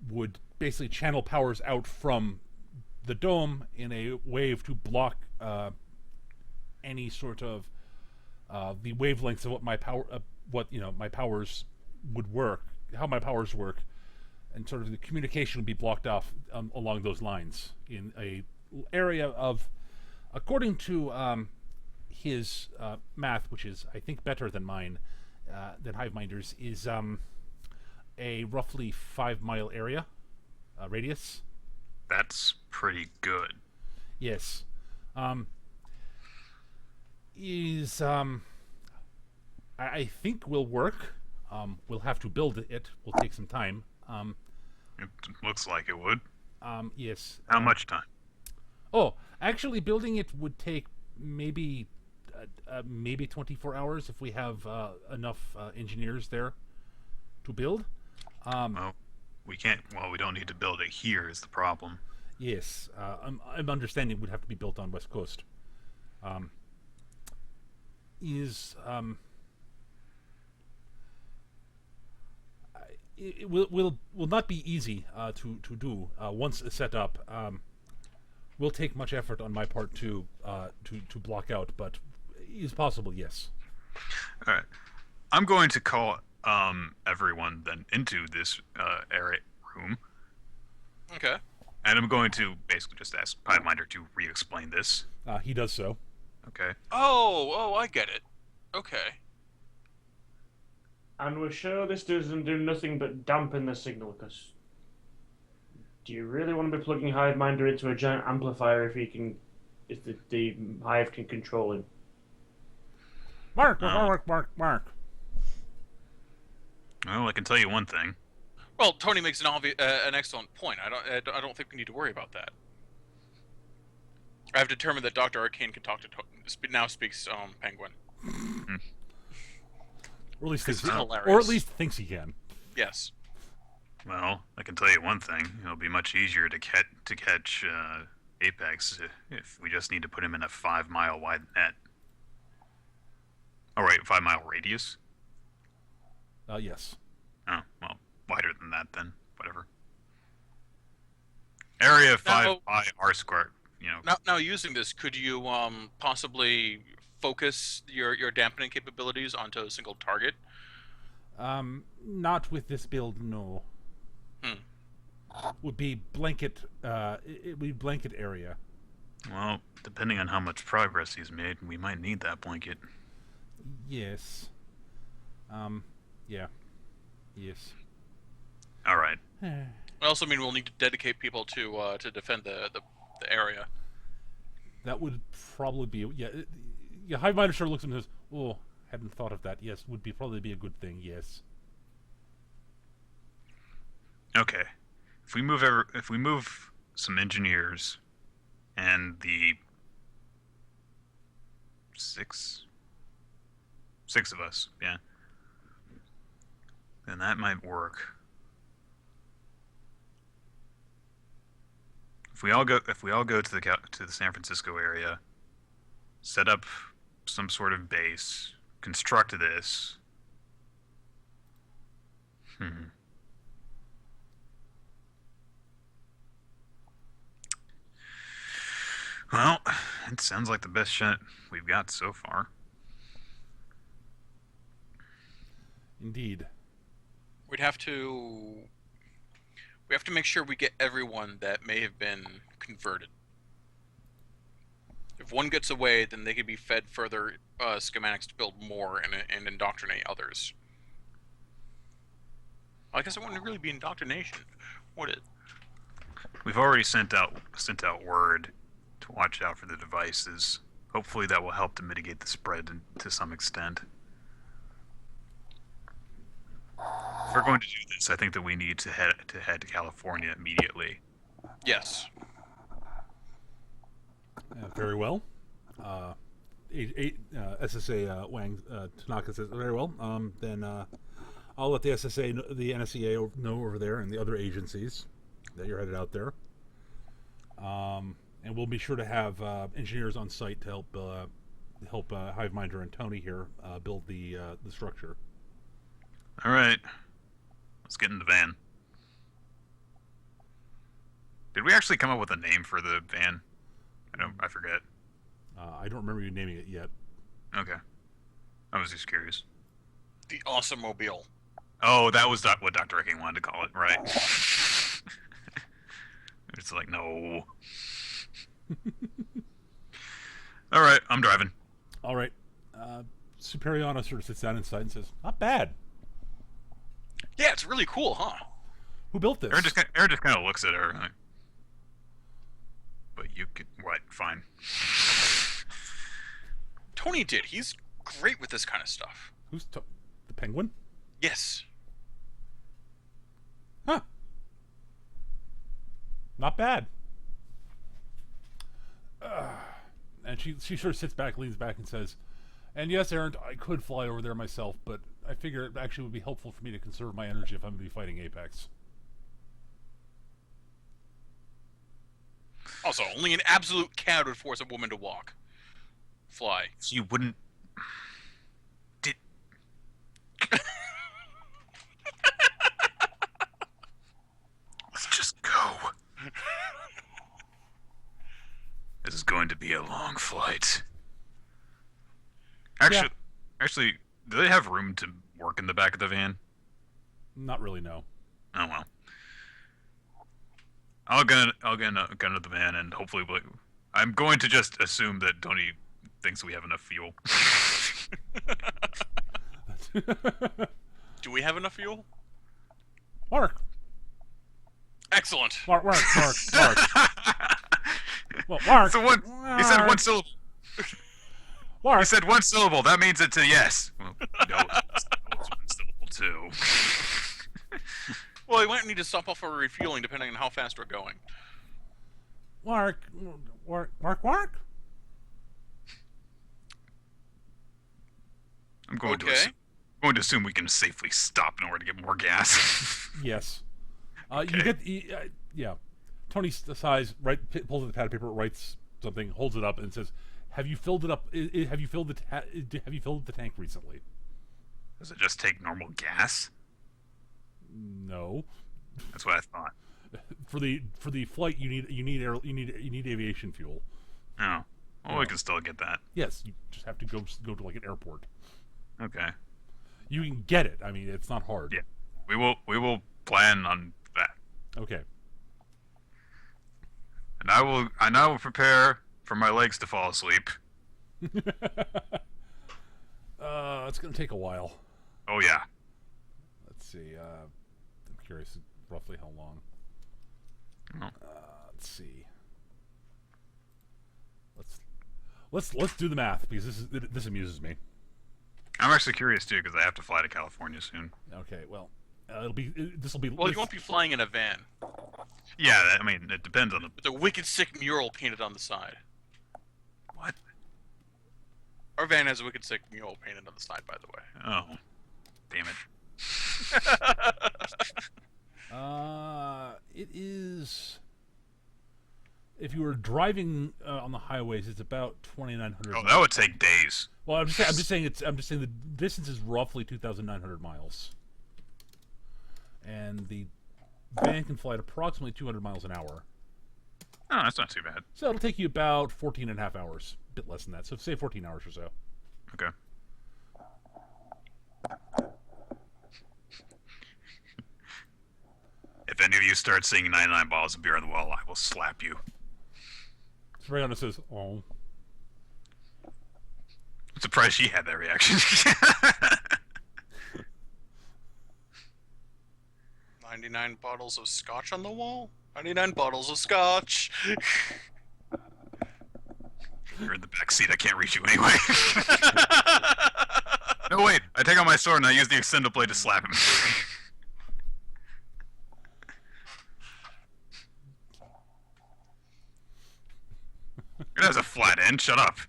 would basically channel powers out from the dome in a wave to block any sort of the wavelengths of what my powers would work, how my powers work, and sort of the communication would be blocked off along those lines in a area of, according to his math, which is I think better than mine, than Hiveminder's, is a roughly 5-mile area radius. That's pretty good. Yes. I think will work. We'll have to build it. Will take some time. It looks like it would. Yes. How much time? Oh, actually, building it would take maybe 24 hours if we have enough engineers there to build. Well, we can't. Well, we don't need to build it here. Is the problem? Yes, I'm understanding it would have to be built on West Coast. It will not be easy to do once set up. Will take much effort on my part to block out, but is possible. Yes. All right. I'm going to call everyone then into this area room, Okay. and I'm going to basically just ask Hiveminder to re-explain this. He does so. Okay. Oh, I get it. Okay. And we're sure this doesn't do nothing but dampen the signal, because do you really want to be plugging Hiveminder into a giant amplifier if the Hive can control him? Mark. Well, I can tell you one thing. Well, Tony makes an excellent point. I don't think we need to worry about that. I've determined that Dr. Arcane can talk to now speaks Penguin. Or at least This is hilarious. or at least thinks he can. Yes. Well, I can tell you one thing. It'll be much easier to catch Apex if we just need to put him in a 5-mile wide net. Oh, right, 5-mile radius? Yes. Oh, well, wider than that then. Whatever. Area 5 pi r squared. Now using this, could you possibly focus your dampening capabilities onto a single target? Not with this build, no. Would be blanket. It would be blanket area. Well, depending on how much progress he's made, we might need that blanket. Yes. Yeah. Yes. All right. I also mean we'll need to dedicate people to defend the area. That would probably be yeah. Hiveminder sort of looks at him and says, "Oh, hadn't thought of that. Yes, would probably be a good thing. Yes." Okay. If we move some engineers and the six of us, yeah, then that might work. If we all go to the San Francisco area, set up some sort of base, construct this. Well, it sounds like the best shot we've got so far. Indeed. We have to make sure we get everyone that may have been converted. If one gets away, then they could be fed further schematics to build more and indoctrinate others. I guess it wouldn't really be indoctrination, would it? We've already sent out word to watch out for the devices. Hopefully that will help to mitigate the spread to some extent. If we're going to do this, I think that we need to head to California immediately. Yes. Very well. SSA Wang Tanaka says very well. Then I'll let the SSA, the NSEA know over there, and the other agencies that you're headed out there. And we'll be sure to have engineers on site to help Hiveminder and Tony here build the structure. All right, let's get in the van. Did we actually come up with a name for the van? I forget. I don't remember you naming it yet. Okay, I was just curious. The Awesome Mobile. Oh, that was what Dr. Icking wanted to call it, right? It's like, no. All right, I'm driving. All right. Superiano sort of sits down inside and says, "Not bad. Yeah, it's really cool, huh? Who built this?" Aaron just kind of looks at her. Like, but you could, what? Fine. Tony did. He's great with this kind of stuff. Who's the Penguin? Yes. Huh. Not bad. And she sort of sits back, leans back, and says, "And yes, Aaron, I could fly over there myself, but I figure it actually would be helpful for me to conserve my energy if I'm going to be fighting Apex." Also, only an absolute coward would force a woman to fly. You wouldn't. Did. Let's just go. This is going to be a long flight. Actually, do they have room to work in the back of the van? Not really, no. Oh well. I'll get into the van and hopefully I'm going to just assume that Tony thinks we have enough fuel. Do we have enough fuel? Mark. Excellent. Mark. Well, Mark. So he said one syllable. Mark. He said one syllable. That means it's a yes. Well, no, it's one syllable too. Well, we might need to stop off for refueling depending on how fast we're going. Mark. I'm going to assume we can safely stop in order to get more gas. Yes. Okay. You get yeah. Tony sighs, pulls out the pad of paper, writes something, holds it up, and says, "Have you filled it up? Have you filled the tank recently?" Does it just take normal gas? No. That's what I thought. For the flight, you need aviation fuel. Oh, well, we can still get that. Yes, you just have to go to like an airport. Okay. You can get it. I mean, it's not hard. Yeah, we will plan on that. Okay. And I will prepare for my legs to fall asleep. It's going to take a while. Oh yeah. Let's see. I'm curious roughly how long. Oh. Let's see. Let's do the math because this amuses me. I'm actually curious too because I have to fly to California soon. Okay, well, this will be. Well, you won't be flying in a van Yeah, I mean, it depends on the... with a wicked sick mural painted on the side. What? Our van has a wicked sick mural painted on the side, by the way. Oh. Damn it. It is. If you were driving on the highways, it's about 2,900. Oh, that would take days. Well, I'm just saying the distance is roughly 2,900 miles, and the van can fly at approximately 200 miles an hour. Oh, that's not too bad. So it'll take you about 14 and a half hours, a bit less than that. So say 14 hours or so. Okay. If any of you start singing 99 Bottles of Beer on the Wall, I will slap you. Rihanna says, "Oh." I'm surprised she had that reaction. 99 bottles of scotch on the wall? 99 bottles of scotch! You're in the back seat. I can't reach you anyway. No, wait. I take out my sword and I use the extended blade to slap him. It has a flat end. Shut up.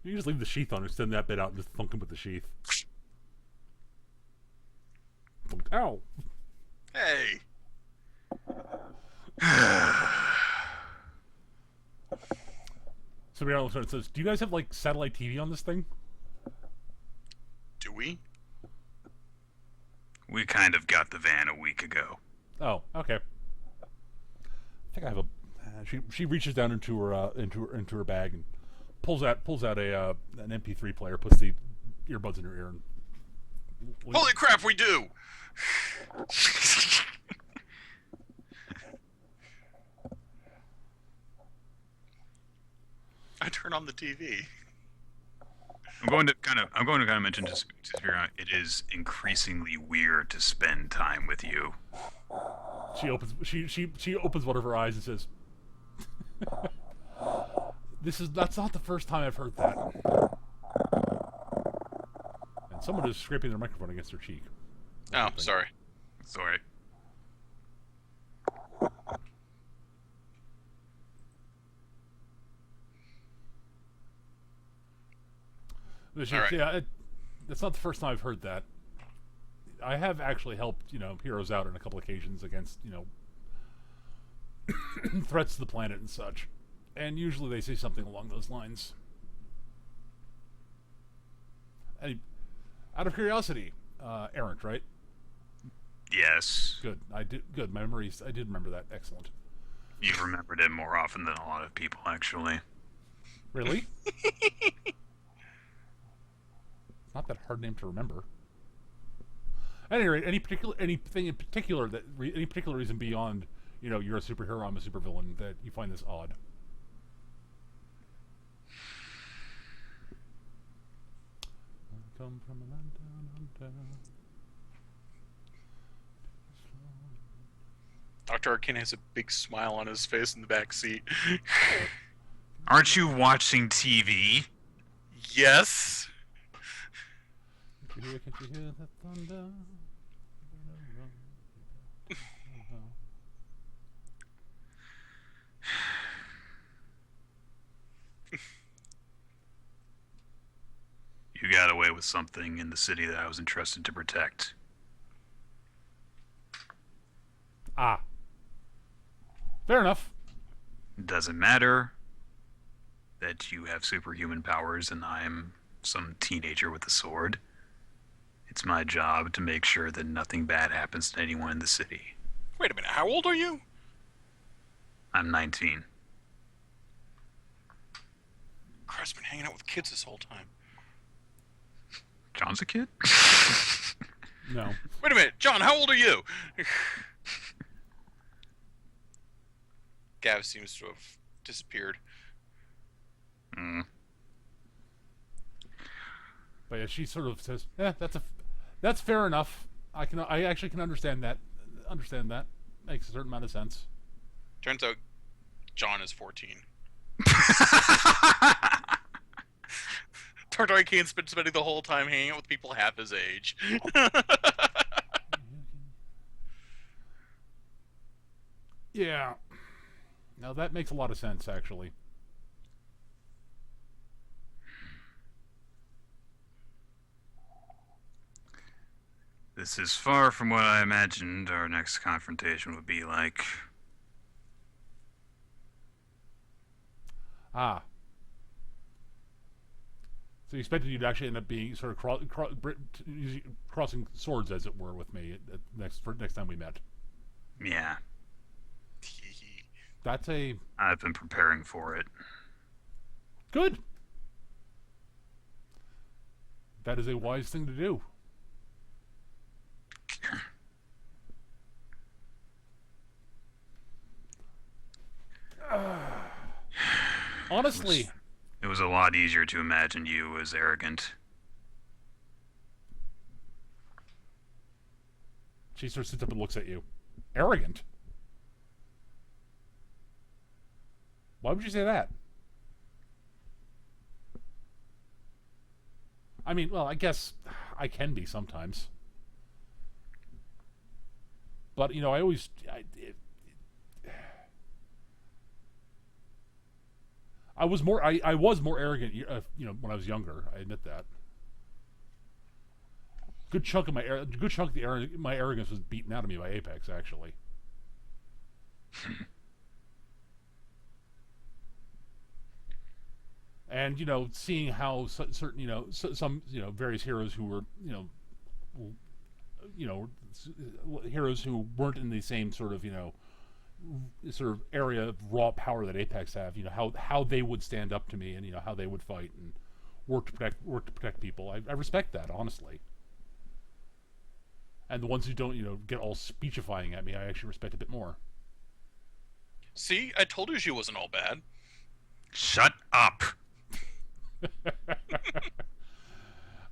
You just leave the sheath on, extend that bit out, and just thunk him with the sheath. Ow! Hey! So Rihanna says, "Do you guys have like satellite TV on this thing?" Do we? We kind of got the van a week ago. Oh, okay. I think I have a. She reaches down into her bag and pulls out a an MP3 player, puts the earbuds in her ear, and Holy crap, we do! I turn on the TV. I'm going to kind of mention to figure out it is increasingly weird to spend time with you. she opens one of her eyes and says, "That's not the first time I've heard that." And someone is scraping their microphone against their cheek. Oh, sorry. Sorry. All right. Yeah, it's not the first time I've heard that. I have actually helped, heroes out on a couple occasions against, threats to the planet and such. And usually they say something along those lines. Out of curiosity, Errant, right? Yes. Good. Good. My memories. I did remember that. Excellent. You've remembered it more often than a lot of people, actually. Really? Not that hard name to remember. At any rate, any particular reason beyond, you're a superhero, I'm a supervillain, that you find this odd? I come from a land down. Dr. Arcane has a big smile on his face in the back seat. Aren't you watching TV? Yes. Can't you hear that thunder? You got away with something in the city that I was entrusted to protect. Ah. Fair enough. Doesn't matter that you have superhuman powers and I'm some teenager with a sword. It's my job to make sure that nothing bad happens to anyone in the city. Wait a minute, how old are you? I'm 19. Christ's been hanging out with kids this whole time. John's a kid? No. Wait a minute, John, how old are you? Gav seems to have disappeared. Mm. But yeah, she sort of says, "Yeah, that's fair enough. I actually can understand that. Understand that makes a certain amount of sense." Turns out John is 14. Tartaricane's been spending the whole time hanging out with people half his age. Yeah. Now that makes a lot of sense, actually. This is far from what I imagined our next confrontation would be like. Ah. So you expected you'd actually end up being sort of crossing swords, as it were, with me next time we met. Yeah, That's a I've been preparing for it. good. That is a wise thing to do. Honestly, It was a lot easier to imagine you as arrogant. she sort of sits up and looks at you. Arrogant? Why would you say that? I mean, well, I guess I can be sometimes. But, you know, I always... I was more arrogant, you know, when I was younger. I admit that. Good chunk of my arrogance was beaten out of me by Apex, actually. And, you know, seeing how certain, you know, some, you know, various heroes who were, heroes who weren't in the same sort of, you know, sort of area of raw power that Apex have, you know, how they would stand up to me, and, you know, how they would fight and work to protect people. I respect that, honestly. And the ones who don't, you know, get all speechifying at me, I actually respect a bit more. See, I told you she wasn't all bad. Shut up!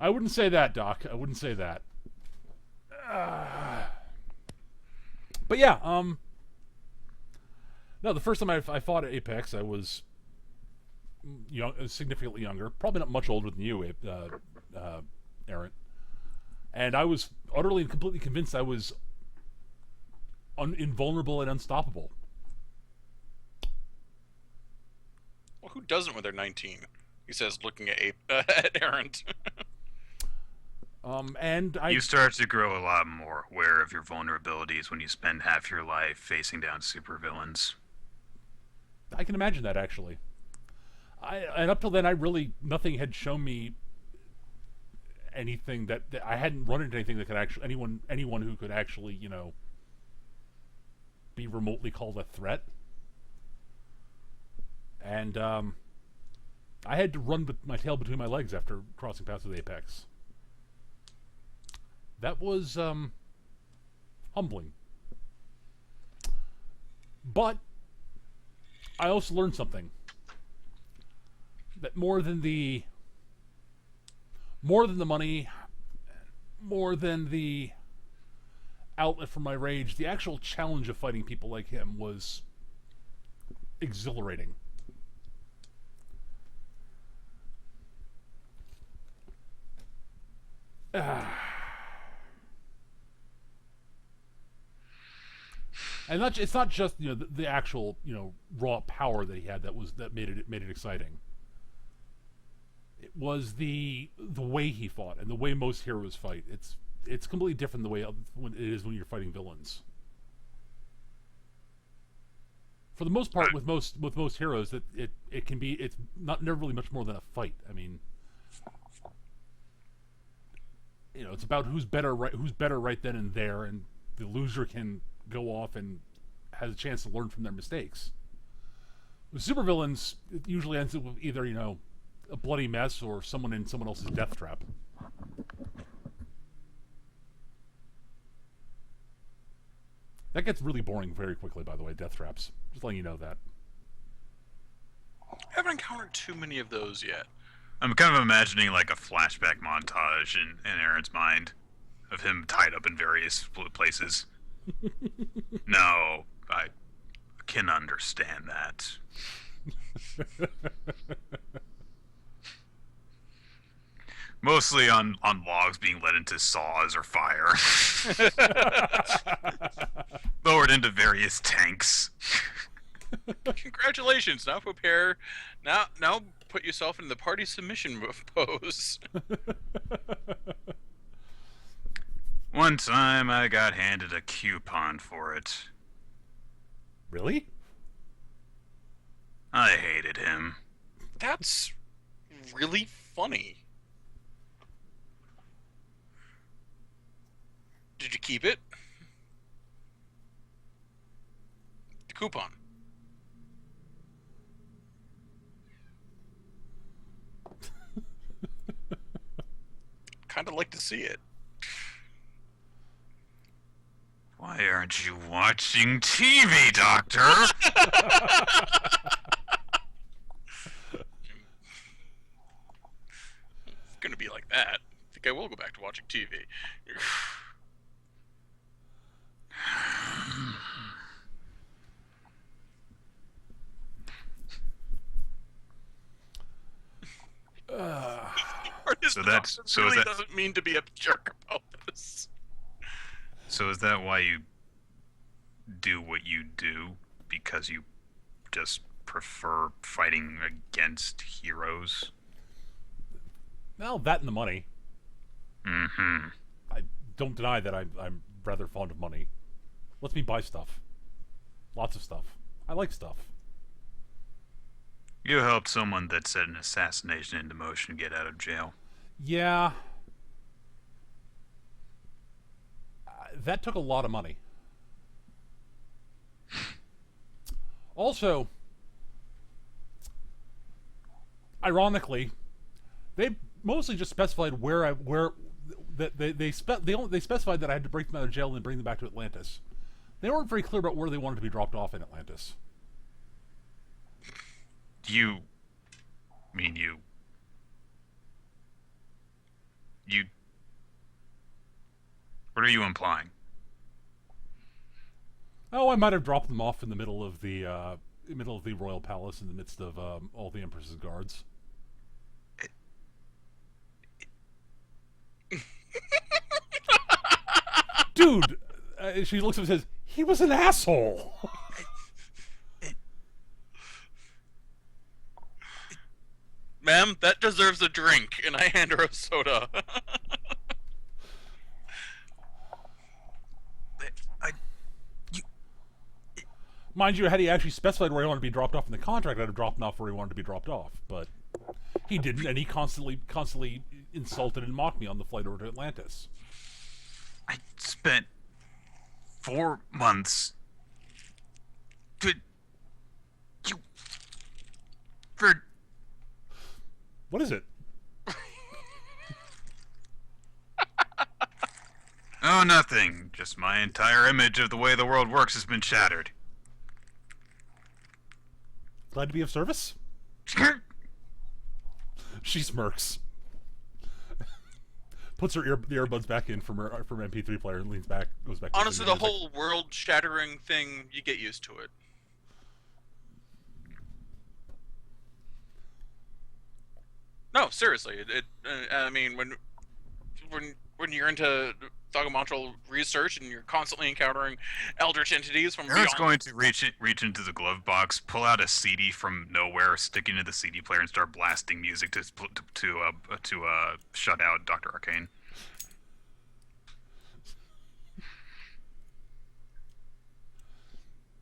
I wouldn't say that, Doc. I wouldn't say that. But yeah, no, the first time I fought at Apex, I was significantly younger, probably not much older than you, Aaron. And I was utterly and completely convinced I was invulnerable and unstoppable. Well, who doesn't when they're 19? He says, looking at Aaron. And You start to grow a lot more aware of your vulnerabilities when you spend half your life facing down supervillains. I can imagine that, actually. And up till then, nothing had shown me anything that I hadn't run into anything that could actually anyone who could actually, you know, be remotely called a threat. And I had to run with my tail between my legs after crossing paths with Apex. That was humbling. But I also learned something. That more than the money, more than the outlet for my rage, the actual challenge of fighting people like him was exhilarating. And it's not just, you know, the actual, you know, raw power that he had that made it exciting. It was the way he fought and the way most heroes fight. It's completely different the way it is when you're fighting villains. For the most part, with most heroes, it's never really much more than a fight. I mean, you know, it's about who's better right then and there, and the loser can go off and has a chance to learn from their mistakes. With supervillains, it usually ends up with either, you know, a bloody mess or someone in someone else's death trap. That gets really boring very quickly, by the way, death traps. Just letting you know that. I haven't encountered too many of those yet. I'm kind of imagining like a flashback montage in Aaron's mind of him tied up in various places. No, I can understand that. Mostly on logs being led into saws or fire. Lowered into various tanks. Congratulations! Now prepare. Now put yourself in the party submission pose. One time I got handed a coupon for it. Really? I hated him. That's really funny. Did you keep it? The coupon. Kind of like to see it. Why aren't you watching TV, Doctor? It's gonna be like that. I think I will go back to watching TV. So that's so really is that doesn't mean to be a jerk about this. so is that why you do what you do? Because you just prefer fighting against heroes? Well, that and the money. Mm-hmm. I don't deny that I'm rather fond of money. Lets me buy stuff. Lots of stuff. I like stuff. You helped someone that set an assassination into motion get out of jail. Yeah. That took a lot of money. Also, ironically, they mostly just specified they specified that I had to break them out of jail and bring them back to Atlantis. They weren't very clear about where they wanted to be dropped off in Atlantis. You what are you implying? Oh, I might have dropped them off in the middle of the royal palace in the midst of all the Empress's guards. Dude, she looks at him and says, "He was an asshole." Ma'am, that deserves a drink, and I hand her a soda. Mind you, had he actually specified where he wanted to be dropped off in the contract, I'd have dropped him off where he wanted to be dropped off. But he didn't, and he constantly insulted and mocked me on the flight over to Atlantis. I spent 4 months to you for What is it? oh nothing. Just my entire image of the way the world works has been shattered. Glad to be of service? She smirks. Puts the earbuds back in from MP3 player and leans back, goes back. Honestly, the whole world-shattering thing, you get used to it. No, seriously. I mean, when you're into Thaumaturge research and you're constantly encountering eldritch entities from Aaron's beyond... going to reach into the glove box, pull out a CD from nowhere, stick it into the CD player, and start blasting music to shut out Dr. Arcane.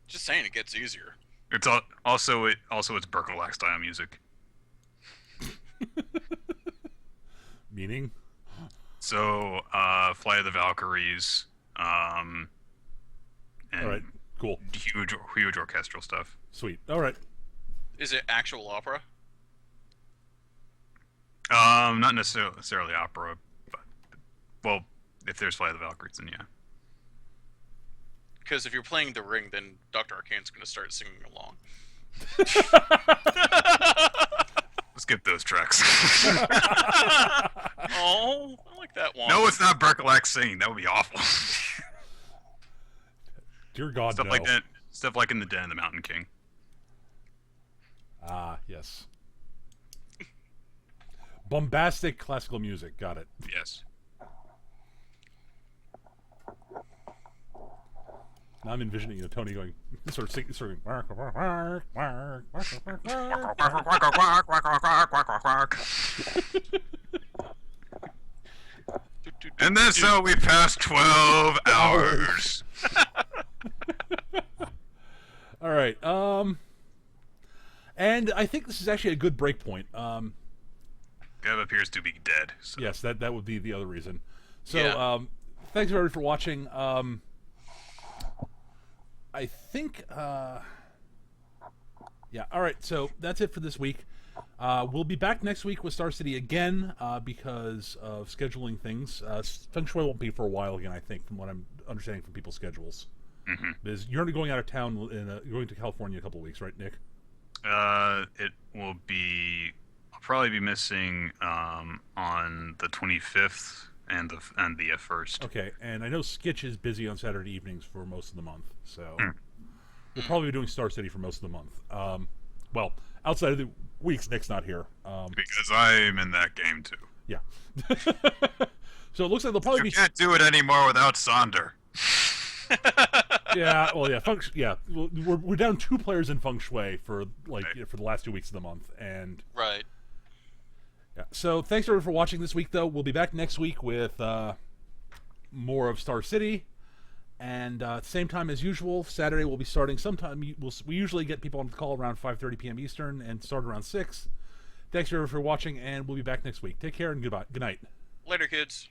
Just saying, it gets easier. It's also it's Berkelak style music. Meaning? So, Flight of the Valkyries, and All right, cool. huge orchestral stuff. Sweet. All right. Is it actual opera? Not necessarily opera, but well, if there's Flight of the Valkyries, then yeah. Because if you're playing The Ring, then Dr. Arcane's going to start singing along. Skip those tracks. Oh, I like that one. No, it's not Berkelak singing. That would be awful. Dear God, Stuff no. like that. Stuff like in the Den of the Mountain King. Ah, yes. Bombastic classical music. Got it. Yes. Now I'm envisioning Tony going, sort of singing, sort of. And that's how we passed 12 hours. All right. And I think this is actually a good break point. Gav appears to be dead. So. Yes, that would be the other reason. So, Yeah. Thanks everybody for watching. I think, yeah. All right. So that's it for this week. We'll be back next week with Star City again because of scheduling things. Feng Shui won't be for a while again, I think, from what I'm understanding from people's schedules. Mm-hmm. Because you're going out of town, you're going to California in a couple of weeks, right, Nick? It will be. I'll probably be missing on the 25th and the 1st. Okay, and I know Skitch is busy on Saturday evenings for most of the month, so we'll probably be doing Star City for most of the month. Well, outside of the weeks Nick's not here. Because I'm in that game too. Yeah. So it looks like they'll probably You be. can't do it anymore without Sonder. Yeah, well, yeah, we're down 2 players in Feng Shui for for the last 2 weeks of the month, and Right. yeah. So thanks everyone for watching this week. Though we'll be back next week with more of Star City, and same time as usual. Saturday we'll be starting sometime. We usually get people on the call around 5:30 p.m. Eastern and start around 6. Thanks everyone for watching, and we'll be back next week. Take care and goodbye. Good night. Later, kids.